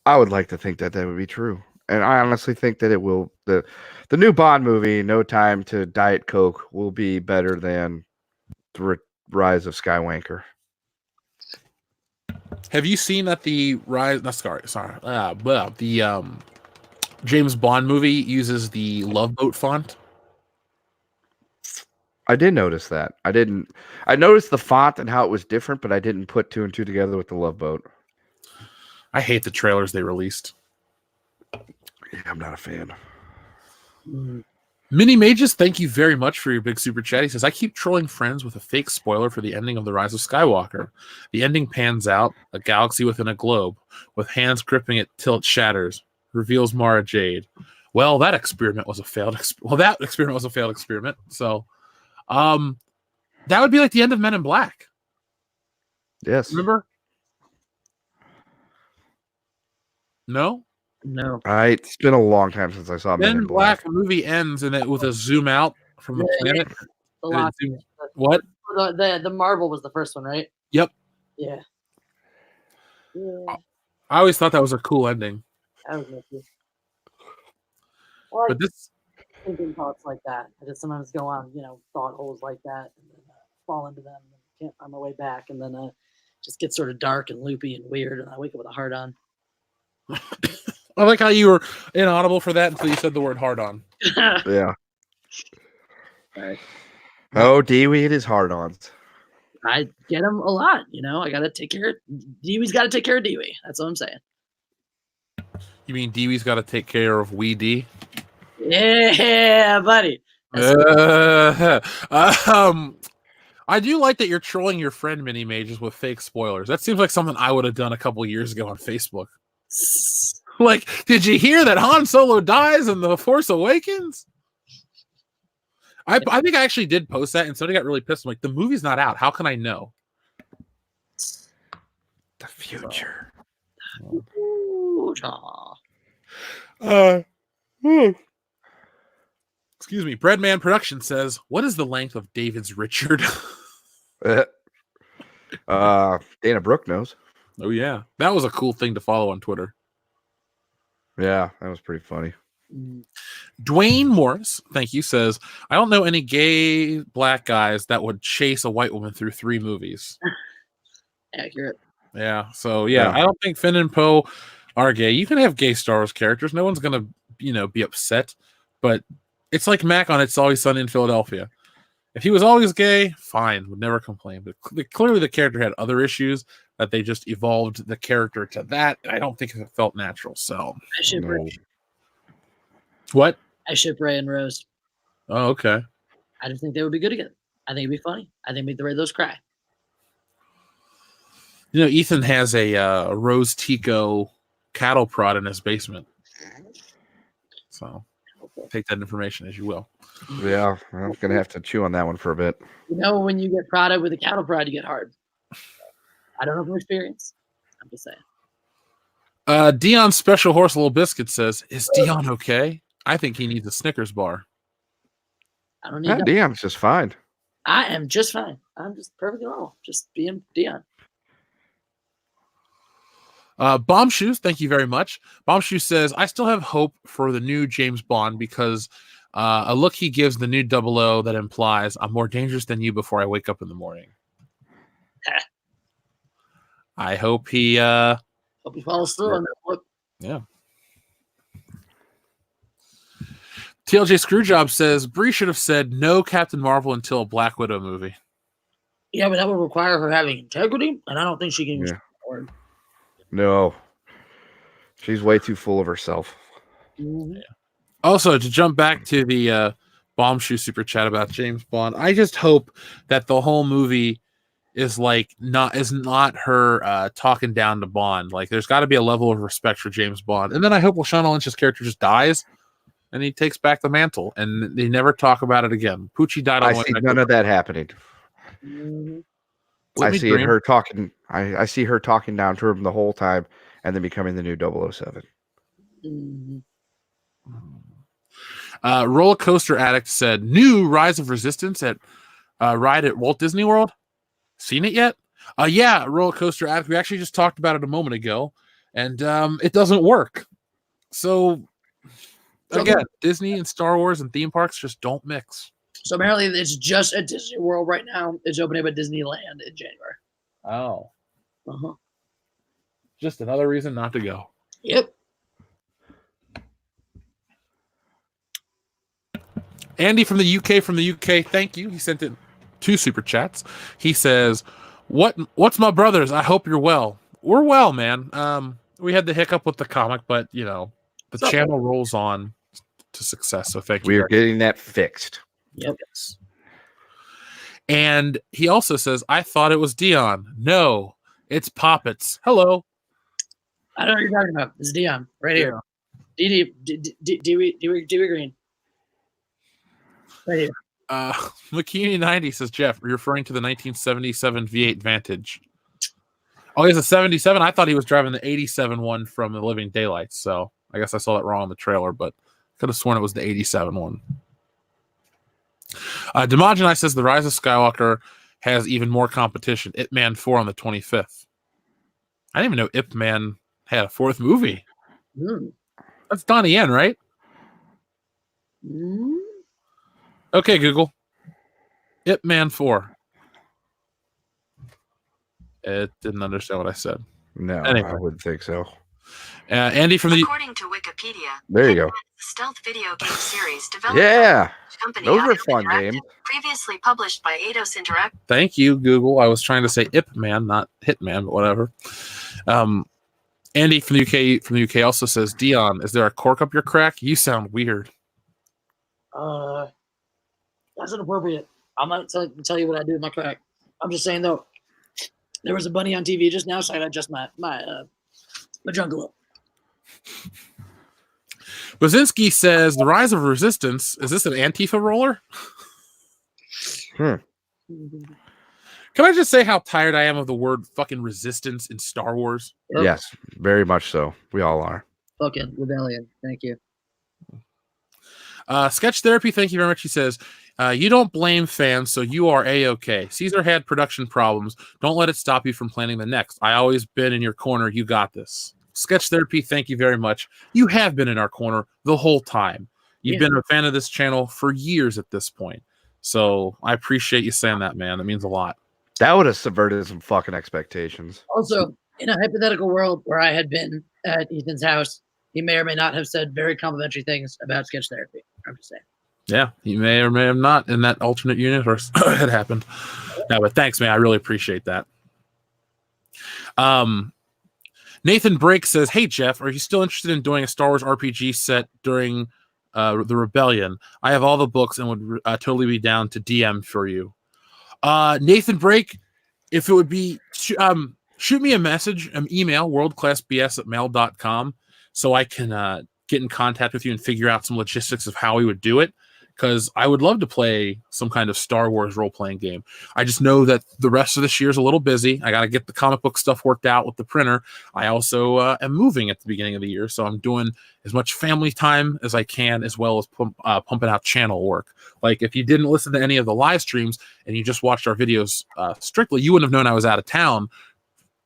I would like to think that would be true. And I honestly think that it will. The new Bond movie, No Time to Diet Coke, will be better than The Rise of Skywalker. Have you seen that the James Bond movie uses the Love Boat font? I did notice that. I noticed the font and how it was different, but I didn't put two and two together with the Love Boat. I hate the trailers they released. Yeah, I'm not a fan. Mini Mages, thank you very much for your big super chat. He says, I keep trolling friends with a fake spoiler for the ending of The Rise of Skywalker. The ending pans out, a galaxy within a globe, with hands gripping it till it shatters, reveals Mara Jade. Well, that experiment was a failed experiment. So, that would be like the end of Men in Black. Yes. Remember? No? No. It's been a long time since I saw Men in Black. The movie ends and it with a zoom out from the planet. What? The Marvel was the first one, right? Yep. Yeah. I always thought that was a cool ending. That was nice. Well, But this, thinking thoughts like that. I just sometimes go on, thought holes like that, and then fall into them, and can't find my way back, and then just get sort of dark and loopy and weird, and I wake up with a hard on. I like how you were inaudible for that until you said the word hard on. Yeah. All right. Oh, Dewey, it is hard-ons. I get him a lot, I got to take care of Dewey's got to take care of Dewey. That's what I'm saying. You mean Dewey's got to take care of Wee D? Yeah, buddy. I do like that you're trolling your friend mini mages with fake spoilers. That seems like something I would have done a couple years ago on Facebook. Like, did you hear that Han Solo dies in The Force Awakens? I think I actually did post that, and somebody got really pissed. I'm like, the movie's not out. How can I know? The future. Excuse me. Breadman Production says, what is the length of David's Richard? Dana Brooke knows. Oh, yeah. That was a cool thing to follow on Twitter. Yeah, that was pretty funny. Dwayne Morris, thank you, says, I don't know any gay black guys that would chase a white woman through 3 movies. Accurate. Yeah, so yeah, I don't think Finn and Poe are gay. You can have gay Star Wars characters. No one's going to, be upset. But it's like Mac on It's Always Sunny in Philadelphia. If he was always gay, fine, would never complain. But clearly the character had other issues that they just evolved the character to that. I don't think it felt natural. So I ship Ray. What? I ship Ray and Rose. Oh, okay. I just think they would be good together. I think it'd be funny. I think make the Ray-Los cry. Ethan has a Rose Tico cattle prod in his basement. So take that information as you will. Yeah, I'm going to have to chew on that one for a bit. When you get prodded with a cattle prod, you get hard. I don't know from experience. I'm just saying. Dion's Special Horse Little Biscuit says, is Dion okay? I think he needs a Snickers bar. I don't need that. Dion's just fine. I am just fine. I'm just perfectly normal. Just being Dion. Bomb Shoes, thank you very much. Bomb Shoes says, I still have hope for the new James Bond because a look he gives the new 00 that implies I'm more dangerous than you before I wake up in the morning. I hope he follows through on that look. Yeah. TLJ Screwjob says Brie should have said no Captain Marvel until a Black Widow movie. Yeah, but that would require her having integrity, and I don't think she can use that word. No. She's way too full of herself. Mm-hmm. Yeah. Also, to jump back to the Bomb Shoe super chat about James Bond, I just hope that the whole movie is not her talking down to Bond. Like, there's got to be a level of respect for James Bond. And then I hope Lashana Lynch's character just dies and he takes back the mantle and they never talk about it again. Poochie died on I see none of that happening. Mm-hmm. I see her talking. I see her talking down to him the whole time and then becoming the new 007. Mm-hmm. Roller Coaster Addict said, new Rise of Resistance at ride at Walt Disney World. Seen it yet? Yeah, Roller Coaster Addict. We actually just talked about it a moment ago, and it doesn't work. So, again, Disney and Star Wars and theme parks just don't mix. So apparently it's just at Disney World right now. It's opening up at Disneyland in January. Oh. Uh-huh. Just another reason not to go. Yep. Andy from the UK, thank you. He sent in 2 super chats. He says, What's my brothers? I hope you're well. We're well, man. We had the hiccup with the comic, but the channel rolls on to success. So thank you. We are getting that fixed. Yep. Yes. And he also says, I thought it was Dion. No, it's Poppets. Hello. I don't know what you're talking about. It's Dion right here. Dee Green. Right here. McKinney 90 says, Jeff, you're referring to the 1977 V8 Vantage. Oh, he has a 77. I thought he was driving the 87 one from The Living Daylights. So I guess I saw that wrong in the trailer, but could have sworn it was the 87 one. Demogenai says the Rise of Skywalker has even more competition. Ip Man 4 on the 25th. I didn't even know Ip Man had a 4th movie. Mm. That's Donnie Yen, right? Okay, Google. Ip Man 4. It didn't understand what I said. No, Anyway. I wouldn't think so. Andy from the... According to Wikipedia, There you go. Stealth video game series developed Yeah, by company those were Eidos fun Interactive, games. previously published by Eidos Interactive. Thank you, Google. I was trying to say Ip Man, not Hitman, but whatever. Andy from the UK also says, Dion, is there a cork up your crack? You sound weird. That's inappropriate. I'm not tell you what I do with my crack. I'm just saying though, there was a bunny on TV just now, so I adjust my jungle up. Wazinski says, the rise of resistance. Is this an Antifa roller? Can I just say how tired I am of the word fucking resistance in Star Wars? Yep. Yes, very much so. We all are. Fucking rebellion. Thank you. Sketch Therapy, thank you very much. He says, you don't blame fans, so you are A-okay. Caesar had production problems. Don't let it stop you from planning the next. I always been in your corner. You got this. Sketch Therapy, thank you very much. You have been in our corner the whole time. You've been a fan of this channel for years at this point. So I appreciate you saying that, man. That means a lot. That would have subverted some fucking expectations. Also, in a hypothetical world where I had been at Ethan's house, he may or may not have said very complimentary things about Sketch Therapy. I'm just saying. Yeah, he may or may have not in that alternate universe. It happened. No, but thanks, man. I really appreciate that. Nathan Brake says, hey, Jeff, are you still interested in doing a Star Wars RPG set during the Rebellion? I have all the books and would totally be down to DM for you. Nathan Brake, if it would be, shoot me a message, an email, worldclassbs@mail.com, so I can get in contact with you and figure out some logistics of how we would do it. Because I would love to play some kind of Star Wars role-playing game. I just know that the rest of this year is a little busy. I got to get the comic book stuff worked out with the printer. I also am moving at the beginning of the year, so I'm doing as much family time as I can, as well as pumping out channel work. Like, if you didn't listen to any of the live streams and you just watched our videos strictly, you wouldn't have known I was out of town,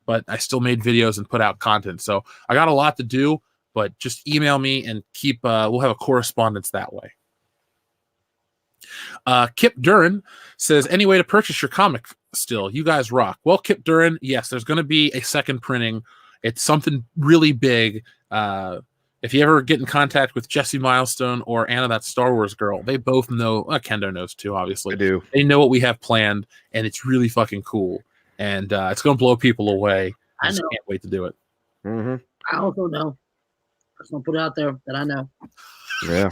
but I still made videos and put out content. So I got a lot to do, but just email me and keep, we'll have a correspondence that way. Kip Duran says, any way to purchase your comic still? You guys rock. Well, Kip Duran, yes, there's going to be a second printing. It's something really big. If you ever get in contact with Jesse Milestone or Anna, that Star Wars girl, they both know. Kendo knows too, obviously. They do. They know what we have planned, and it's really fucking cool. And it's going to blow people away. I just can't wait to do it. Mm-hmm. I also know. I just want to put it out there that I know. Yeah.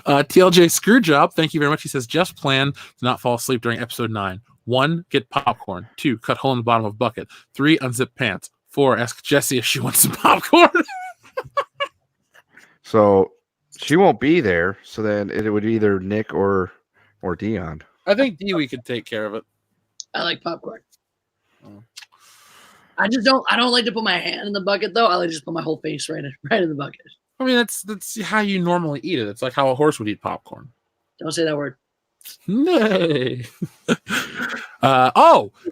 TLJ Screwjob, thank you very much. He says, just plan to not fall asleep during episode 9. 1, get popcorn. 2, cut hole in the bottom of bucket. 3, unzip pants. 4, ask Jessie if she wants some popcorn. So she won't be there. So then it would be either Nick or Dion. I think Dee could take care of it. I like popcorn. I don't like to put my hand in the bucket though. I like to just put my whole face right in the bucket. I mean, that's how you normally eat it. It's like how a horse would eat popcorn. Don't say that word. Nay.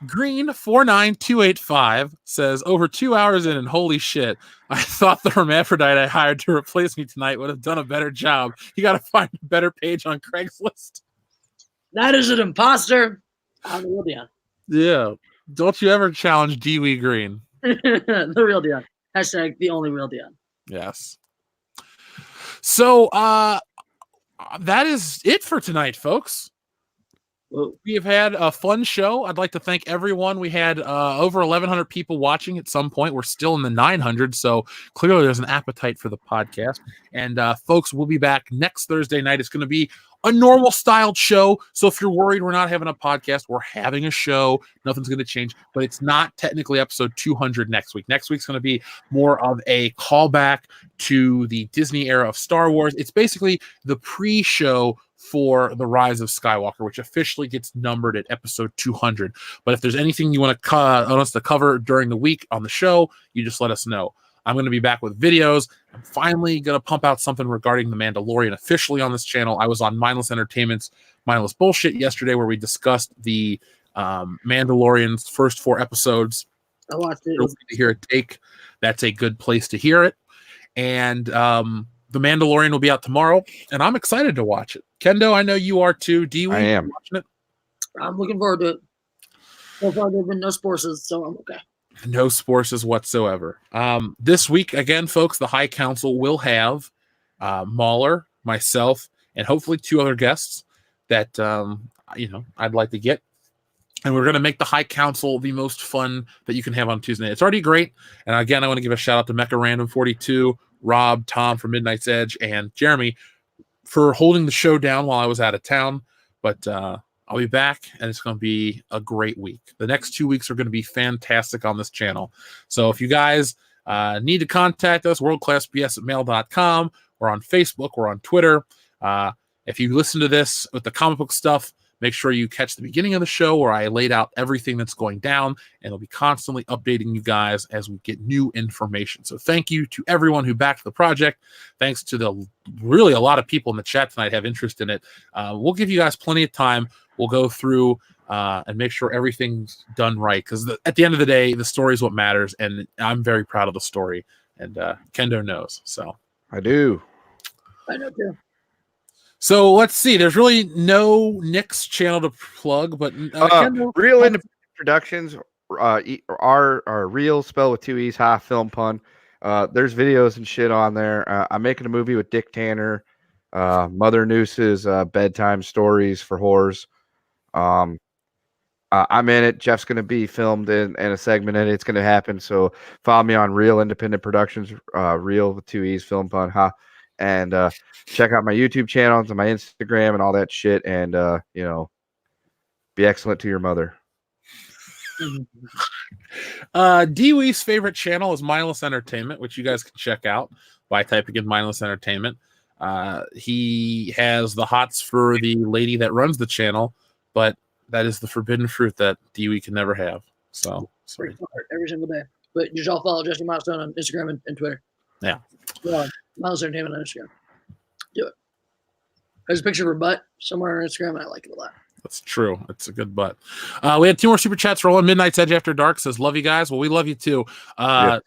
Green 49285 says, over 2 hours in, and holy shit, I thought the hermaphrodite I hired to replace me tonight would have done a better job. You got to find a better page on Craigslist. That is an imposter. I'm the real Dion. Yeah. Don't you ever challenge Dee Green. The real Dion. Hashtag the only real Dion. Yes. So that is it for tonight, folks. Whoa. We have had a fun show. I'd like to thank everyone. We had over 1,100 people watching at some point. We're still in the 900, so clearly there's an appetite for the podcast. And folks, we'll be back next Thursday night. It's going to be a normal styled show. So if you're worried we're not having a podcast, we're having a show. Nothing's going to change, but it's not technically episode 200 next week. Next week's going to be more of a callback to the Disney era of Star Wars. It's basically the pre-show for The Rise of Skywalker, which officially gets numbered at episode 200. But if there's anything you want us to cover during the week on the show, you just let us know. I'm going to be back with videos. I'm finally going to pump out something regarding The Mandalorian officially on this channel. I was on Mindless Entertainment's Mindless Bullshit yesterday, where we discussed the Mandalorian's first 4 episodes. I watched it. To hear a take, that's a good place to hear it. And The Mandalorian will be out tomorrow, and I'm excited to watch it. Kendo, I know you are too. Dee, I am watching it. I'm looking forward to it. So far, there've been no sporces, so I'm okay. No sporces whatsoever. This week, again, folks, the High Council will have Mahler, myself, and hopefully 2 other guests that I'd like to get. And we're going to make the High Council the most fun that you can have on Tuesday night. It's already great. And again, I want to give a shout out to Mecha Random 42, Rob, Tom from Midnight's Edge, and Jeremy for holding the show down while I was out of town. But I'll be back, and it's going to be a great week. The next 2 weeks are going to be fantastic on this channel. So if you guys need to contact us, worldclassbs@mail.com. We're on Facebook. We're on Twitter. If you listen to this with the comic book stuff, make sure you catch the beginning of the show where I laid out everything that's going down, and I'll be constantly updating you guys as we get new information. So thank you to everyone who backed the project. Thanks to a lot of people in the chat tonight have interest in it. We'll give you guys plenty of time. We'll go through and make sure everything's done right, because at the end of the day, the story is what matters, and I'm very proud of the story, and Kendo knows. So I do. I know too. So let's see. There's really no Nick's channel to plug, but Kendo, Real Independent Productions are real, spelled with 2 E's, film pun. There's videos and shit on there. I'm making a movie with Dick Tanner, Mother Noose's bedtime stories for whores. I'm in it. Jeff's going to be filmed in a segment in it. It's going to happen. So follow me on Real Independent Productions, real with 2 E's, film pun, and check out my YouTube channels and my Instagram and all that shit. And be excellent to your mother. Dee Wee's favorite channel is Mindless Entertainment, which you guys can check out by typing in Mindless Entertainment. He has the hots for the lady that runs the channel, but that is the forbidden fruit that Dee Wee can never have. So every single day. But you should all follow Jesse Milestone on Instagram and Twitter. Yeah. Mindless Entertainment on Instagram. Do it. There's a picture of her butt somewhere on Instagram, and I like it a lot. That's true. It's a good butt. We had 2 more super chats rolling. Midnight's Edge After Dark says, love you guys. Well, we love you too. Yes.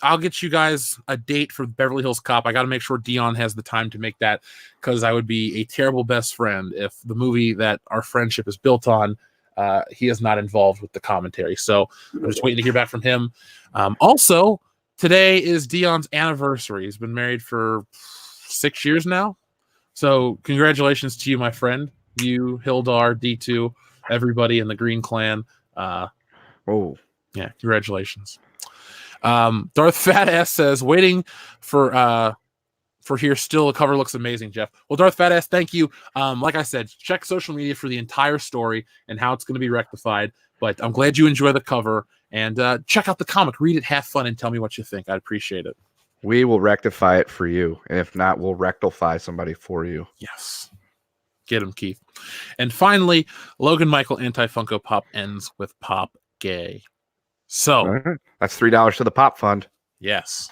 I'll get you guys a date for Beverly Hills Cop. I got to make sure Dion has the time to make that, because I would be a terrible best friend if the movie that our friendship is built on, he is not involved with the commentary. So I'm just waiting to hear back from him. Also, today is Dion's anniversary. He's been married for 6 years now. So congratulations to you, my friend. You, Hildar, D2, everybody in the Green Clan. Yeah, congratulations. Darth Fat Ass says, waiting for here still. The cover looks amazing, Jeff. Well, Darth Fat Ass, thank you. Like I said, check social media for the entire story and how it's going to be rectified. But I'm glad you enjoy the cover, and check out the comic, read it, have fun, and tell me what you think. I'd appreciate it. We will rectify it for you, and if not, we'll rectify somebody for you. Yes. Get him, Keith. And finally, Logan Michael Anti-Funko Pop ends with Pop Gay. So that's $3 to the Pop Fund. Yes.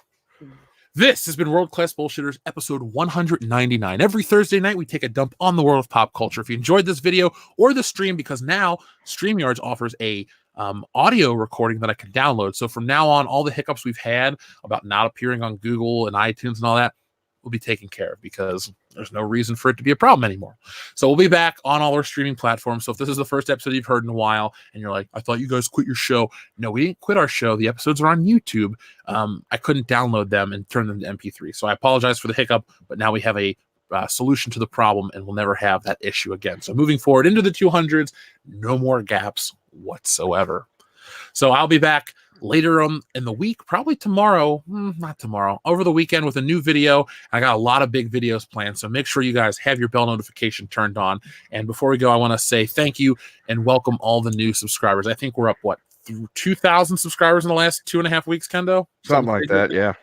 This has been World Class Bullshitters, episode 199. Every Thursday night, we take a dump on the world of pop culture. If you enjoyed this video or the stream, because now StreamYards offers a audio recording that I can download. So from now on, all the hiccups we've had about not appearing on Google and iTunes and all that will be taken care of, because there's no reason for it to be a problem anymore. So we'll be back on all our streaming platforms. So if this is the first episode you've heard in a while and you're like, I thought you guys quit your show. No, we didn't quit our show. The episodes are on YouTube. I couldn't download them and turn them to MP3. So I apologize for the hiccup, but now we have a solution to the problem, and we'll never have that issue again. So moving forward into the 200s, no more gaps whatsoever. So I'll be back later in the week, probably tomorrow, not tomorrow, over the weekend with a new video. I got a lot of big videos planned, so make sure you guys have your bell notification turned on. And before we go, I want to say thank you and welcome all the new subscribers. I think we're up, 2,000 subscribers in the last 2.5 weeks, Kendo? Something like that, yeah.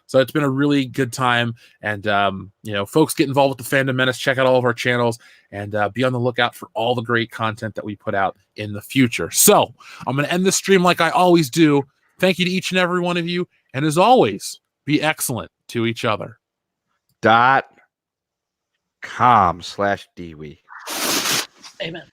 So it's been a really good time. And, folks, get involved with the Fandom Menace. Check out all of our channels and be on the lookout for all the great content that we put out in the future. So I'm going to end this stream like I always do. Thank you to each and every one of you. And as always, be excellent to each other. .com/DWE. Amen.